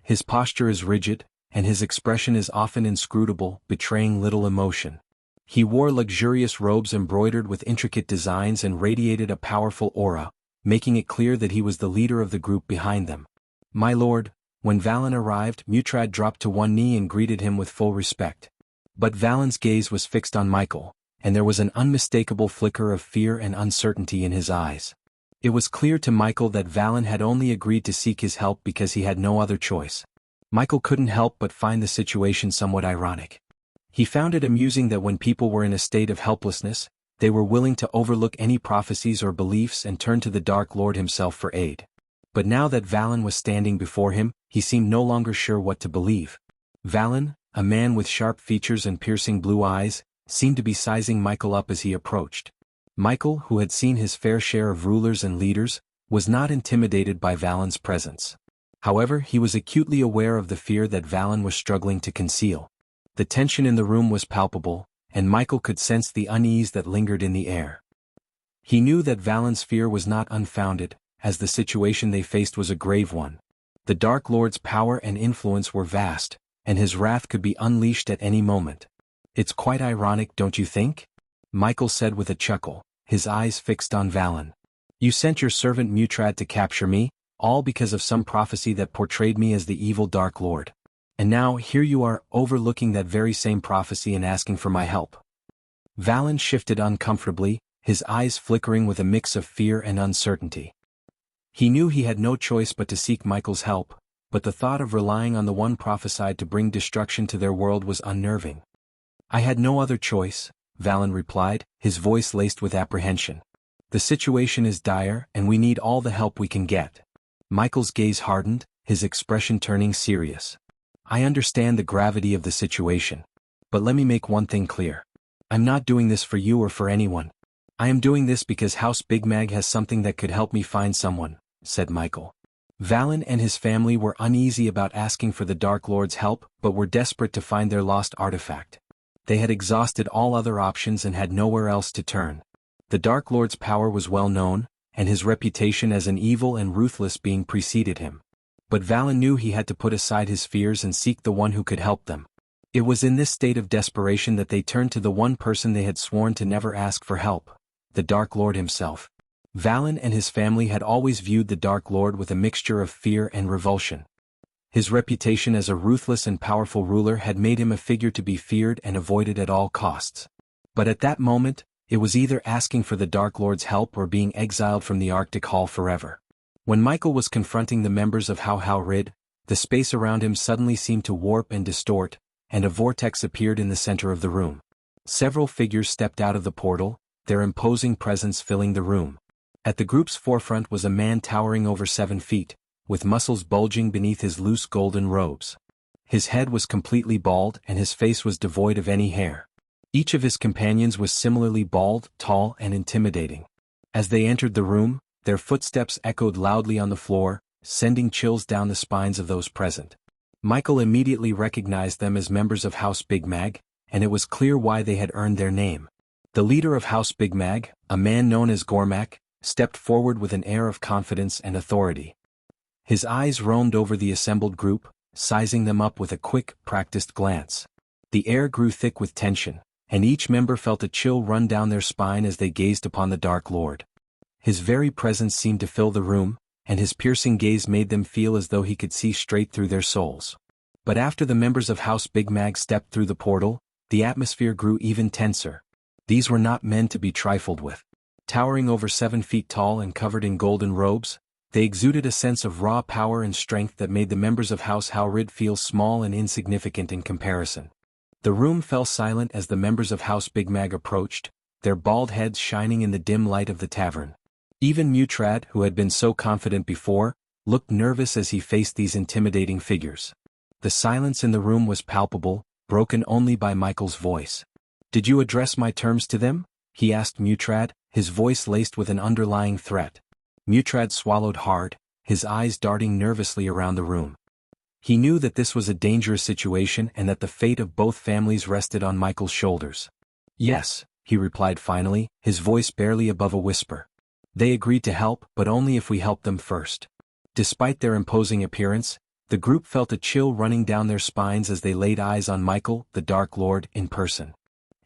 His posture is rigid, and his expression is often inscrutable, betraying little emotion. He wore luxurious robes embroidered with intricate designs and radiated a powerful aura, making it clear that he was the leader of the group behind them. "My lord." When Valen arrived, Mutrad dropped to one knee and greeted him with full respect. But Valen's gaze was fixed on Michael, and there was an unmistakable flicker of fear and uncertainty in his eyes. It was clear to Michael that Valen had only agreed to seek his help because he had no other choice. Michael couldn't help but find the situation somewhat ironic. He found it amusing that when people were in a state of helplessness, they were willing to overlook any prophecies or beliefs and turn to the Dark Lord himself for aid. But now that Valen was standing before him, he seemed no longer sure what to believe. Valen, a man with sharp features and piercing blue eyes, seemed to be sizing Michael up as he approached. Michael, who had seen his fair share of rulers and leaders, was not intimidated by Valen's presence. However, he was acutely aware of the fear that Valen was struggling to conceal. The tension in the room was palpable, and Michael could sense the unease that lingered in the air. He knew that Valen's fear was not unfounded, as the situation they faced was a grave one. The Dark Lord's power and influence were vast, and his wrath could be unleashed at any moment. "It's quite ironic, don't you think?" Michael said with a chuckle, his eyes fixed on Valen. "You sent your servant Mutrad to capture me, all because of some prophecy that portrayed me as the evil Dark Lord. And now here you are, overlooking that very same prophecy and asking for my help." Valen shifted uncomfortably, his eyes flickering with a mix of fear and uncertainty. He knew he had no choice but to seek Michael's help, but the thought of relying on the one prophesied to bring destruction to their world was unnerving. "I had no other choice," Valen replied, his voice laced with apprehension. "The situation is dire, and we need all the help we can get." Michael's gaze hardened, his expression turning serious. "I understand the gravity of the situation. But let me make one thing clear. I'm not doing this for you or for anyone. I am doing this because House Big Mag has something that could help me find someone," said Michael. Valen and his family were uneasy about asking for the Dark Lord's help, but were desperate to find their lost artifact. They had exhausted all other options and had nowhere else to turn. The Dark Lord's power was well known, and his reputation as an evil and ruthless being preceded him. But Valen knew he had to put aside his fears and seek the one who could help them. It was in this state of desperation that they turned to the one person they had sworn to never ask for help, the Dark Lord himself. Valen and his family had always viewed the Dark Lord with a mixture of fear and revulsion. His reputation as a ruthless and powerful ruler had made him a figure to be feared and avoided at all costs. But at that moment, it was either asking for the Dark Lord's help or being exiled from the Arctic Hall forever. When Michael was confronting the members of How Rid, the space around him suddenly seemed to warp and distort, and a vortex appeared in the center of the room. Several figures stepped out of the portal, their imposing presence filling the room. At the group's forefront was a man towering over 7 feet, with muscles bulging beneath his loose golden robes. His head was completely bald and his face was devoid of any hair. Each of his companions was similarly bald, tall, and intimidating. As they entered the room, their footsteps echoed loudly on the floor, sending chills down the spines of those present. Michael immediately recognized them as members of House Big Mag, and it was clear why they had earned their name. The leader of House Big Mag, a man known as Gormak, stepped forward with an air of confidence and authority. His eyes roamed over the assembled group, sizing them up with a quick, practiced glance. The air grew thick with tension, and each member felt a chill run down their spine as they gazed upon the Dark Lord. His very presence seemed to fill the room, and his piercing gaze made them feel as though he could see straight through their souls. But after the members of House Big Mag stepped through the portal, the atmosphere grew even tenser. These were not men to be trifled with. Towering over 7 feet tall and covered in golden robes, they exuded a sense of raw power and strength that made the members of House Howrid feel small and insignificant in comparison. The room fell silent as the members of House Big Mag approached, their bald heads shining in the dim light of the tavern. Even Mutrad, who had been so confident before, looked nervous as he faced these intimidating figures. The silence in the room was palpable, broken only by Michael's voice. "Did you address my terms to them?" he asked Mutrad, his voice laced with an underlying threat. Mutrad swallowed hard, his eyes darting nervously around the room. He knew that this was a dangerous situation and that the fate of both families rested on Michael's shoulders. "Yes," he replied finally, his voice barely above a whisper. They agreed to help, but only if we helped them first. Despite their imposing appearance, the group felt a chill running down their spines as they laid eyes on Michael, the Dark Lord, in person.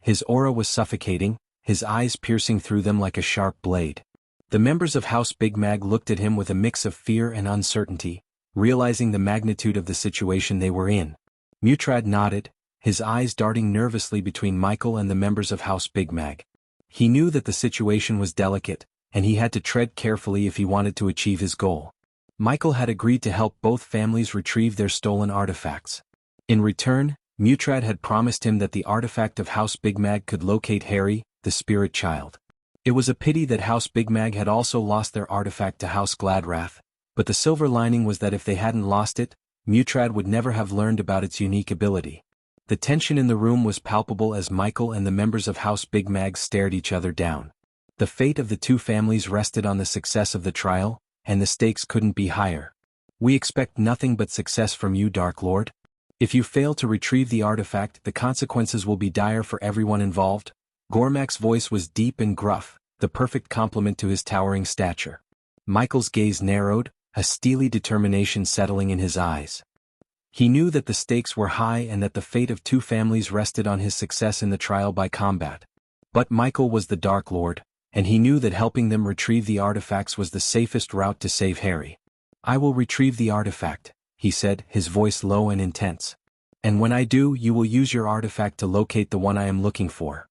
His aura was suffocating, his eyes piercing through them like a sharp blade. The members of House Big Mag looked at him with a mix of fear and uncertainty, realizing the magnitude of the situation they were in. Mutrad nodded, his eyes darting nervously between Michael and the members of House Big Mag. He knew that the situation was delicate, and he had to tread carefully if he wanted to achieve his goal. Michael had agreed to help both families retrieve their stolen artifacts. In return, Mutrad had promised him that the artifact of House Big Mag could locate Harry, the spirit child. It was a pity that House Big Mag had also lost their artifact to House Gladrath, but the silver lining was that if they hadn't lost it, Mutrad would never have learned about its unique ability. The tension in the room was palpable as Michael and the members of House Big Mag stared each other down. The fate of the two families rested on the success of the trial, and the stakes couldn't be higher. We expect nothing but success from you, Dark Lord. If you fail to retrieve the artifact, the consequences will be dire for everyone involved. Gormak's voice was deep and gruff, the perfect complement to his towering stature. Michael's gaze narrowed, a steely determination settling in his eyes. He knew that the stakes were high and that the fate of two families rested on his success in the trial by combat. But Michael was the Dark Lord, and he knew that helping them retrieve the artifacts was the safest route to save Harry. I will retrieve the artifact, he said, his voice low and intense. And when I do, you will use your artifact to locate the one I am looking for.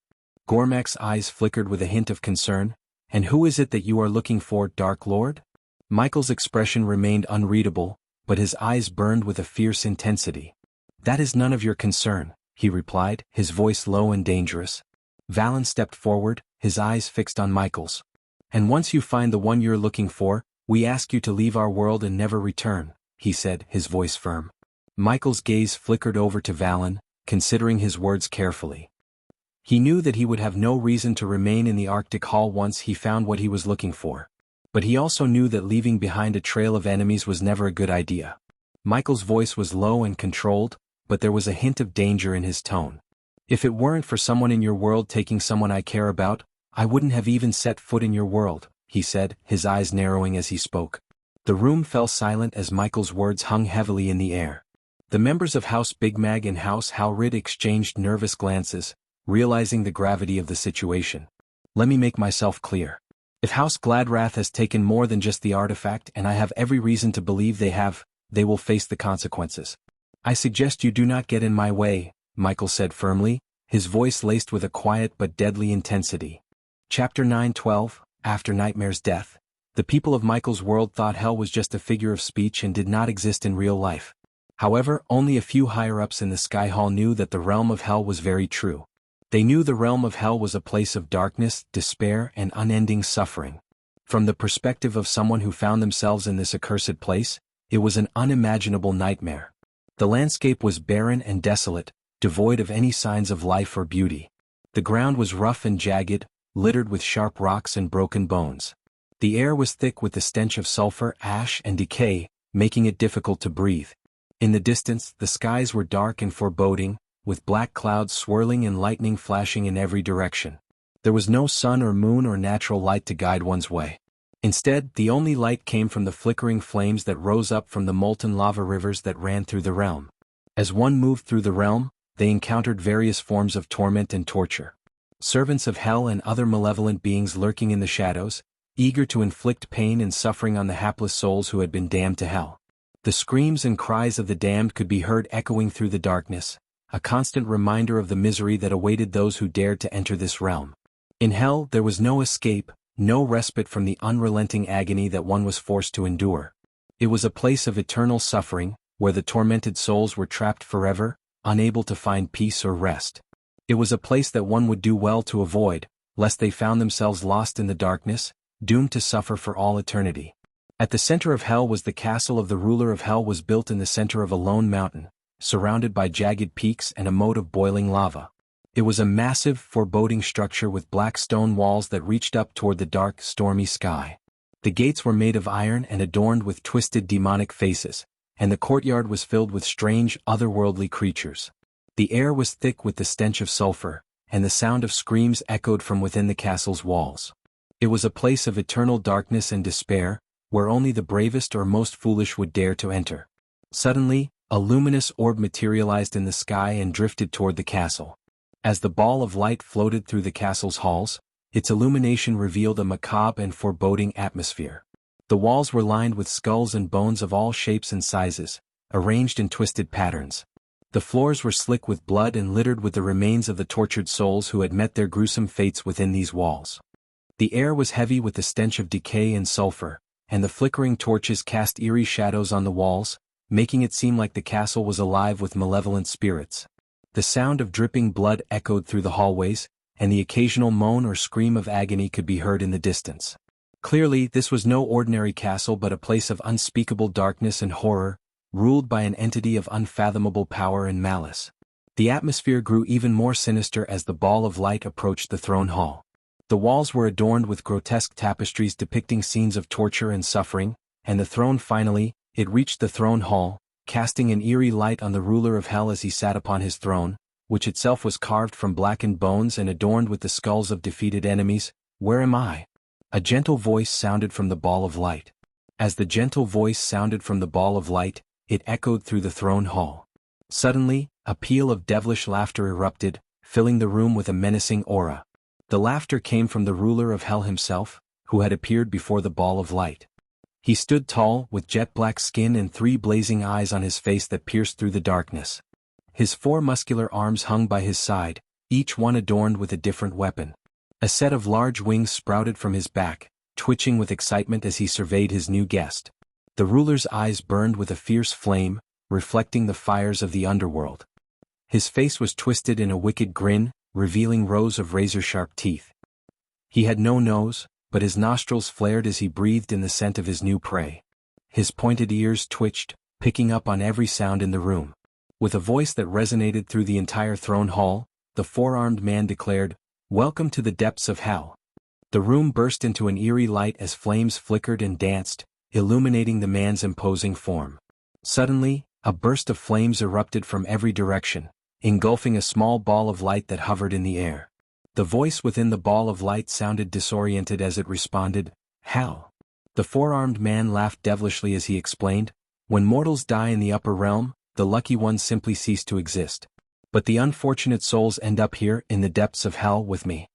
Gormak's eyes flickered with a hint of concern. And who is it that you are looking for, Dark Lord? Michael's expression remained unreadable, but his eyes burned with a fierce intensity. That is none of your concern, he replied, his voice low and dangerous. Valen stepped forward, his eyes fixed on Michael's. And once you find the one you're looking for, we ask you to leave our world and never return, he said, his voice firm. Michael's gaze flickered over to Valen, considering his words carefully. He knew that he would have no reason to remain in the Arctic Hall once he found what he was looking for. But he also knew that leaving behind a trail of enemies was never a good idea. Michael's voice was low and controlled, but there was a hint of danger in his tone. If it weren't for someone in your world taking someone I care about, I wouldn't have even set foot in your world, he said, his eyes narrowing as he spoke. The room fell silent as Michael's words hung heavily in the air. The members of House Big Mag and House Howrid exchanged nervous glances, realizing the gravity of the situation. Let me make myself clear. If House Gladrath has taken more than just the artifact, and I have every reason to believe they will face the consequences. I suggest you do not get in my way, Michael said firmly, his voice laced with a quiet but deadly intensity. Chapter 9:12, After Nightmare's Death. The people of Michael's world thought hell was just a figure of speech and did not exist in real life. However, only a few higher-ups in the Sky Hall knew that the realm of hell was very true. They knew the realm of hell was a place of darkness, despair, and unending suffering. From the perspective of someone who found themselves in this accursed place, it was an unimaginable nightmare. The landscape was barren and desolate, devoid of any signs of life or beauty. The ground was rough and jagged, littered with sharp rocks and broken bones. The air was thick with the stench of sulfur, ash, and decay, making it difficult to breathe. In the distance, the skies were dark and foreboding, with black clouds swirling and lightning flashing in every direction. There was no sun or moon or natural light to guide one's way. Instead, the only light came from the flickering flames that rose up from the molten lava rivers that ran through the realm. As one moved through the realm, they encountered various forms of torment and torture. Servants of hell and other malevolent beings lurking in the shadows, eager to inflict pain and suffering on the hapless souls who had been damned to hell. The screams and cries of the damned could be heard echoing through the darkness, a constant reminder of the misery that awaited those who dared to enter this realm. In hell, there was no escape, no respite from the unrelenting agony that one was forced to endure. It was a place of eternal suffering, where the tormented souls were trapped forever, unable to find peace or rest. It was a place that one would do well to avoid, lest they found themselves lost in the darkness, doomed to suffer for all eternity. At the center of hell was the castle of the ruler of hell was built in the center of a lone mountain, surrounded by jagged peaks and a moat of boiling lava. It was a massive, foreboding structure with black stone walls that reached up toward the dark, stormy sky. The gates were made of iron and adorned with twisted demonic faces, and the courtyard was filled with strange, otherworldly creatures. The air was thick with the stench of sulfur, and the sound of screams echoed from within the castle's walls. It was a place of eternal darkness and despair, where only the bravest or most foolish would dare to enter. Suddenly, a luminous orb materialized in the sky and drifted toward the castle. As the ball of light floated through the castle's halls, its illumination revealed a macabre and foreboding atmosphere. The walls were lined with skulls and bones of all shapes and sizes, arranged in twisted patterns. The floors were slick with blood and littered with the remains of the tortured souls who had met their gruesome fates within these walls. The air was heavy with the stench of decay and sulfur, and the flickering torches cast eerie shadows on the walls, making it seem like the castle was alive with malevolent spirits. The sound of dripping blood echoed through the hallways, and the occasional moan or scream of agony could be heard in the distance. Clearly, this was no ordinary castle but a place of unspeakable darkness and horror, ruled by an entity of unfathomable power and malice. The atmosphere grew even more sinister as the ball of light approached the throne hall. The walls were adorned with grotesque tapestries depicting scenes of torture and suffering, and the throne finally, it reached the throne hall, casting an eerie light on the ruler of hell as he sat upon his throne, which itself was carved from blackened bones and adorned with the skulls of defeated enemies. "Where am I?" A gentle voice sounded from the ball of light. As the gentle voice sounded from the ball of light, it echoed through the throne hall. Suddenly, a peal of devilish laughter erupted, filling the room with a menacing aura. The laughter came from the ruler of hell himself, who had appeared before the ball of light. He stood tall, with jet-black skin and 3 blazing eyes on his face that pierced through the darkness. His 4 muscular arms hung by his side, each one adorned with a different weapon. A set of large wings sprouted from his back, twitching with excitement as he surveyed his new guest. The ruler's eyes burned with a fierce flame, reflecting the fires of the underworld. His face was twisted in a wicked grin, revealing rows of razor-sharp teeth. He had no nose, but his nostrils flared as he breathed in the scent of his new prey. His pointed ears twitched, picking up on every sound in the room. With a voice that resonated through the entire throne hall, the 4-armed man declared, "Welcome to the depths of hell." The room burst into an eerie light as flames flickered and danced, illuminating the man's imposing form. Suddenly, a burst of flames erupted from every direction, engulfing a small ball of light that hovered in the air. The voice within the ball of light sounded disoriented as it responded, "Hell." The 4-armed man laughed devilishly as he explained, "When mortals die in the upper realm, the lucky ones simply cease to exist. But the unfortunate souls end up here in the depths of hell with me."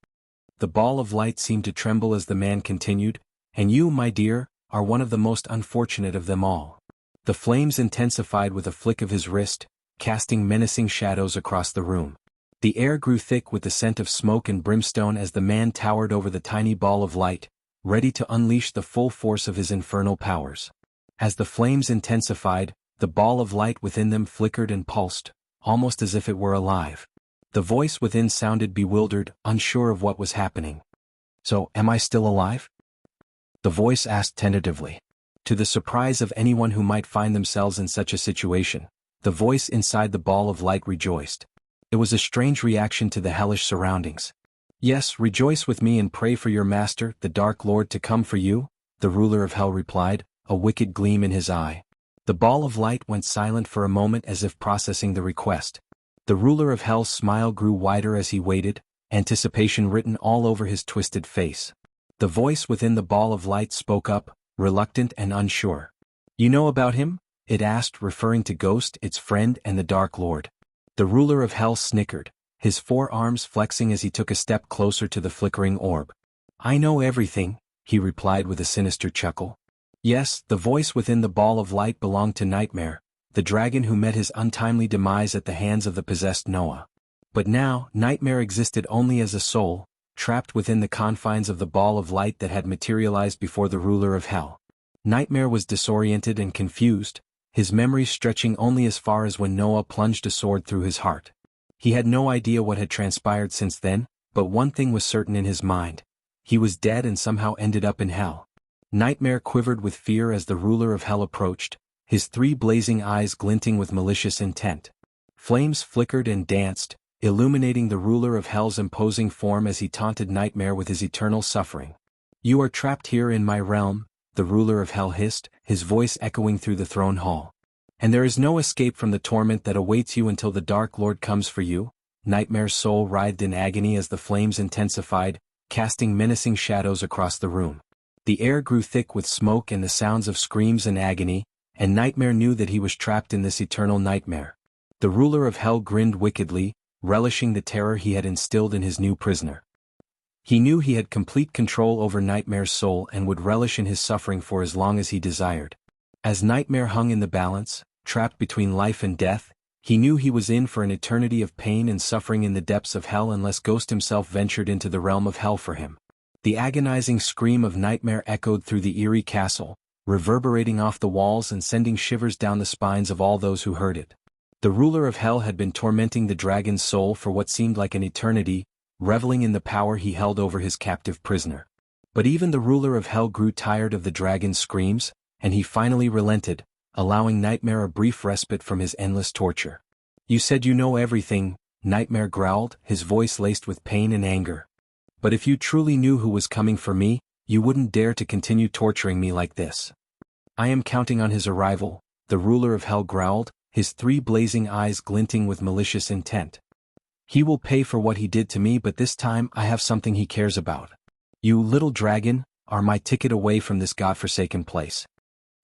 The ball of light seemed to tremble as the man continued, "And you, my dear, are one of the most unfortunate of them all." The flames intensified with a flick of his wrist, casting menacing shadows across the room. The air grew thick with the scent of smoke and brimstone as the man towered over the tiny ball of light, ready to unleash the full force of his infernal powers. As the flames intensified, the ball of light within them flickered and pulsed, almost as if it were alive. The voice within sounded bewildered, unsure of what was happening. "So, am I still alive?" the voice asked tentatively. To the surprise of anyone who might find themselves in such a situation, the voice inside the ball of light rejoiced. It was a strange reaction to the hellish surroundings. "Yes, rejoice with me and pray for your master, the Dark Lord, to come for you," the ruler of hell replied, a wicked gleam in his eye. The ball of light went silent for a moment as if processing the request. The ruler of hell's smile grew wider as he waited, anticipation written all over his twisted face. The voice within the ball of light spoke up, reluctant and unsure. "You know about him?" it asked, referring to Ghost, its friend, and the Dark Lord. The ruler of hell snickered, his 4 arms flexing as he took a step closer to the flickering orb. "I know everything," he replied with a sinister chuckle. Yes, the voice within the ball of light belonged to Nightmare, the dragon who met his untimely demise at the hands of the possessed Noah. But now, Nightmare existed only as a soul, trapped within the confines of the ball of light that had materialized before the ruler of hell. Nightmare was disoriented and confused, his memories stretching only as far as when Noah plunged a sword through his heart. He had no idea what had transpired since then, but one thing was certain in his mind. He was dead and somehow ended up in hell. Nightmare quivered with fear as the ruler of hell approached, his 3 blazing eyes glinting with malicious intent. Flames flickered and danced, illuminating the ruler of hell's imposing form as he taunted Nightmare with his eternal suffering. "You are trapped here in my realm," the ruler of hell hissed, his voice echoing through the throne hall. "And there is no escape from the torment that awaits you until the Dark Lord comes for you." Nightmare's soul writhed in agony as the flames intensified, casting menacing shadows across the room. The air grew thick with smoke and the sounds of screams and agony, and Nightmare knew that he was trapped in this eternal nightmare. The ruler of hell grinned wickedly, relishing the terror he had instilled in his new prisoner. He knew he had complete control over Nightmare's soul and would relish in his suffering for as long as he desired. As Nightmare hung in the balance, trapped between life and death, he knew he was in for an eternity of pain and suffering in the depths of hell unless Ghost himself ventured into the realm of hell for him. The agonizing scream of Nightmare echoed through the eerie castle, reverberating off the walls and sending shivers down the spines of all those who heard it. The ruler of hell had been tormenting the dragon's soul for what seemed like an eternity, reveling in the power he held over his captive prisoner. But even the ruler of hell grew tired of the dragon's screams, and he finally relented, allowing Nightmare a brief respite from his endless torture. "You said you know everything," Nightmare growled, his voice laced with pain and anger. "But if you truly knew who was coming for me, you wouldn't dare to continue torturing me like this." "I am counting on his arrival," the ruler of hell growled, his three blazing eyes glinting with malicious intent. "He will pay for what he did to me, but this time I have something he cares about. You little dragon, are my ticket away from this godforsaken place."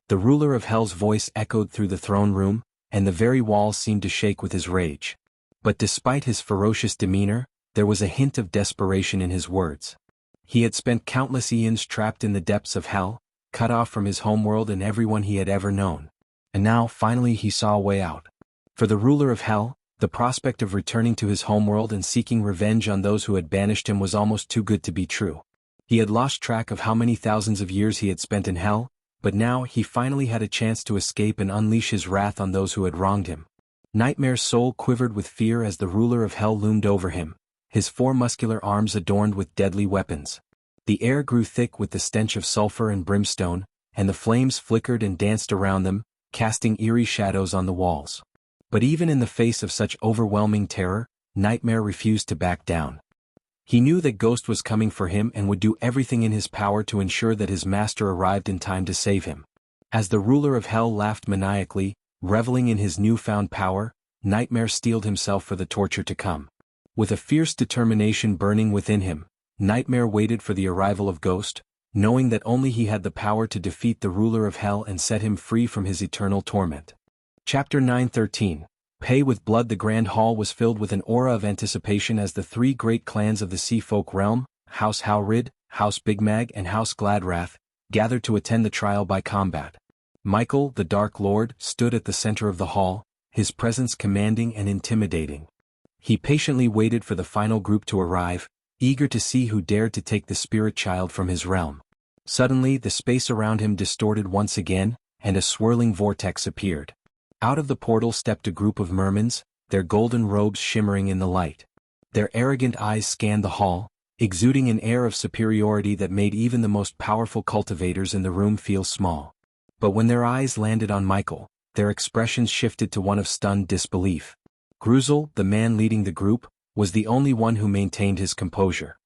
The ruler of hell's voice echoed through the throne room, and the very walls seemed to shake with his rage. But despite his ferocious demeanor, there was a hint of desperation in his words. He had spent countless eons trapped in the depths of hell, cut off from his homeworld and everyone he had ever known. And now, finally, he saw a way out. For the ruler of hell, the prospect of returning to his homeworld and seeking revenge on those who had banished him was almost too good to be true. He had lost track of how many thousands of years he had spent in hell, but now he finally had a chance to escape and unleash his wrath on those who had wronged him. Nightmare's soul quivered with fear as the ruler of hell loomed over him, his four muscular arms adorned with deadly weapons. The air grew thick with the stench of sulfur and brimstone, and the flames flickered and danced around them, casting eerie shadows on the walls. But even in the face of such overwhelming terror, Nightmare refused to back down. He knew that Ghost was coming for him and would do everything in his power to ensure that his master arrived in time to save him. As the ruler of hell laughed maniacally, reveling in his newfound power, Nightmare steeled himself for the torture to come. With a fierce determination burning within him, Nightmare waited for the arrival of Ghost, knowing that only he had the power to defeat the ruler of hell and set him free from his eternal torment. Chapter 9:13. Pay with Blood. The Grand Hall was filled with an aura of anticipation as the three great clans of the Sea Folk realm, House Howrid, House Big Mag and House Gladrath, gathered to attend the trial by combat. Michael, the Dark Lord, stood at the center of the hall, his presence commanding and intimidating. He patiently waited for the final group to arrive, eager to see who dared to take the spirit child from his realm. Suddenly the space around him distorted once again, and a swirling vortex appeared. Out of the portal stepped a group of mermans, their golden robes shimmering in the light. Their arrogant eyes scanned the hall, exuding an air of superiority that made even the most powerful cultivators in the room feel small. But when their eyes landed on Michael, their expressions shifted to one of stunned disbelief. Gruzel, the man leading the group, was the only one who maintained his composure.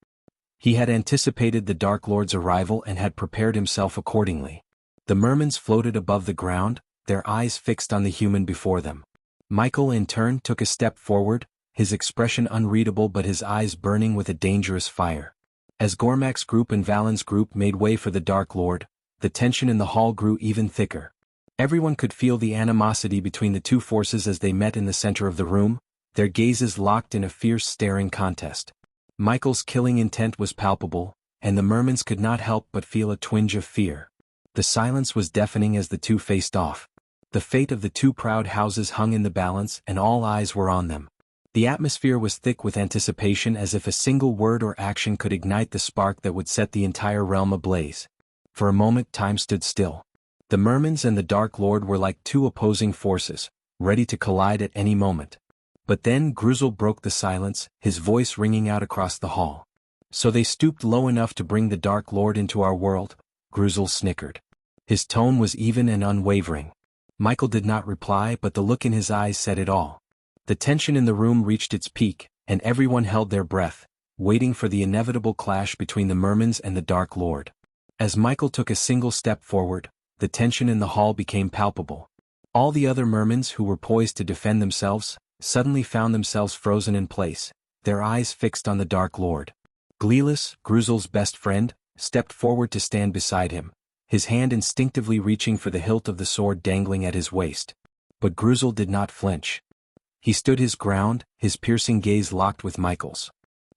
He had anticipated the Dark Lord's arrival and had prepared himself accordingly. The mermans floated above the ground, their eyes fixed on the human before them. Michael in turn took a step forward, his expression unreadable but his eyes burning with a dangerous fire. As Gormak's group and Valen's group made way for the Dark Lord, the tension in the hall grew even thicker. Everyone could feel the animosity between the two forces as they met in the center of the room, their gazes locked in a fierce staring contest. Michael's killing intent was palpable, and the mermans could not help but feel a twinge of fear. The silence was deafening as the two faced off. The fate of the two proud houses hung in the balance and all eyes were on them. The atmosphere was thick with anticipation as if a single word or action could ignite the spark that would set the entire realm ablaze. For a moment time stood still. The mermans and the Dark Lord were like two opposing forces, ready to collide at any moment. But then Gruzel broke the silence, his voice ringing out across the hall. "So they stooped low enough to bring the Dark Lord into our world?" Gruzel snickered. His tone was even and unwavering. Michael did not reply, but the look in his eyes said it all. The tension in the room reached its peak, and everyone held their breath, waiting for the inevitable clash between the mermans and the Dark Lord. As Michael took a single step forward, the tension in the hall became palpable. All the other mermans who were poised to defend themselves, suddenly found themselves frozen in place, their eyes fixed on the Dark Lord. Gleeless, Gruzel's best friend, stepped forward to stand beside him, his hand instinctively reaching for the hilt of the sword dangling at his waist. But Gruzel did not flinch. He stood his ground, his piercing gaze locked with Michael's.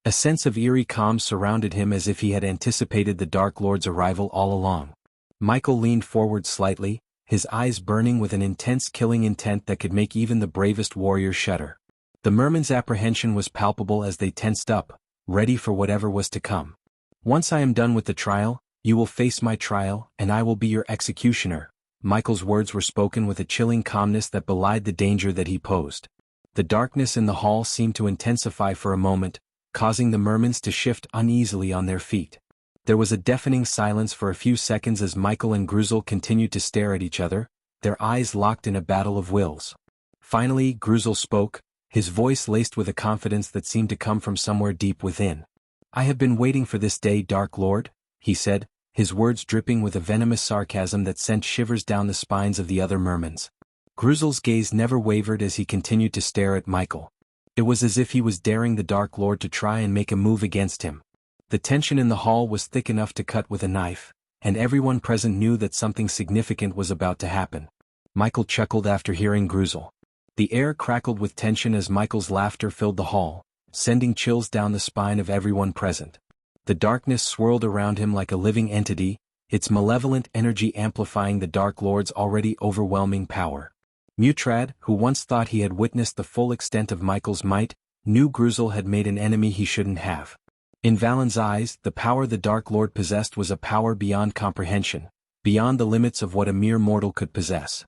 A sense of eerie calm surrounded him as if he had anticipated the Dark Lord's arrival all along. Michael leaned forward slightly, his eyes burning with an intense killing intent that could make even the bravest warrior shudder. The merman's apprehension was palpable as they tensed up, ready for whatever was to come. "Once I am done with the trial, you will face my trial, and I will be your executioner." Michael's words were spoken with a chilling calmness that belied the danger that he posed. The darkness in the hall seemed to intensify for a moment, causing the mermans to shift uneasily on their feet. There was a deafening silence for a few seconds as Michael and Gruzel continued to stare at each other, their eyes locked in a battle of wills. Finally, Gruzel spoke, his voice laced with a confidence that seemed to come from somewhere deep within. "I have been waiting for this day, Dark Lord," he said, his words dripping with a venomous sarcasm that sent shivers down the spines of the other mermans. Gruzel's gaze never wavered as he continued to stare at Michael. It was as if he was daring the Dark Lord to try and make a move against him. The tension in the hall was thick enough to cut with a knife, and everyone present knew that something significant was about to happen. Michael chuckled after hearing Gruzel. The air crackled with tension as Michael's laughter filled the hall, sending chills down the spine of everyone present. The darkness swirled around him like a living entity, its malevolent energy amplifying the Dark Lord's already overwhelming power. Mutrad, who once thought he had witnessed the full extent of Michael's might, knew Gruzel had made an enemy he shouldn't have. In Valen's eyes, the power the Dark Lord possessed was a power beyond comprehension, beyond the limits of what a mere mortal could possess.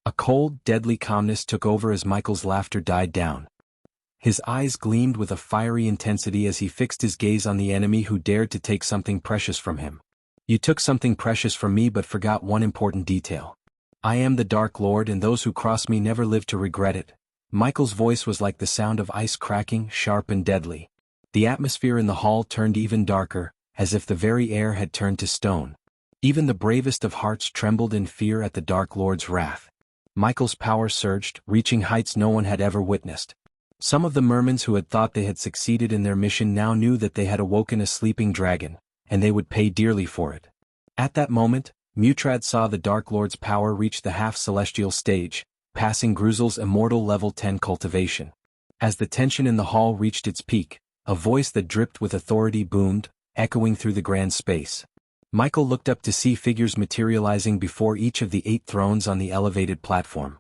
A cold, deadly calmness took over as Michael's laughter died down. His eyes gleamed with a fiery intensity as he fixed his gaze on the enemy who dared to take something precious from him. "You took something precious from me but forgot one important detail. I am the Dark Lord and those who cross me never live to regret it." Michael's voice was like the sound of ice cracking, sharp and deadly. The atmosphere in the hall turned even darker, as if the very air had turned to stone. Even the bravest of hearts trembled in fear at the Dark Lord's wrath. Michael's power surged, reaching heights no one had ever witnessed. Some of the mermans who had thought they had succeeded in their mission now knew that they had awoken a sleeping dragon, and they would pay dearly for it. At that moment, Mutrad saw the Dark Lord's power reach the half-celestial stage, passing Gruzel's immortal level 10 cultivation. As the tension in the hall reached its peak, a voice that dripped with authority boomed, echoing through the grand space. Michael looked up to see figures materializing before each of the 8 thrones on the elevated platform.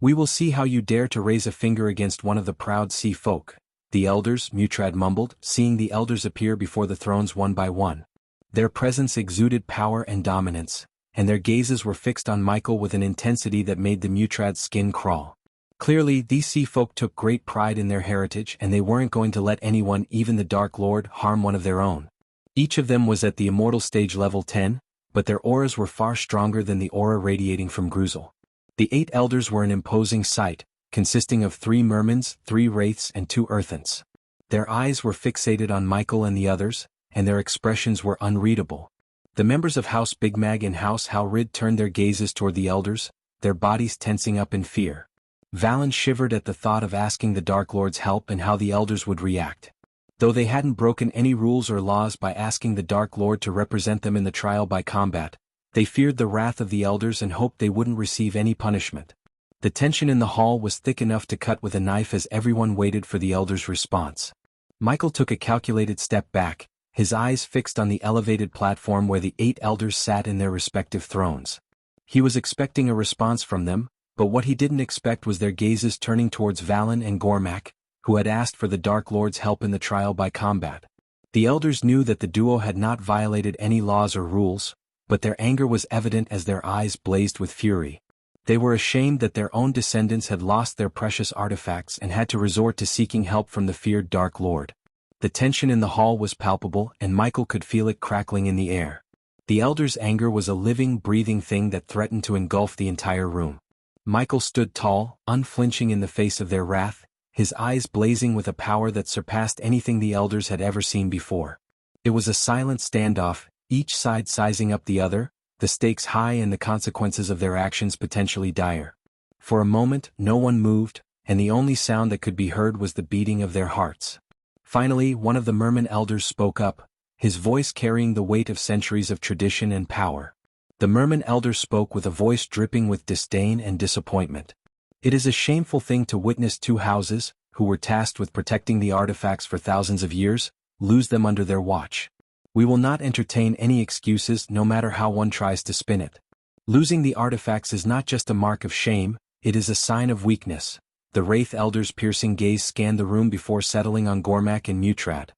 "We will see how you dare to raise a finger against one of the proud sea folk." "The elders," Mutrad mumbled, seeing the elders appear before the thrones one by one. Their presence exuded power and dominance, and their gazes were fixed on Michael with an intensity that made the Mutrad's skin crawl. Clearly, these sea folk took great pride in their heritage and they weren't going to let anyone, even the Dark Lord, harm one of their own. Each of them was at the immortal stage level 10, but their auras were far stronger than the aura radiating from Gruzel. The 8 elders were an imposing sight, consisting of 3 mermans, 3 wraiths and 2 earthens. Their eyes were fixated on Michael and the others, and their expressions were unreadable. The members of House Big Mag and House Halrid turned their gazes toward the elders, their bodies tensing up in fear. Valen shivered at the thought of asking the Dark Lord's help and how the elders would react. Though they hadn't broken any rules or laws by asking the Dark Lord to represent them in the trial by combat, they feared the wrath of the elders and hoped they wouldn't receive any punishment. The tension in the hall was thick enough to cut with a knife as everyone waited for the elders' response. Michael took a calculated step back, his eyes fixed on the elevated platform where the 8 elders sat in their respective thrones. He was expecting a response from them, but what he didn't expect was their gazes turning towards Valen and Gormak, who had asked for the Dark Lord's help in the trial by combat. The elders knew that the duo had not violated any laws or rules, but their anger was evident as their eyes blazed with fury. They were ashamed that their own descendants had lost their precious artifacts and had to resort to seeking help from the feared Dark Lord. The tension in the hall was palpable and Michael could feel it crackling in the air. The elders' anger was a living, breathing thing that threatened to engulf the entire room. Michael stood tall, unflinching in the face of their wrath, his eyes blazing with a power that surpassed anything the elders had ever seen before. It was a silent standoff, each side sizing up the other, the stakes high and the consequences of their actions potentially dire. For a moment, no one moved, and the only sound that could be heard was the beating of their hearts. Finally, one of the merman elders spoke up, his voice carrying the weight of centuries of tradition and power. The Merman elder spoke with a voice dripping with disdain and disappointment. It is a shameful thing to witness two houses, who were tasked with protecting the artifacts for thousands of years, lose them under their watch. We will not entertain any excuses no matter how one tries to spin it. Losing the artifacts is not just a mark of shame, it is a sign of weakness. The Wraith Elder's piercing gaze scanned the room before settling on Gormak and Mutrad.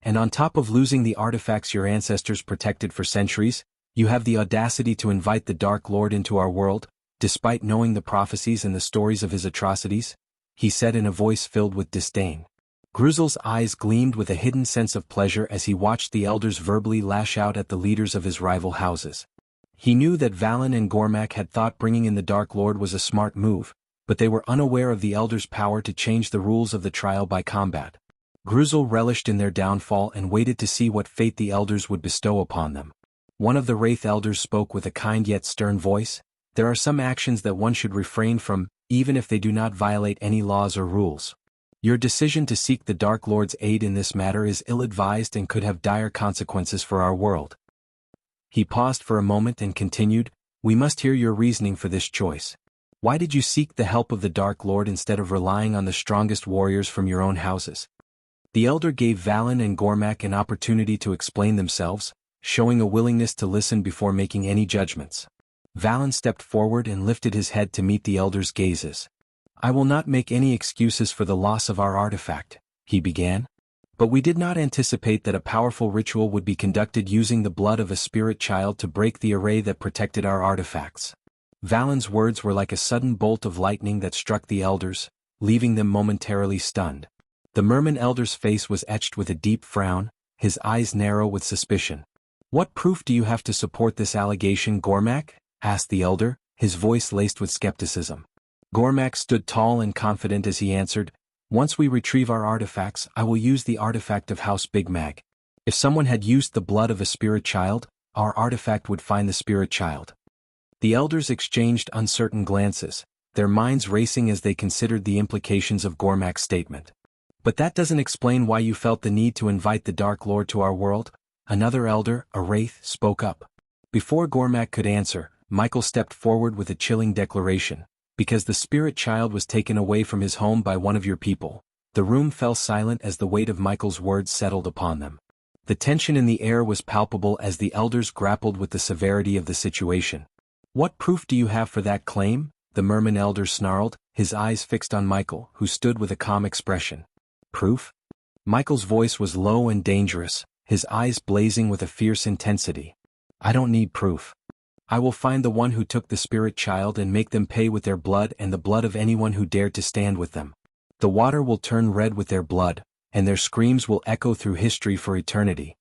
And on top of losing the artifacts your ancestors protected for centuries, you have the audacity to invite the Dark Lord into our world, despite knowing the prophecies and the stories of his atrocities? He said in a voice filled with disdain. Gruzel's eyes gleamed with a hidden sense of pleasure as he watched the elders verbally lash out at the leaders of his rival houses. He knew that Valen and Gormak had thought bringing in the Dark Lord was a smart move, but they were unaware of the elders' power to change the rules of the trial by combat. Gruzel relished in their downfall and waited to see what fate the elders would bestow upon them. One of the Wraith elders spoke with a kind yet stern voice. There are some actions that one should refrain from, even if they do not violate any laws or rules. Your decision to seek the Dark Lord's aid in this matter is ill-advised and could have dire consequences for our world. He paused for a moment and continued, we must hear your reasoning for this choice. Why did you seek the help of the Dark Lord instead of relying on the strongest warriors from your own houses? The elder gave Valen and Gormak an opportunity to explain themselves, showing a willingness to listen before making any judgments. Valen stepped forward and lifted his head to meet the elder's gazes. I will not make any excuses for the loss of our artifact, he began. But we did not anticipate that a powerful ritual would be conducted using the blood of a spirit child to break the array that protected our artifacts. Valen's words were like a sudden bolt of lightning that struck the elders, leaving them momentarily stunned. The Merman elder's face was etched with a deep frown, his eyes narrow with suspicion. What proof do you have to support this allegation, Gormak? Asked the elder, his voice laced with skepticism. Gormak stood tall and confident as he answered, once we retrieve our artifacts, I will use the artifact of House Big Mag. If someone had used the blood of a spirit child, our artifact would find the spirit child. The elders exchanged uncertain glances, their minds racing as they considered the implications of Gormak's statement. But that doesn't explain why you felt the need to invite the Dark Lord to our world, another elder, a wraith, spoke up. Before Gormak could answer, Michael stepped forward with a chilling declaration. Because the spirit child was taken away from his home by one of your people. The room fell silent as the weight of Michael's words settled upon them. The tension in the air was palpable as the elders grappled with the severity of the situation. What proof do you have for that claim? The Merman elder snarled, his eyes fixed on Michael, who stood with a calm expression. Proof? Michael's voice was low and dangerous, his eyes blazing with a fierce intensity. I don't need proof. I will find the one who took the spirit child and make them pay with their blood and the blood of anyone who dared to stand with them. The water will turn red with their blood, and their screams will echo through history for eternity.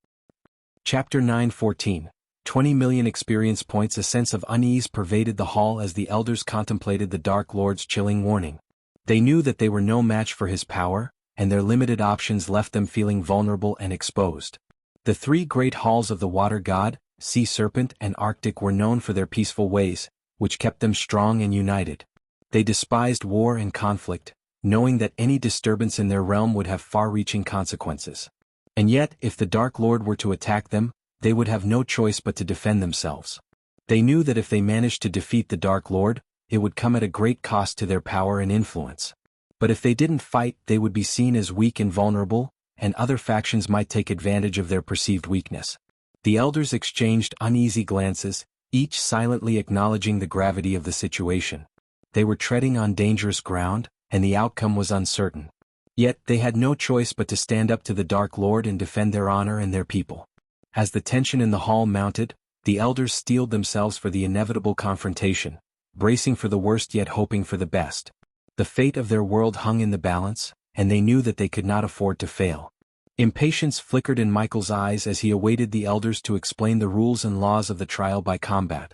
Chapter 9:14. 20 million experience points. A sense of unease pervaded the hall as the elders contemplated the Dark Lord's chilling warning. They knew that they were no match for his power, and their limited options left them feeling vulnerable and exposed. The three great halls of the Water God, Sea Serpent and Arctic were known for their peaceful ways, which kept them strong and united. They despised war and conflict, knowing that any disturbance in their realm would have far-reaching consequences. And yet, if the Dark Lord were to attack them, they would have no choice but to defend themselves. They knew that if they managed to defeat the Dark Lord, it would come at a great cost to their power and influence. But if they didn't fight, they would be seen as weak and vulnerable, and other factions might take advantage of their perceived weakness. The elders exchanged uneasy glances, each silently acknowledging the gravity of the situation. They were treading on dangerous ground, and the outcome was uncertain. Yet they had no choice but to stand up to the Dark Lord and defend their honor and their people. As the tension in the hall mounted, the elders steeled themselves for the inevitable confrontation, bracing for the worst yet hoping for the best. The fate of their world hung in the balance, and they knew that they could not afford to fail. Impatience flickered in Michael's eyes as he awaited the elders to explain the rules and laws of the trial by combat.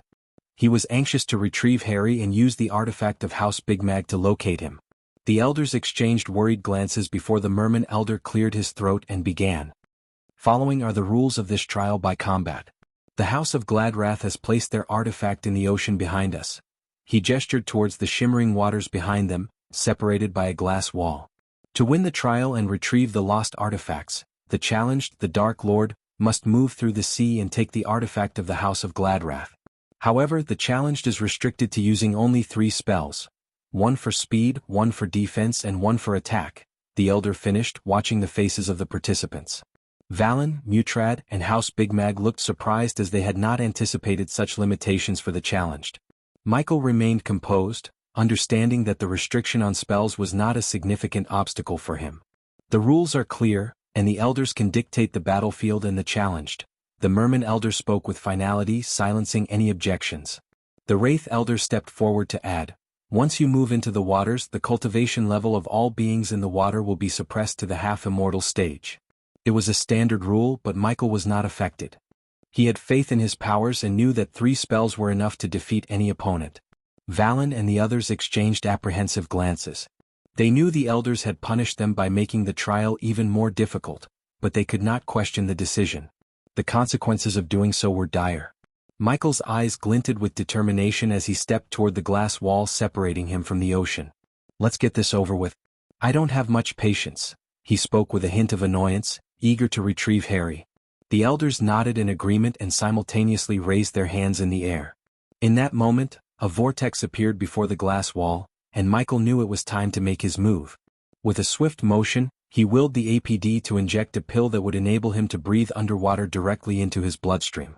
He was anxious to retrieve Harry and use the artifact of House Big Mag to locate him. The elders exchanged worried glances before the Merman elder cleared his throat and began. Following are the rules of this trial by combat. The House of Gladrath has placed their artifact in the ocean behind us. He gestured towards the shimmering waters behind them, separated by a glass wall. To win the trial and retrieve the lost artifacts, the challenged, the Dark Lord, must move through the sea and take the artifact of the House of Gladwrath. However, the challenged is restricted to using only 3 spells. 1 for speed, 1 for defense and 1 for attack, the elder finished, watching the faces of the participants. Valen, Mutrad, and House Big Mag looked surprised as they had not anticipated such limitations for the challenged. Michael remained composed, understanding that the restriction on spells was not a significant obstacle for him. The rules are clear, and the elders can dictate the battlefield and the challenged. The Merman elder spoke with finality, silencing any objections. The Wraith elder stepped forward to add, "Once you move into the waters, the cultivation level of all beings in the water will be suppressed to the half-immortal stage." It was a standard rule, but Michael was not affected. He had faith in his powers and knew that 3 spells were enough to defeat any opponent. Valen and the others exchanged apprehensive glances. They knew the elders had punished them by making the trial even more difficult, but they could not question the decision. The consequences of doing so were dire. Michael's eyes glinted with determination as he stepped toward the glass wall separating him from the ocean. "Let's get this over with. I don't have much patience," he spoke with a hint of annoyance, eager to retrieve Harry. The elders nodded in agreement and simultaneously raised their hands in the air. In that moment, a vortex appeared before the glass wall, and Michael knew it was time to make his move. With a swift motion, he willed the APD to inject a pill that would enable him to breathe underwater directly into his bloodstream.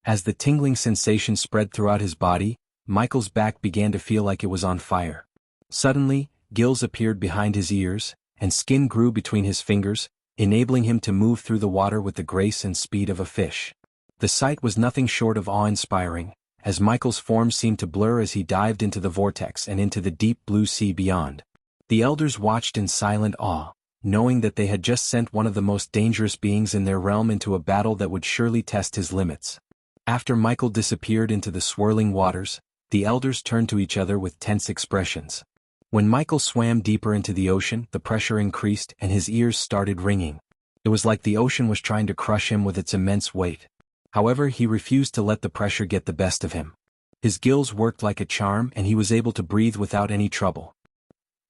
As the tingling sensation spread throughout his body, Michael's back began to feel like it was on fire. Suddenly, gills appeared behind his ears, and skin grew between his fingers, enabling him to move through the water with the grace and speed of a fish. The sight was nothing short of awe-inspiring, as Michael's form seemed to blur as he dived into the vortex and into the deep blue sea beyond. The elders watched in silent awe, knowing that they had just sent one of the most dangerous beings in their realm into a battle that would surely test his limits. After Michael disappeared into the swirling waters, the elders turned to each other with tense expressions. When Michael swam deeper into the ocean, the pressure increased and his ears started ringing. It was like the ocean was trying to crush him with its immense weight. However, he refused to let the pressure get the best of him. His gills worked like a charm and he was able to breathe without any trouble.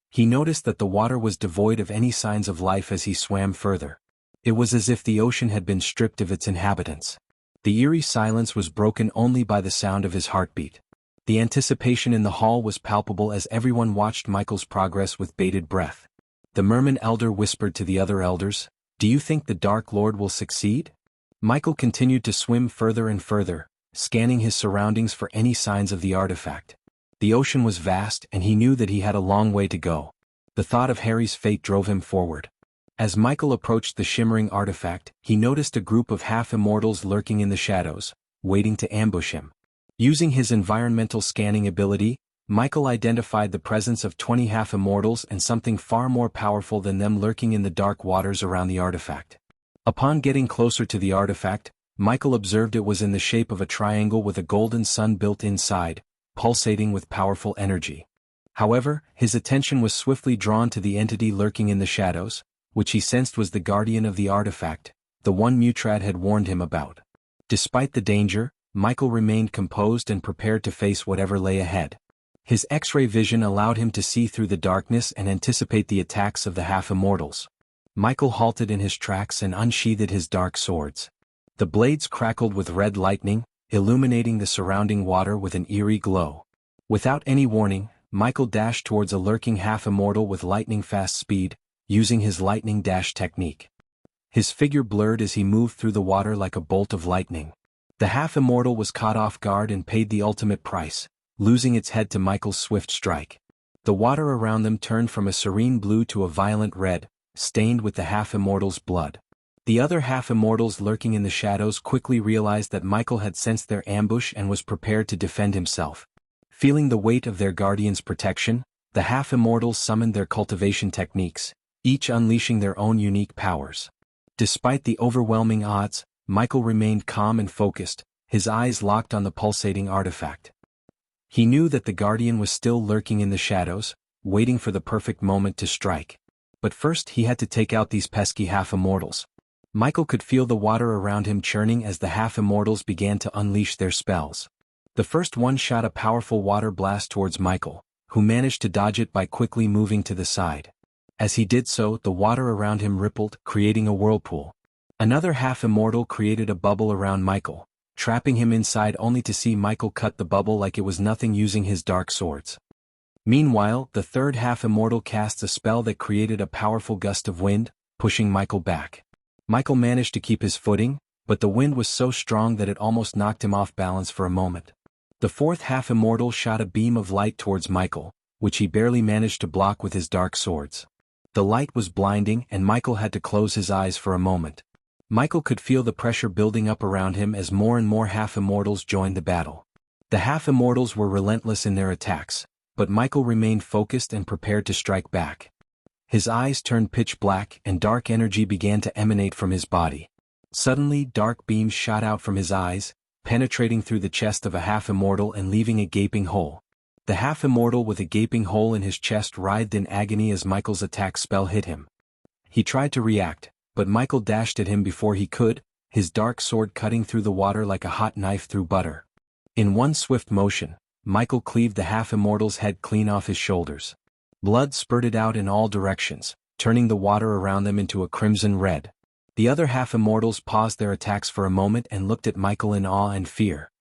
He noticed that the water was devoid of any signs of life as he swam further. It was as if the ocean had been stripped of its inhabitants. The eerie silence was broken only by the sound of his heartbeat. The anticipation in the hall was palpable as everyone watched Michael's progress with bated breath. The Merman elder whispered to the other elders, "Do you think the Dark Lord will succeed?" Michael continued to swim further and further, scanning his surroundings for any signs of the artifact. The ocean was vast and he knew that he had a long way to go. The thought of Harry's fate drove him forward. As Michael approached the shimmering artifact, he noticed a group of half-immortals lurking in the shadows, waiting to ambush him. Using his environmental scanning ability, Michael identified the presence of 20 half-immortals and something far more powerful than them lurking in the dark waters around the artifact. Upon getting closer to the artifact, Michael observed it was in the shape of a triangle with a golden sun built inside, pulsating with powerful energy. However, his attention was swiftly drawn to the entity lurking in the shadows, which he sensed was the guardian of the artifact, the one Mutrad had warned him about. Despite the danger, Michael remained composed and prepared to face whatever lay ahead. His X-ray vision allowed him to see through the darkness and anticipate the attacks of the half-immortals. Michael halted in his tracks and unsheathed his dark swords. The blades crackled with red lightning, illuminating the surrounding water with an eerie glow. Without any warning, Michael dashed towards a lurking half-immortal with lightning-fast speed, using his lightning dash technique. His figure blurred as he moved through the water like a bolt of lightning. The half-immortal was caught off guard and paid the ultimate price, losing its head to Michael's swift strike. The water around them turned from a serene blue to a violent red, stained with the half-immortal's blood. The other half-immortals lurking in the shadows quickly realized that Michael had sensed their ambush and was prepared to defend himself. Feeling the weight of their guardian's protection, the half-immortals summoned their cultivation techniques, each unleashing their own unique powers. Despite the overwhelming odds, Michael remained calm and focused, his eyes locked on the pulsating artifact. He knew that the guardian was still lurking in the shadows, waiting for the perfect moment to strike. But first he had to take out these pesky half-immortals. Michael could feel the water around him churning as the half-immortals began to unleash their spells. The first one shot a powerful water blast towards Michael, who managed to dodge it by quickly moving to the side. As he did so, the water around him rippled, creating a whirlpool. Another half-immortal created a bubble around Michael, trapping him inside only to see Michael cut the bubble like it was nothing using his dark swords. Meanwhile, the third half-immortal cast a spell that created a powerful gust of wind, pushing Michael back. Michael managed to keep his footing, but the wind was so strong that it almost knocked him off balance for a moment. The fourth half-immortal shot a beam of light towards Michael, which he barely managed to block with his dark swords. The light was blinding and Michael had to close his eyes for a moment. Michael could feel the pressure building up around him as more and more half-immortals joined the battle. The half-immortals were relentless in their attacks, but Michael remained focused and prepared to strike back. His eyes turned pitch black and dark energy began to emanate from his body. Suddenly, dark beams shot out from his eyes, penetrating through the chest of a half-immortal and leaving a gaping hole. The half-immortal with a gaping hole in his chest writhed in agony as Michael's attack spell hit him. He tried to react, but Michael dashed at him before he could, his dark sword cutting through the water like a hot knife through butter. In one swift motion, Michael cleaved the half-immortal's head clean off his shoulders. Blood spurted out in all directions, turning the water around them into a crimson red. The other half-immortals paused their attacks for a moment and looked at Michael in awe and fear.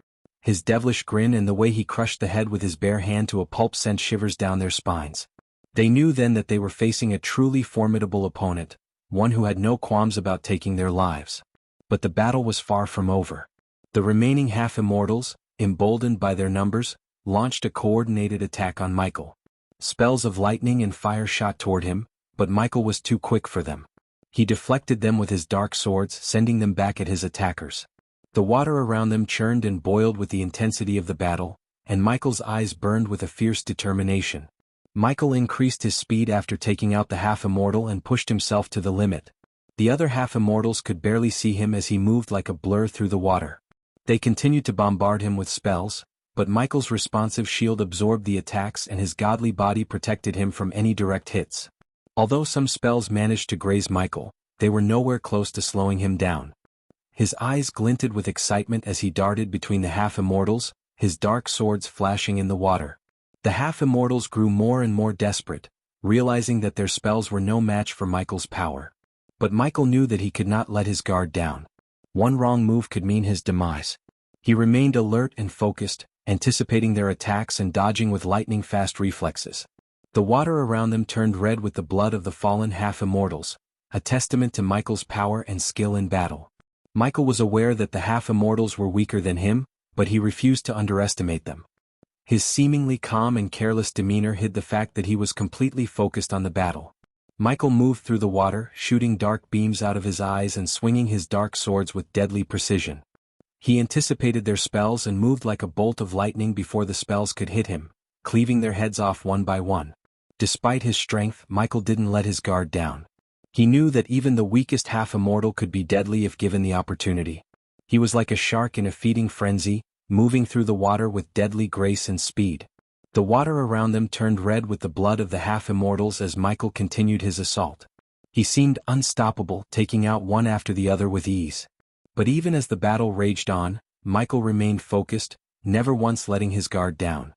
His devilish grin and the way he crushed the head with his bare hand to a pulp sent shivers down their spines. They knew then that they were facing a truly formidable opponent, one who had no qualms about taking their lives. But the battle was far from over. The remaining half-immortals, emboldened by their numbers, launched a coordinated attack on Michael. Spells of lightning and fire shot toward him, but Michael was too quick for them. He deflected them with his dark swords, sending them back at his attackers. The water around them churned and boiled with the intensity of the battle, and Michael's eyes burned with a fierce determination. Michael increased his speed after taking out the half-immortal and pushed himself to the limit. The other half-immortals could barely see him as he moved like a blur through the water. They continued to bombard him with spells, but Michael's responsive shield absorbed the attacks and his godly body protected him from any direct hits. Although some spells managed to graze Michael, they were nowhere close to slowing him down. His eyes glinted with excitement as he darted between the half-immortals, his dark swords flashing in the water. The half-immortals grew more and more desperate, realizing that their spells were no match for Michael's power. But Michael knew that he could not let his guard down. One wrong move could mean his demise. He remained alert and focused, anticipating their attacks and dodging with lightning-fast reflexes. The water around them turned red with the blood of the fallen half-immortals, a testament to Michael's power and skill in battle. Michael was aware that the half-immortals were weaker than him, but he refused to underestimate them. His seemingly calm and careless demeanor hid the fact that he was completely focused on the battle. Michael moved through the water, shooting dark beams out of his eyes and swinging his dark swords with deadly precision. He anticipated their spells and moved like a bolt of lightning before the spells could hit him, cleaving their heads off one by one. Despite his strength, Michael didn't let his guard down. He knew that even the weakest half-immortal could be deadly if given the opportunity. He was like a shark in a feeding frenzy, moving through the water with deadly grace and speed. The water around them turned red with the blood of the half-immortals as Michael continued his assault. He seemed unstoppable, taking out one after the other with ease. But even as the battle raged on, Michael remained focused, never once letting his guard down.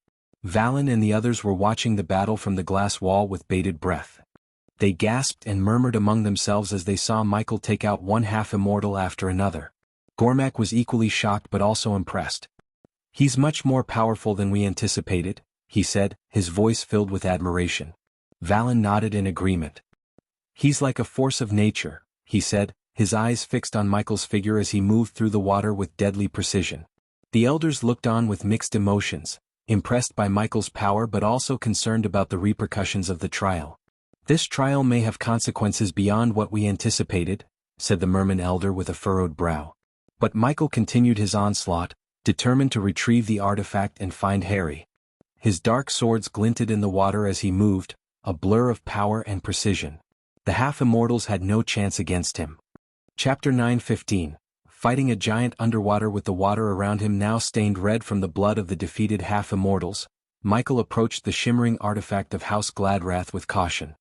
Valen and the others were watching the battle from the glass wall with bated breath. They gasped and murmured among themselves as they saw Michael take out one half-immortal after another. Gormak was equally shocked but also impressed. "He's much more powerful than we anticipated," he said, his voice filled with admiration. Valen nodded in agreement. "He's like a force of nature," he said, his eyes fixed on Michael's figure as he moved through the water with deadly precision. The elders looked on with mixed emotions, impressed by Michael's power but also concerned about the repercussions of the trial. "This trial may have consequences beyond what we anticipated," said the merman elder with a furrowed brow. But Michael continued his onslaught, determined to retrieve the artifact and find Harry. His dark swords glinted in the water as he moved, a blur of power and precision. The half-immortals had no chance against him. Chapter 9:15. Fighting a giant underwater with the water around him now stained red from the blood of the defeated half-immortals, Michael approached the shimmering artifact of House Gladrath with caution.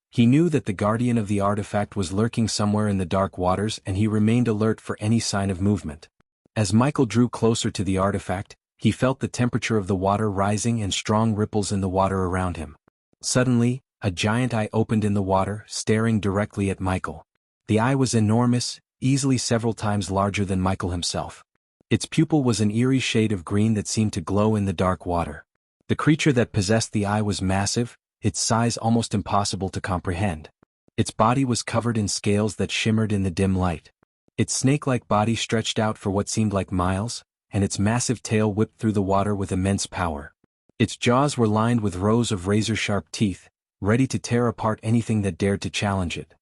He knew that the guardian of the artifact was lurking somewhere in the dark waters and he remained alert for any sign of movement. As Michael drew closer to the artifact, he felt the temperature of the water rising and strong ripples in the water around him. Suddenly, a giant eye opened in the water, staring directly at Michael. The eye was enormous, easily several times larger than Michael himself. Its pupil was an eerie shade of green that seemed to glow in the dark water. The creature that possessed the eye was massive, its size almost impossible to comprehend. Its body was covered in scales that shimmered in the dim light. Its snake-like body stretched out for what seemed like miles, and its massive tail whipped through the water with immense power. Its jaws were lined with rows of razor-sharp teeth, ready to tear apart anything that dared to challenge it.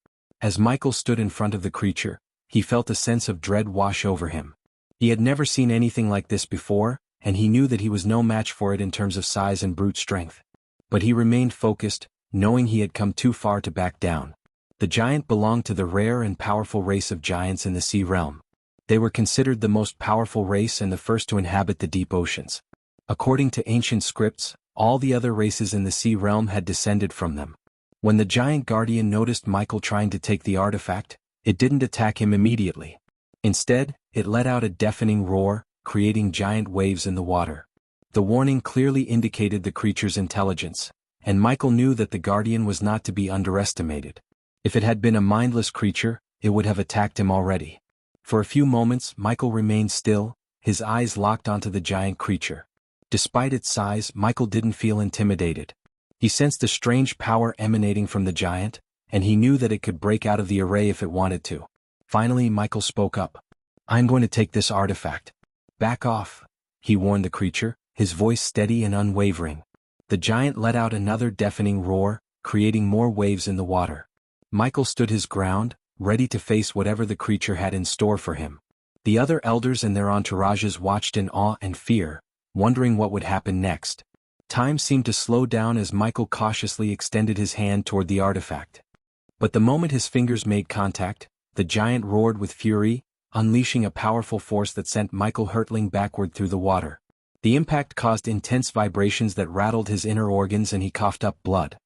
As Michael stood in front of the creature, he felt a sense of dread wash over him. He had never seen anything like this before, and he knew that he was no match for it in terms of size and brute strength. But he remained focused, knowing he had come too far to back down. The giant belonged to the rare and powerful race of giants in the sea realm. They were considered the most powerful race and the first to inhabit the deep oceans. According to ancient scripts, all the other races in the sea realm had descended from them. When the giant guardian noticed Michael trying to take the artifact, it didn't attack him immediately. Instead, it let out a deafening roar, creating giant waves in the water. The warning clearly indicated the creature's intelligence, and Michael knew that the guardian was not to be underestimated. If it had been a mindless creature, it would have attacked him already. For a few moments, Michael remained still, his eyes locked onto the giant creature. Despite its size, Michael didn't feel intimidated. He sensed a strange power emanating from the giant, and he knew that it could break out of the array if it wanted to. Finally, Michael spoke up. "I'm going to take this artifact." "Back off," he warned the creature, his voice steady and unwavering. The giant let out another deafening roar, creating more waves in the water. Michael stood his ground, ready to face whatever the creature had in store for him. The other elders and their entourages watched in awe and fear, wondering what would happen next. Time seemed to slow down as Michael cautiously extended his hand toward the artifact. But the moment his fingers made contact, the giant roared with fury, unleashing a powerful force that sent Michael hurtling backward through the water. The impact caused intense vibrations that rattled his inner organs and he coughed up blood.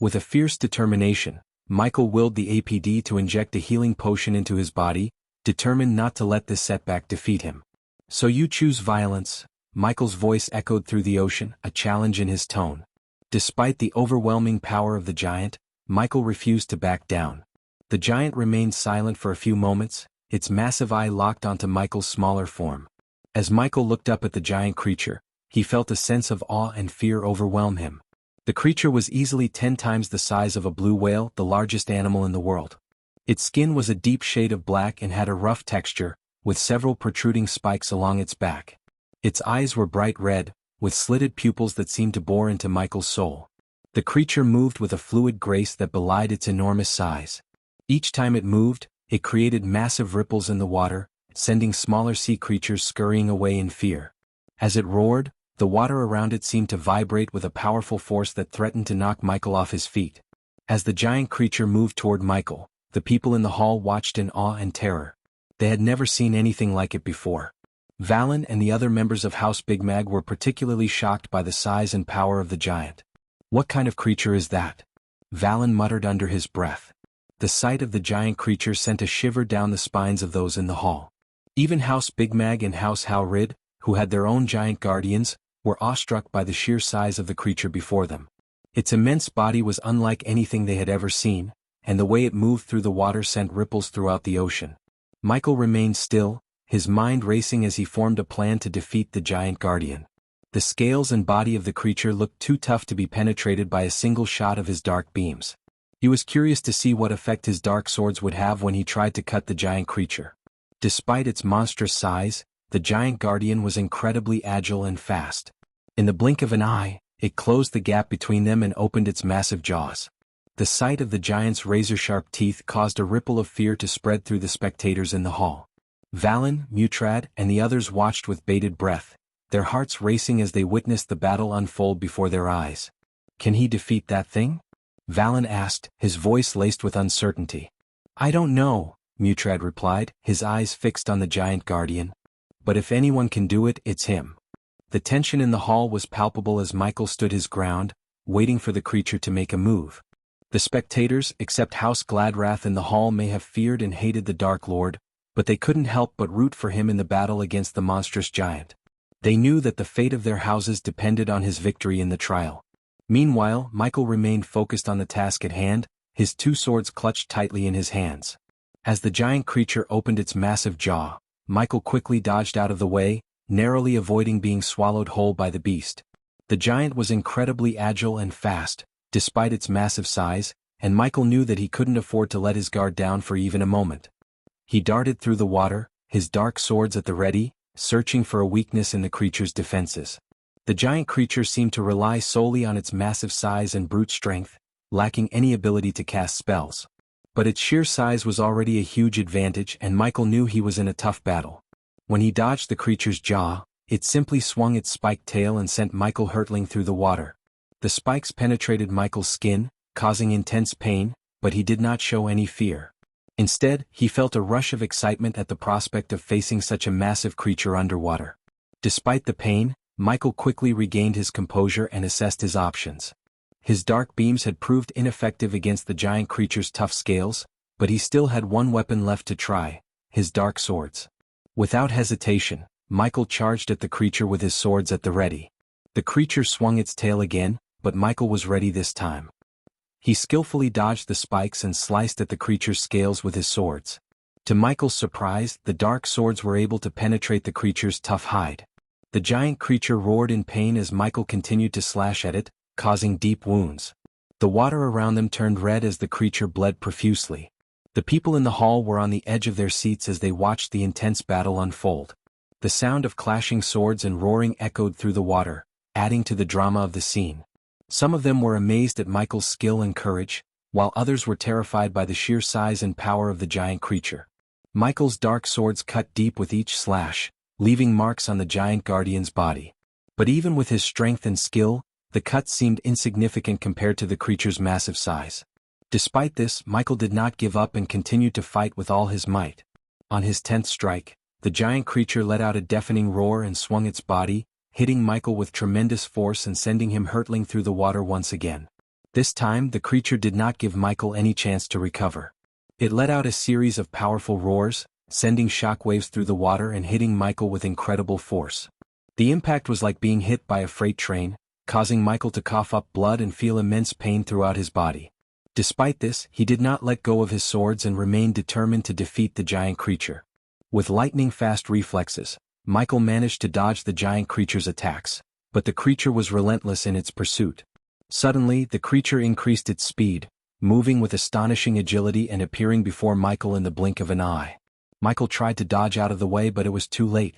With a fierce determination, Michael willed the APD to inject a healing potion into his body, determined not to let this setback defeat him. "So you choose violence?" Michael's voice echoed through the ocean, a challenge in his tone. Despite the overwhelming power of the giant, Michael refused to back down. The giant remained silent for a few moments, its massive eye locked onto Michael's smaller form. As Michael looked up at the giant creature, he felt a sense of awe and fear overwhelm him. The creature was easily 10 times the size of a blue whale, the largest animal in the world. Its skin was a deep shade of black and had a rough texture, with several protruding spikes along its back. Its eyes were bright red, with slitted pupils that seemed to bore into Michael's soul. The creature moved with a fluid grace that belied its enormous size. Each time it moved, it created massive ripples in the water, sending smaller sea creatures scurrying away in fear. As it roared, the water around it seemed to vibrate with a powerful force that threatened to knock Michael off his feet. As the giant creature moved toward Michael, the people in the hall watched in awe and terror. They had never seen anything like it before. Valen and the other members of House Big Mag were particularly shocked by the size and power of the giant. "What kind of creature is that?" Valen muttered under his breath. The sight of the giant creature sent a shiver down the spines of those in the hall. Even House Big Mag and House Howrid, who had their own giant guardians, were awestruck by the sheer size of the creature before them. Its immense body was unlike anything they had ever seen, and the way it moved through the water sent ripples throughout the ocean. Michael remained still, his mind racing as he formed a plan to defeat the giant guardian. The scales and body of the creature looked too tough to be penetrated by a single shot of his dark beams. He was curious to see what effect his dark swords would have when he tried to cut the giant creature. Despite its monstrous size, the giant guardian was incredibly agile and fast. In the blink of an eye, it closed the gap between them and opened its massive jaws. The sight of the giant's razor-sharp teeth caused a ripple of fear to spread through the spectators in the hall. Valen, Mutrad, and the others watched with bated breath, their hearts racing as they witnessed the battle unfold before their eyes. "Can he defeat that thing?" Valen asked, his voice laced with uncertainty. "I don't know," Mutrad replied, his eyes fixed on the giant guardian. "But if anyone can do it, it's him." The tension in the hall was palpable as Michael stood his ground, waiting for the creature to make a move. The spectators, except House Gladrath in the hall, may have feared and hated the Dark Lord, but they couldn't help but root for him in the battle against the monstrous giant. They knew that the fate of their houses depended on his victory in the trial. Meanwhile, Michael remained focused on the task at hand, his two swords clutched tightly in his hands. As the giant creature opened its massive jaw, Michael quickly dodged out of the way, narrowly avoiding being swallowed whole by the beast. The giant was incredibly agile and fast, despite its massive size, and Michael knew that he couldn't afford to let his guard down for even a moment. He darted through the water, his dark swords at the ready, searching for a weakness in the creature's defenses. The giant creature seemed to rely solely on its massive size and brute strength, lacking any ability to cast spells. But its sheer size was already a huge advantage, and Michael knew he was in a tough battle. When he dodged the creature's jaw, it simply swung its spiked tail and sent Michael hurtling through the water. The spikes penetrated Michael's skin, causing intense pain, but he did not show any fear. Instead, he felt a rush of excitement at the prospect of facing such a massive creature underwater. Despite the pain, Michael quickly regained his composure and assessed his options. His dark beams had proved ineffective against the giant creature's tough scales, but he still had one weapon left to try: his dark swords. Without hesitation, Michael charged at the creature with his swords at the ready. The creature swung its tail again, but Michael was ready this time. He skillfully dodged the spikes and sliced at the creature's scales with his swords. To Michael's surprise, the dark swords were able to penetrate the creature's tough hide. The giant creature roared in pain as Michael continued to slash at it, causing deep wounds. The water around them turned red as the creature bled profusely. The people in the hall were on the edge of their seats as they watched the intense battle unfold. The sound of clashing swords and roaring echoed through the water, adding to the drama of the scene. Some of them were amazed at Michael's skill and courage, while others were terrified by the sheer size and power of the giant creature. Michael's dark swords cut deep with each slash, leaving marks on the giant guardian's body. But even with his strength and skill, the cuts seemed insignificant compared to the creature's massive size. Despite this, Michael did not give up and continued to fight with all his might. On his 10th strike, the giant creature let out a deafening roar and swung its body, hitting Michael with tremendous force and sending him hurtling through the water once again. This time, the creature did not give Michael any chance to recover. It let out a series of powerful roars, sending shockwaves through the water and hitting Michael with incredible force. The impact was like being hit by a freight train, causing Michael to cough up blood and feel immense pain throughout his body. Despite this, he did not let go of his swords and remained determined to defeat the giant creature. With lightning-fast reflexes, Michael managed to dodge the giant creature's attacks, but the creature was relentless in its pursuit. Suddenly, the creature increased its speed, moving with astonishing agility and appearing before Michael in the blink of an eye. Michael tried to dodge out of the way, but it was too late.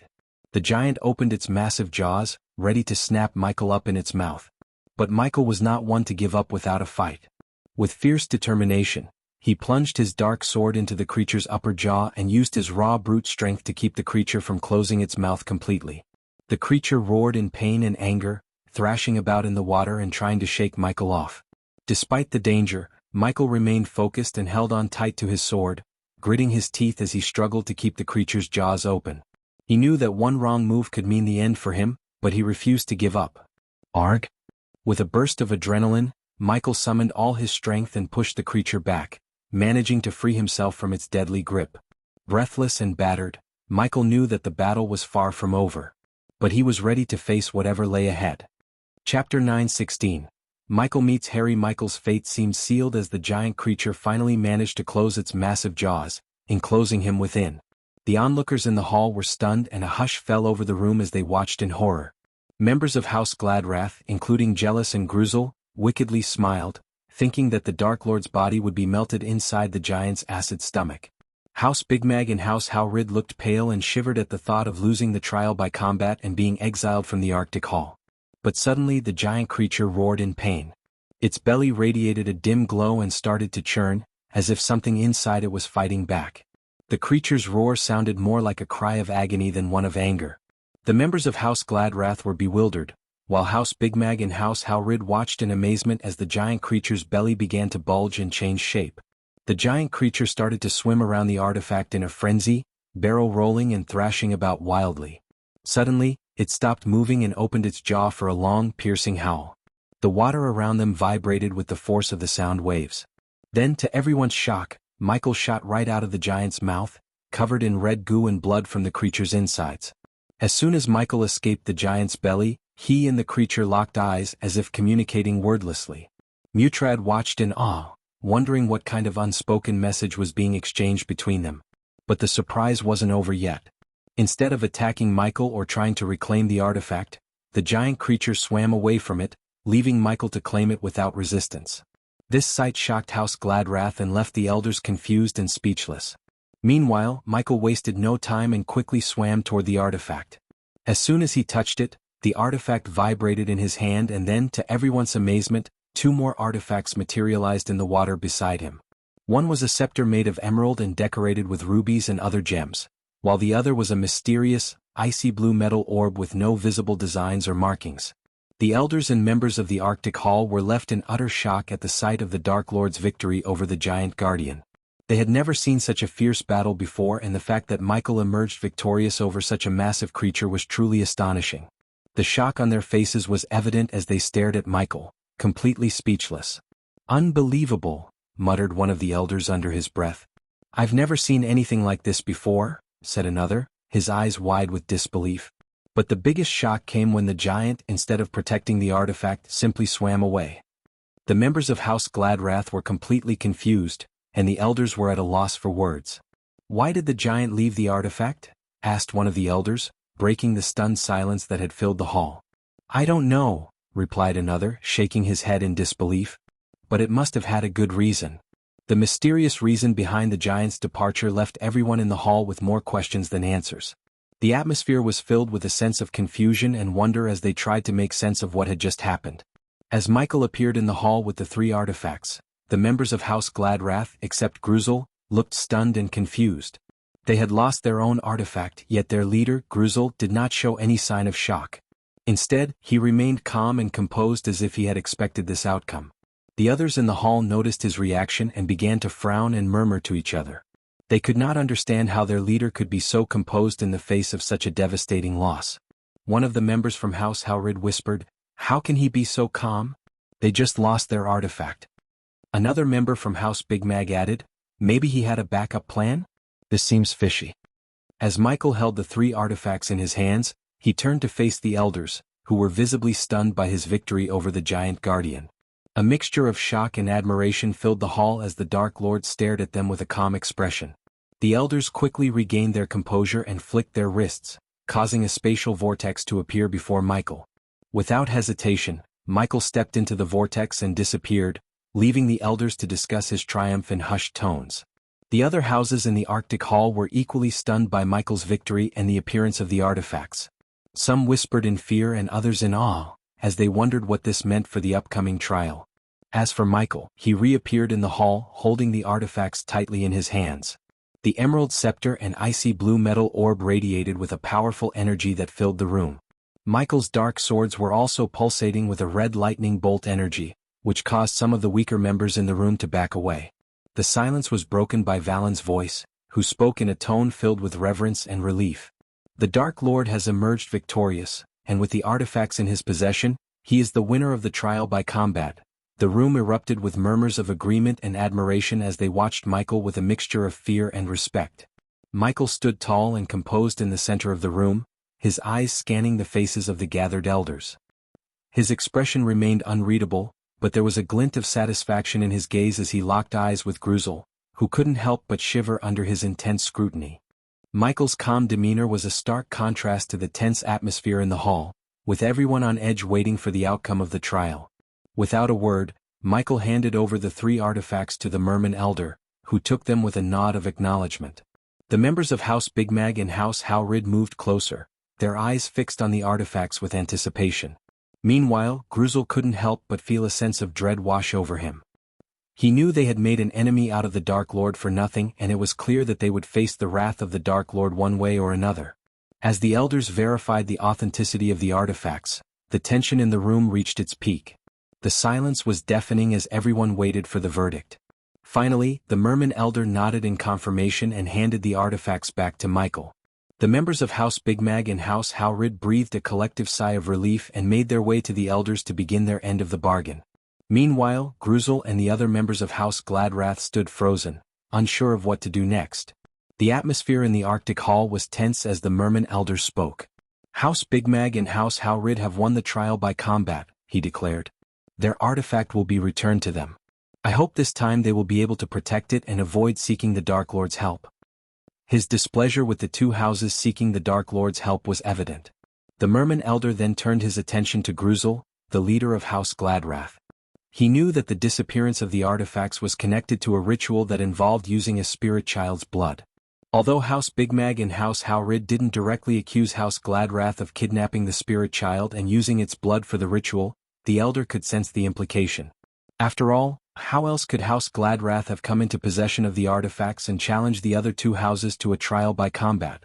The giant opened its massive jaws, ready to snap Michael up in its mouth. But Michael was not one to give up without a fight. With fierce determination, he plunged his dark sword into the creature's upper jaw and used his raw brute strength to keep the creature from closing its mouth completely. The creature roared in pain and anger, thrashing about in the water and trying to shake Michael off. Despite the danger, Michael remained focused and held on tight to his sword, gritting his teeth as he struggled to keep the creature's jaws open. He knew that one wrong move could mean the end for him, but he refused to give up. Arg! With a burst of adrenaline, Michael summoned all his strength and pushed the creature back, managing to free himself from its deadly grip. Breathless and battered, Michael knew that the battle was far from over. But he was ready to face whatever lay ahead. Chapter 9:16. Michael meets Harry. Michael's fate seemed sealed as the giant creature finally managed to close its massive jaws, enclosing him within. The onlookers in the hall were stunned and a hush fell over the room as they watched in horror. Members of House Gladrath, including Jealous and Gruzel, wickedly smiled, thinking that the Dark Lord's body would be melted inside the giant's acid stomach. House Bigmag and House Howrid looked pale and shivered at the thought of losing the trial by combat and being exiled from the Arctic Hall. But suddenly the giant creature roared in pain. Its belly radiated a dim glow and started to churn, as if something inside it was fighting back. The creature's roar sounded more like a cry of agony than one of anger. The members of House Gladrath were bewildered, while House Bigmag and House Howrid watched in amazement as the giant creature's belly began to bulge and change shape. The giant creature started to swim around the artifact in a frenzy, barrel rolling and thrashing about wildly. Suddenly, it stopped moving and opened its jaw for a long, piercing howl. The water around them vibrated with the force of the sound waves. Then, to everyone's shock, Michael shot right out of the giant's mouth, covered in red goo and blood from the creature's insides. As soon as Michael escaped the giant's belly, he and the creature locked eyes as if communicating wordlessly. Mutrad watched in awe, wondering what kind of unspoken message was being exchanged between them. But the surprise wasn't over yet. Instead of attacking Michael or trying to reclaim the artifact, the giant creature swam away from it, leaving Michael to claim it without resistance. This sight shocked House Gladrath and left the elders confused and speechless. Meanwhile, Michael wasted no time and quickly swam toward the artifact. As soon as he touched it, the artifact vibrated in his hand, and then, to everyone's amazement, 2 more artifacts materialized in the water beside him. One was a scepter made of emerald and decorated with rubies and other gems, while the other was a mysterious, icy blue metal orb with no visible designs or markings. The elders and members of the Arctic Hall were left in utter shock at the sight of the Dark Lord's victory over the giant guardian. They had never seen such a fierce battle before, and the fact that Michael emerged victorious over such a massive creature was truly astonishing. The shock on their faces was evident as they stared at Michael, completely speechless. "Unbelievable," muttered one of the elders under his breath. "I've never seen anything like this before," said another, his eyes wide with disbelief. But the biggest shock came when the giant, instead of protecting the artifact, simply swam away. The members of House Gladrath were completely confused, and the elders were at a loss for words. "Why did the giant leave the artifact?" asked one of the elders, breaking the stunned silence that had filled the hall. "I don't know," replied another, shaking his head in disbelief. "But it must have had a good reason." The mysterious reason behind the giant's departure left everyone in the hall with more questions than answers. The atmosphere was filled with a sense of confusion and wonder as they tried to make sense of what had just happened. As Michael appeared in the hall with the 3 artifacts, the members of House Gladrath, except Gruzel, looked stunned and confused. They had lost their own artifact, yet their leader, Gruzel, did not show any sign of shock. Instead, he remained calm and composed as if he had expected this outcome. The others in the hall noticed his reaction and began to frown and murmur to each other. They could not understand how their leader could be so composed in the face of such a devastating loss. One of the members from House Howrid whispered, "How can he be so calm? They just lost their artifact." Another member from House Big Mag added, "Maybe he had a backup plan? This seems fishy." As Michael held the 3 artifacts in his hands, he turned to face the elders, who were visibly stunned by his victory over the giant guardian. A mixture of shock and admiration filled the hall as the Dark Lord stared at them with a calm expression. The elders quickly regained their composure and flicked their wrists, causing a spatial vortex to appear before Michael. Without hesitation, Michael stepped into the vortex and disappeared, leaving the elders to discuss his triumph in hushed tones. The other houses in the Arctic Hall were equally stunned by Michael's victory and the appearance of the artifacts. Some whispered in fear and others in awe, as they wondered what this meant for the upcoming trial. As for Michael, he reappeared in the hall, holding the artifacts tightly in his hands. The emerald scepter and icy blue metal orb radiated with a powerful energy that filled the room. Michael's dark swords were also pulsating with a red lightning bolt energy, which caused some of the weaker members in the room to back away. The silence was broken by Valen's voice, who spoke in a tone filled with reverence and relief. "The Dark Lord has emerged victorious, and with the artifacts in his possession, he is the winner of the trial by combat." The room erupted with murmurs of agreement and admiration as they watched Michael with a mixture of fear and respect. Michael stood tall and composed in the center of the room, his eyes scanning the faces of the gathered elders. His expression remained unreadable, but there was a glint of satisfaction in his gaze as he locked eyes with Gruzel, who couldn't help but shiver under his intense scrutiny. Michael's calm demeanor was a stark contrast to the tense atmosphere in the hall, with everyone on edge waiting for the outcome of the trial. Without a word, Michael handed over the 3 artifacts to the Merman elder, who took them with a nod of acknowledgement. The members of House Big Mag and House Howrid moved closer, their eyes fixed on the artifacts with anticipation. Meanwhile, Gruzel couldn't help but feel a sense of dread wash over him. He knew they had made an enemy out of the Dark Lord for nothing, and it was clear that they would face the wrath of the Dark Lord one way or another. As the elders verified the authenticity of the artifacts, the tension in the room reached its peak. The silence was deafening as everyone waited for the verdict. Finally, the Merman elder nodded in confirmation and handed the artifacts back to Michael. The members of House Big Mag and House Howrid breathed a collective sigh of relief and made their way to the elders to begin their end of the bargain. Meanwhile, Gruzel and the other members of House Gladrath stood frozen, unsure of what to do next. The atmosphere in the Arctic Hall was tense as the Merman elder spoke. "House Big Mag and House Howrid have won the trial by combat," he declared. "Their artifact will be returned to them. I hope this time they will be able to protect it and avoid seeking the Dark Lord's help. His displeasure with the two houses seeking the Dark Lord's help was evident. The Merman elder then turned his attention to Gruzel, the leader of House Gladrath. He knew that the disappearance of the artifacts was connected to a ritual that involved using a spirit child's blood. Although House Big Mag and House Howrid didn't directly accuse House Gladrath of kidnapping the spirit child and using its blood for the ritual, the elder could sense the implication. After all, how else could House Gladrath have come into possession of the artifacts and challenged the other two houses to a trial by combat?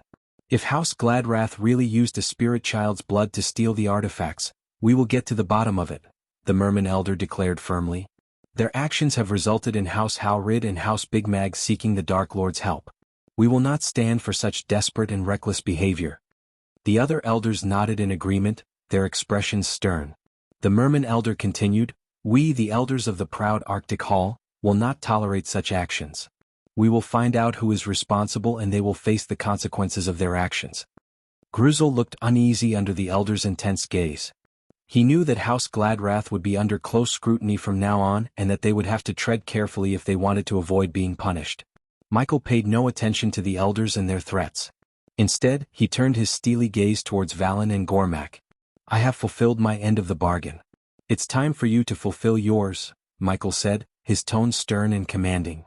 If House Gladrath really used a spirit child's blood to steal the artifacts, we will get to the bottom of it, the Merman elder declared firmly. Their actions have resulted in House Howrid and House Big Mag seeking the Dark Lord's help. We will not stand for such desperate and reckless behavior. The other elders nodded in agreement, their expressions stern. The Merman elder continued, "We, the elders of the proud Arctic Hall, will not tolerate such actions. We will find out who is responsible and they will face the consequences of their actions." Gruzel looked uneasy under the elder's intense gaze. He knew that House Gladrath would be under close scrutiny from now on and that they would have to tread carefully if they wanted to avoid being punished. Michael paid no attention to the elders and their threats. Instead, he turned his steely gaze towards Valen and Gormak. "I have fulfilled my end of the bargain. It's time for you to fulfill yours," Michael said, his tone stern and commanding.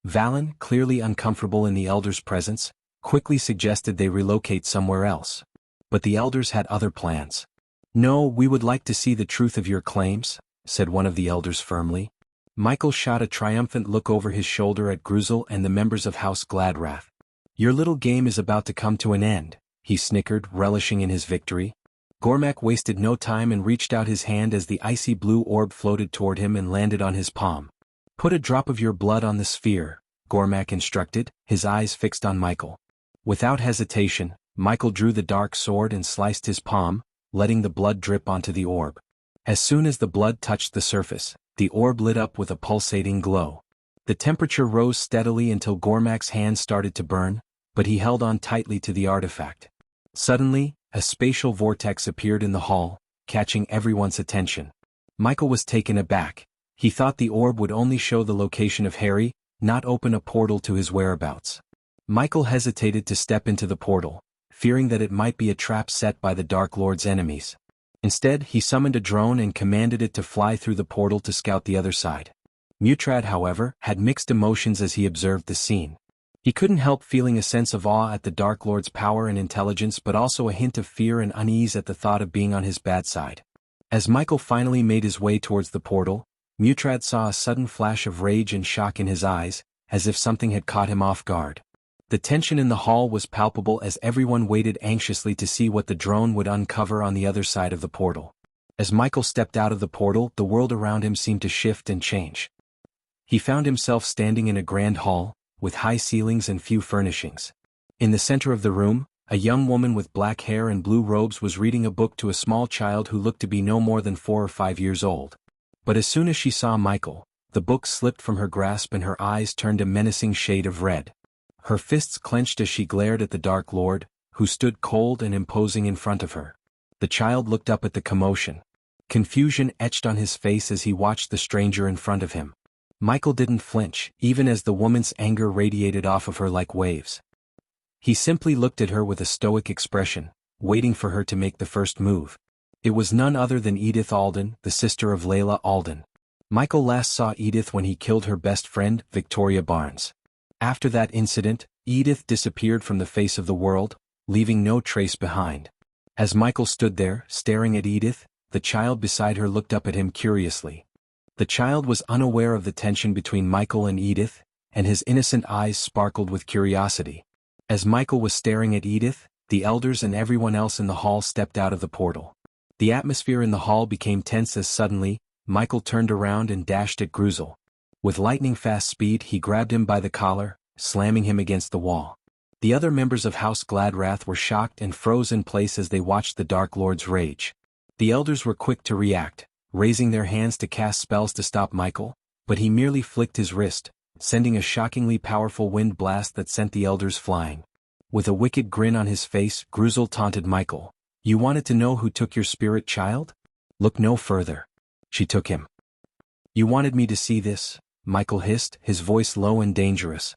Valen, clearly uncomfortable in the elders' presence, quickly suggested they relocate somewhere else. But the elders had other plans. "No, we would like to see the truth of your claims," said one of the elders firmly. Michael shot a triumphant look over his shoulder at Gruzel and the members of House Gladrath. "Your little game is about to come to an end," he snickered, relishing in his victory. Gormak wasted no time and reached out his hand as the icy blue orb floated toward him and landed on his palm. "Put a drop of your blood on the sphere," Gormak instructed, his eyes fixed on Michael. Without hesitation, Michael drew the dark sword and sliced his palm, letting the blood drip onto the orb. As soon as the blood touched the surface, the orb lit up with a pulsating glow. The temperature rose steadily until Gormak's hand started to burn, but he held on tightly to the artifact. Suddenly, a spatial vortex appeared in the hall, catching everyone's attention. Michael was taken aback. He thought the orb would only show the location of Harry, not open a portal to his whereabouts. Michael hesitated to step into the portal, fearing that it might be a trap set by the Dark Lord's enemies. Instead, he summoned a drone and commanded it to fly through the portal to scout the other side. Mutrad, however, had mixed emotions as he observed the scene. He couldn't help feeling a sense of awe at the Dark Lord's power and intelligence, but also a hint of fear and unease at the thought of being on his bad side. As Michael finally made his way towards the portal, Mutrad saw a sudden flash of rage and shock in his eyes, as if something had caught him off guard. The tension in the hall was palpable as everyone waited anxiously to see what the drone would uncover on the other side of the portal. As Michael stepped out of the portal, the world around him seemed to shift and change. He found himself standing in a grand hall, with high ceilings and few furnishings. In the center of the room, a young woman with black hair and blue robes was reading a book to a small child who looked to be no more than 4 or 5 years old. But as soon as she saw Michael, the book slipped from her grasp and her eyes turned a menacing shade of red. Her fists clenched as she glared at the Dark Lord, who stood cold and imposing in front of her. The child looked up at the commotion. Confusion etched on his face as he watched the stranger in front of him. Michael didn't flinch, even as the woman's anger radiated off of her like waves. He simply looked at her with a stoic expression, waiting for her to make the first move. It was none other than Edith Alden, the sister of Layla Alden. Michael last saw Edith when he killed her best friend, Victoria Barnes. After that incident, Edith disappeared from the face of the world, leaving no trace behind. As Michael stood there, staring at Edith, the child beside her looked up at him curiously. The child was unaware of the tension between Michael and Edith, and his innocent eyes sparkled with curiosity. As Michael was staring at Edith, the elders and everyone else in the hall stepped out of the portal. The atmosphere in the hall became tense as suddenly, Michael turned around and dashed at Gruzel. With lightning-fast speed he grabbed him by the collar, slamming him against the wall. The other members of House Gladrath were shocked and froze in place as they watched the Dark Lord's rage. The elders were quick to react, raising their hands to cast spells to stop Michael, but he merely flicked his wrist, sending a shockingly powerful wind blast that sent the elders flying. With a wicked grin on his face, Gruzel taunted Michael. "You wanted to know who took your spirit child? Look no further. She took him. You wanted me to see this? Michael hissed, his voice low and dangerous.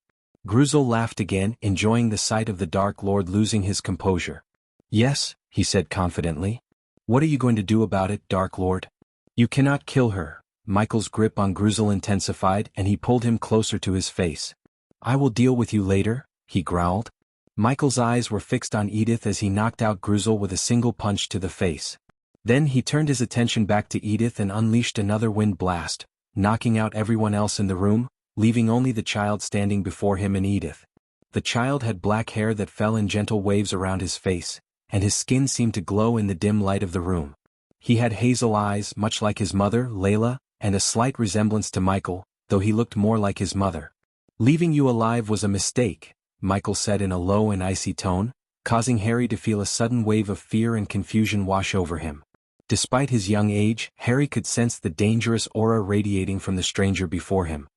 Gruzel laughed again, enjoying the sight of the Dark Lord losing his composure. Yes, he said confidently. What are you going to do about it, Dark Lord? You cannot kill her. Michael's grip on Gruzel intensified and he pulled him closer to his face. I will deal with you later, he growled. Michael's eyes were fixed on Edith as he knocked out Gruzel with a single punch to the face. Then he turned his attention back to Edith and unleashed another wind blast, knocking out everyone else in the room, leaving only the child standing before him and Edith. The child had black hair that fell in gentle waves around his face, and his skin seemed to glow in the dim light of the room. He had hazel eyes, much like his mother, Layla, and a slight resemblance to Michael, though he looked more like his mother. Leaving you alive was a mistake, Michael said in a low and icy tone, causing Harry to feel a sudden wave of fear and confusion wash over him. Despite his young age, Harry could sense the dangerous aura radiating from the stranger before him.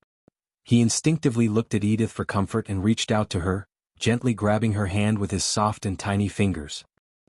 He instinctively looked at Edith for comfort and reached out to her, gently grabbing her hand with his soft and tiny fingers.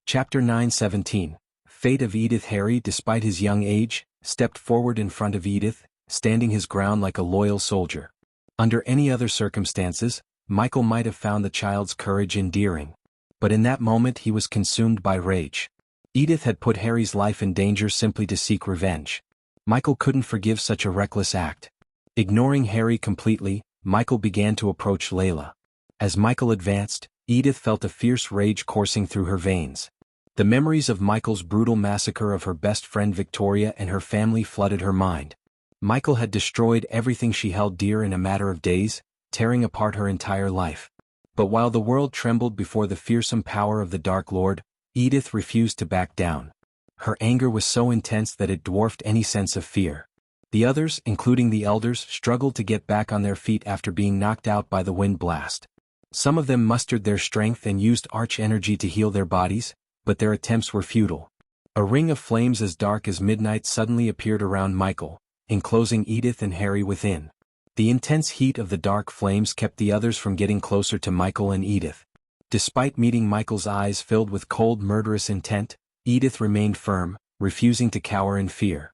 Chapter 9:17. Fate of Edith. Harry, despite his young age, stepped forward in front of Edith, standing his ground like a loyal soldier. Under any other circumstances, Michael might have found the child's courage endearing. But in that moment he was consumed by rage. Edith had put Harry's life in danger simply to seek revenge. Michael couldn't forgive such a reckless act. Ignoring Harry completely, Michael began to approach Layla. As Michael advanced, Edith felt a fierce rage coursing through her veins. The memories of Michael's brutal massacre of her best friend Victoria and her family flooded her mind. Michael had destroyed everything she held dear in a matter of days, tearing apart her entire life. But while the world trembled before the fearsome power of the Dark Lord, Edith refused to back down. Her anger was so intense that it dwarfed any sense of fear. The others, including the elders, struggled to get back on their feet after being knocked out by the wind blast. Some of them mustered their strength and used arch energy to heal their bodies, but their attempts were futile. A ring of flames as dark as midnight suddenly appeared around Michael, enclosing Edith and Harry within. The intense heat of the dark flames kept the others from getting closer to Michael and Edith. Despite meeting Michael's eyes filled with cold murderous intent, Edith remained firm, refusing to cower in fear.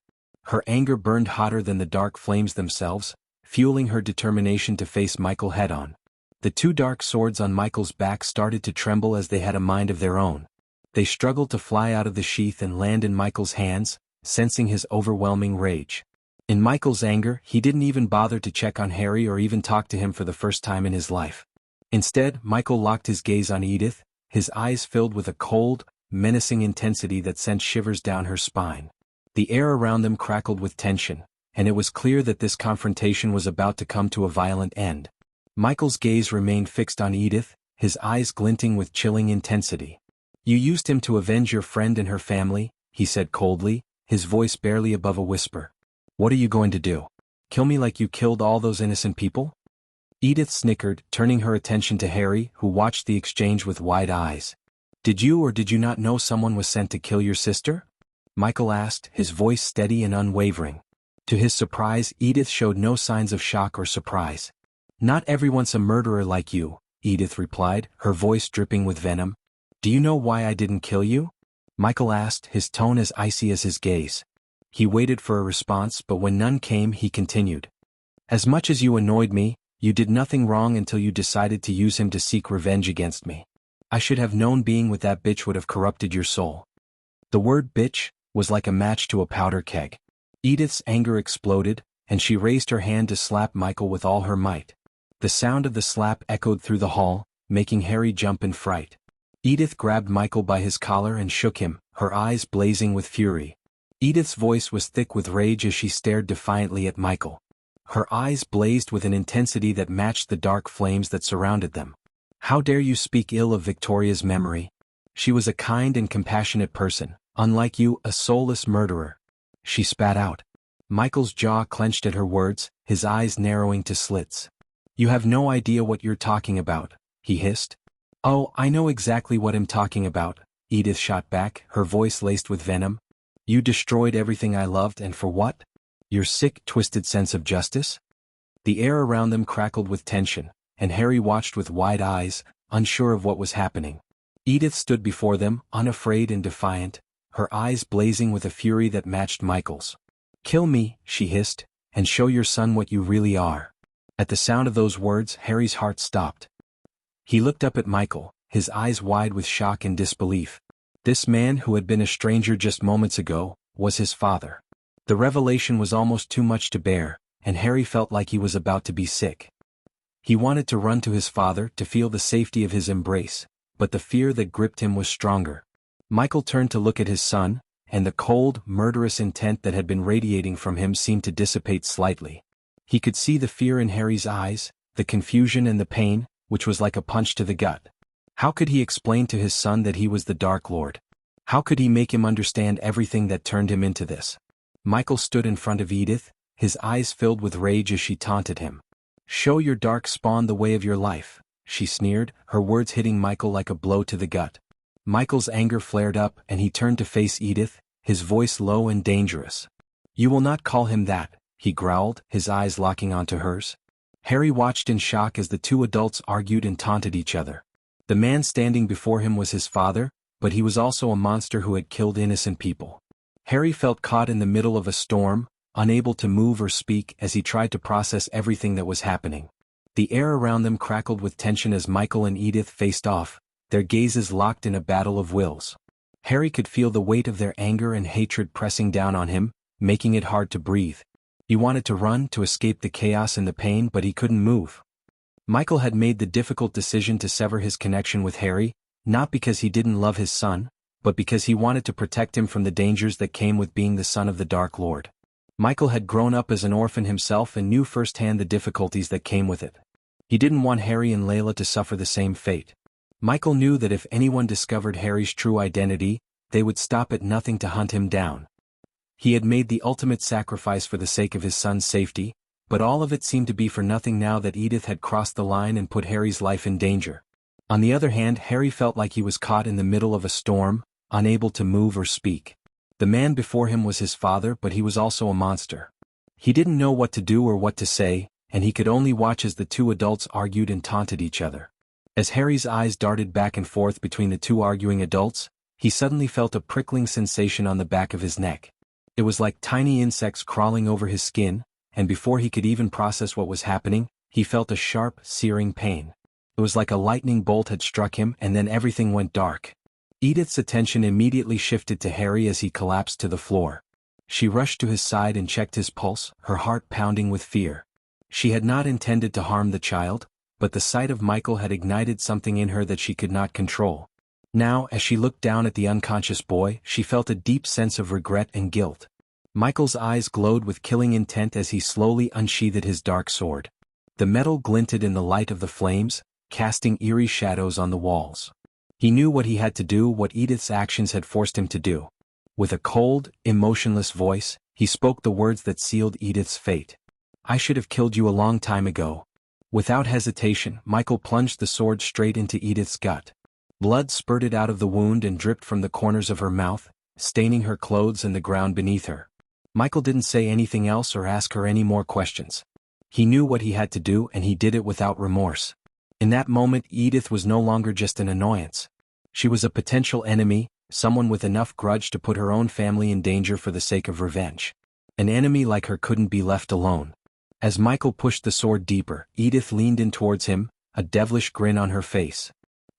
Her anger burned hotter than the dark flames themselves, fueling her determination to face Michael head-on. The two dark swords on Michael's back started to tremble as they had a mind of their own. They struggled to fly out of the sheath and land in Michael's hands, sensing his overwhelming rage. In Michael's anger, he didn't even bother to check on Harry or even talk to him for the first time in his life. Instead, Michael locked his gaze on Edith, his eyes filled with a cold, menacing intensity that sent shivers down her spine. The air around them crackled with tension, and it was clear that this confrontation was about to come to a violent end. Michael's gaze remained fixed on Edith, his eyes glinting with chilling intensity. "You used him to avenge your friend and her family," he said coldly, his voice barely above a whisper. "What are you going to do? Kill me like you killed all those innocent people?" Edith snickered, turning her attention to Harry, who watched the exchange with wide eyes. "Did you or did you not know someone was sent to kill your sister?" Michael asked, his voice steady and unwavering. To his surprise, Edith showed no signs of shock or surprise. "Not everyone's a murderer like you," Edith replied, her voice dripping with venom. "Do you know why I didn't kill you?" Michael asked, his tone as icy as his gaze. He waited for a response, but when none came, he continued. "As much as you annoyed me, you did nothing wrong until you decided to use him to seek revenge against me. I should have known being with that bitch would have corrupted your soul." The word bitch was like a match to a powder keg. Edith's anger exploded, and she raised her hand to slap Michael with all her might. The sound of the slap echoed through the hall, making Harry jump in fright. Edith grabbed Michael by his collar and shook him, her eyes blazing with fury. Edith's voice was thick with rage as she stared defiantly at Michael. Her eyes blazed with an intensity that matched the dark flames that surrounded them. "How dare you speak ill of Victoria's memory? She was a kind and compassionate person, unlike you, a soulless murderer," she spat out. Michael's jaw clenched at her words, his eyes narrowing to slits. "You have no idea what you're talking about," he hissed. "Oh, I know exactly what I'm talking about," Edith shot back, her voice laced with venom. "You destroyed everything I loved, and for what? Your sick, twisted sense of justice?" The air around them crackled with tension, and Harry watched with wide eyes, unsure of what was happening. Edith stood before them, unafraid and defiant, her eyes blazing with a fury that matched Michael's. "Kill me," she hissed, and show your son what you really are." At the sound of those words, Harry's heart stopped. He looked up at Michael, his eyes wide with shock and disbelief. This man, who had been a stranger just moments ago, was his father. The revelation was almost too much to bear, and Harry felt like he was about to be sick. He wanted to run to his father to feel the safety of his embrace, but the fear that gripped him was stronger. Michael turned to look at his son, and the cold, murderous intent that had been radiating from him seemed to dissipate slightly. He could see the fear in Harry's eyes, the confusion and the pain, which was like a punch to the gut. How could he explain to his son that he was the Dark Lord? How could he make him understand everything that turned him into this? Michael stood in front of Edith, his eyes filled with rage as she taunted him. "Show your dark spawn the way of your life," she sneered, her words hitting Michael like a blow to the gut. Michael's anger flared up and he turned to face Edith, his voice low and dangerous. "You will not call him that," he growled, his eyes locking onto hers. Harry watched in shock as the two adults argued and taunted each other. The man standing before him was his father, but he was also a monster who had killed innocent people. Harry felt caught in the middle of a storm, unable to move or speak as he tried to process everything that was happening. The air around them crackled with tension as Michael and Edith faced off, their gazes locked in a battle of wills. Harry could feel the weight of their anger and hatred pressing down on him, making it hard to breathe. He wanted to run to escape the chaos and the pain, but he couldn't move. Michael had made the difficult decision to sever his connection with Harry, not because he didn't love his son, but because he wanted to protect him from the dangers that came with being the son of the Dark Lord. Michael had grown up as an orphan himself and knew firsthand the difficulties that came with it. He didn't want Harry and Layla to suffer the same fate. Michael knew that if anyone discovered Harry's true identity, they would stop at nothing to hunt him down. He had made the ultimate sacrifice for the sake of his son's safety, but all of it seemed to be for nothing now that Edith had crossed the line and put Harry's life in danger. On the other hand, Harry felt like he was caught in the middle of a storm, unable to move or speak. The man before him was his father, but he was also a monster. He didn't know what to do or what to say, and he could only watch as the two adults argued and taunted each other. As Harry's eyes darted back and forth between the two arguing adults, he suddenly felt a prickling sensation on the back of his neck. It was like tiny insects crawling over his skin, and before he could even process what was happening, he felt a sharp, searing pain. It was like a lightning bolt had struck him, and then everything went dark. Edith's attention immediately shifted to Harry as he collapsed to the floor. She rushed to his side and checked his pulse, her heart pounding with fear. She had not intended to harm the child, but the sight of Michael had ignited something in her that she could not control. Now, as she looked down at the unconscious boy, she felt a deep sense of regret and guilt. Michael's eyes glowed with killing intent as he slowly unsheathed his dark sword. The metal glinted in the light of the flames, casting eerie shadows on the walls. He knew what he had to do, what Edith's actions had forced him to do. With a cold, emotionless voice, he spoke the words that sealed Edith's fate. "I should have killed you a long time ago." Without hesitation, Michael plunged the sword straight into Edith's gut. Blood spurted out of the wound and dripped from the corners of her mouth, staining her clothes and the ground beneath her. Michael didn't say anything else or ask her any more questions. He knew what he had to do, and he did it without remorse. In that moment, Edith was no longer just an annoyance. She was a potential enemy, someone with enough grudge to put her own family in danger for the sake of revenge. An enemy like her couldn't be left alone. As Michael pushed the sword deeper, Edith leaned in towards him, a devilish grin on her face.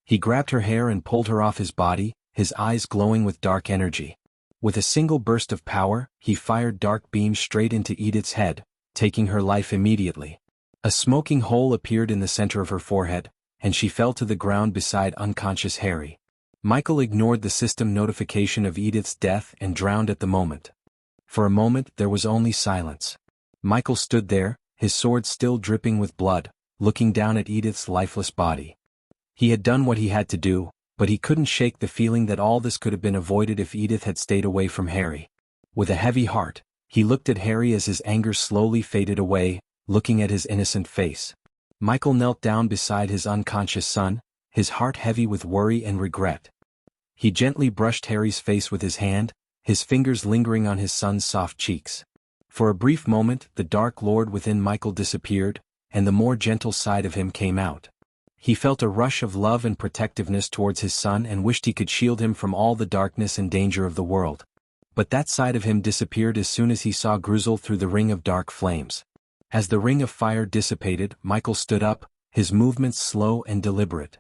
He grabbed her hair and pulled her off his body, his eyes glowing with dark energy. With a single burst of power, he fired dark beams straight into Edith's head, taking her life immediately. A smoking hole appeared in the center of her forehead, and she fell to the ground beside unconscious Harry. Michael ignored the system notification of Edith's death and drowned at the moment. For a moment there was only silence. Michael stood there, his sword still dripping with blood, looking down at Edith's lifeless body. He had done what he had to do, but he couldn't shake the feeling that all this could have been avoided if Edith had stayed away from Harry. With a heavy heart, he looked at Harry as his anger slowly faded away, looking at his innocent face. Michael knelt down beside his unconscious son, his heart heavy with worry and regret. He gently brushed Harry's face with his hand, his fingers lingering on his son's soft cheeks. For a brief moment, the Dark Lord within Michael disappeared, and the more gentle side of him came out. He felt a rush of love and protectiveness towards his son and wished he could shield him from all the darkness and danger of the world. But that side of him disappeared as soon as he saw Gruzel through the ring of dark flames. As the ring of fire dissipated, Michael stood up, his movements slow and deliberate.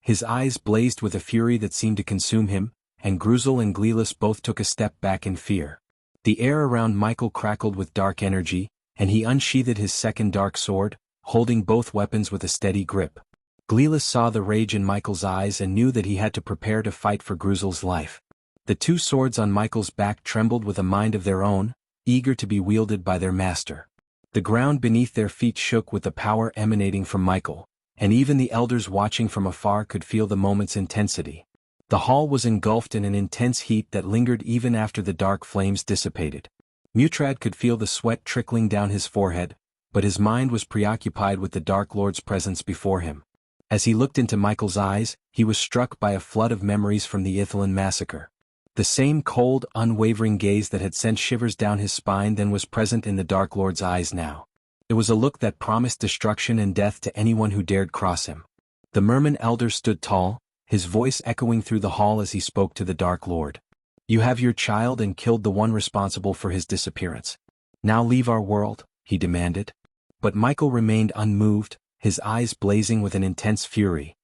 His eyes blazed with a fury that seemed to consume him, and Gruzel and Gleelis both took a step back in fear. The air around Michael crackled with dark energy, and he unsheathed his second dark sword, holding both weapons with a steady grip. Gleelis saw the rage in Michael's eyes and knew that he had to prepare to fight for Gruzel's life. The two swords on Michael's back trembled with a mind of their own, eager to be wielded by their master. The ground beneath their feet shook with the power emanating from Michael, and even the elders watching from afar could feel the moment's intensity. The hall was engulfed in an intense heat that lingered even after the dark flames dissipated. Mutrad could feel the sweat trickling down his forehead, but his mind was preoccupied with the Dark Lord's presence before him. As he looked into Michael's eyes, he was struck by a flood of memories from the Ithilien massacre. The same cold, unwavering gaze that had sent shivers down his spine then was present in the Dark Lord's eyes now. It was a look that promised destruction and death to anyone who dared cross him. The Merman elder stood tall, his voice echoing through the hall as he spoke to the Dark Lord. "You have your child and killed the one responsible for his disappearance. Now leave our world," he demanded. But Michael remained unmoved, his eyes blazing with an intense fury.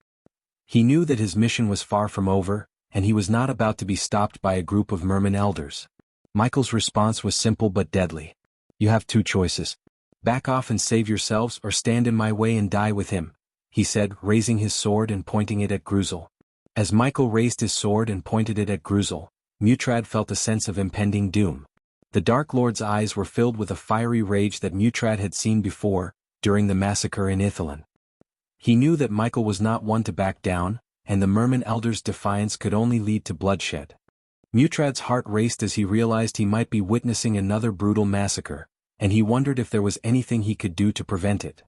He knew that his mission was far from over, and he was not about to be stopped by a group of Merman elders. Michael's response was simple but deadly. "You have two choices. Back off and save yourselves or stand in my way and die with him," he said, raising his sword and pointing it at Gruzel. As Michael raised his sword and pointed it at Gruzel, Mutrad felt a sense of impending doom. The Dark Lord's eyes were filled with a fiery rage that Mutrad had seen before, during the massacre in Ithilien. He knew that Michael was not one to back down, and the Merman elder's defiance could only lead to bloodshed. Mutrad's heart raced as he realized he might be witnessing another brutal massacre, and he wondered if there was anything he could do to prevent it.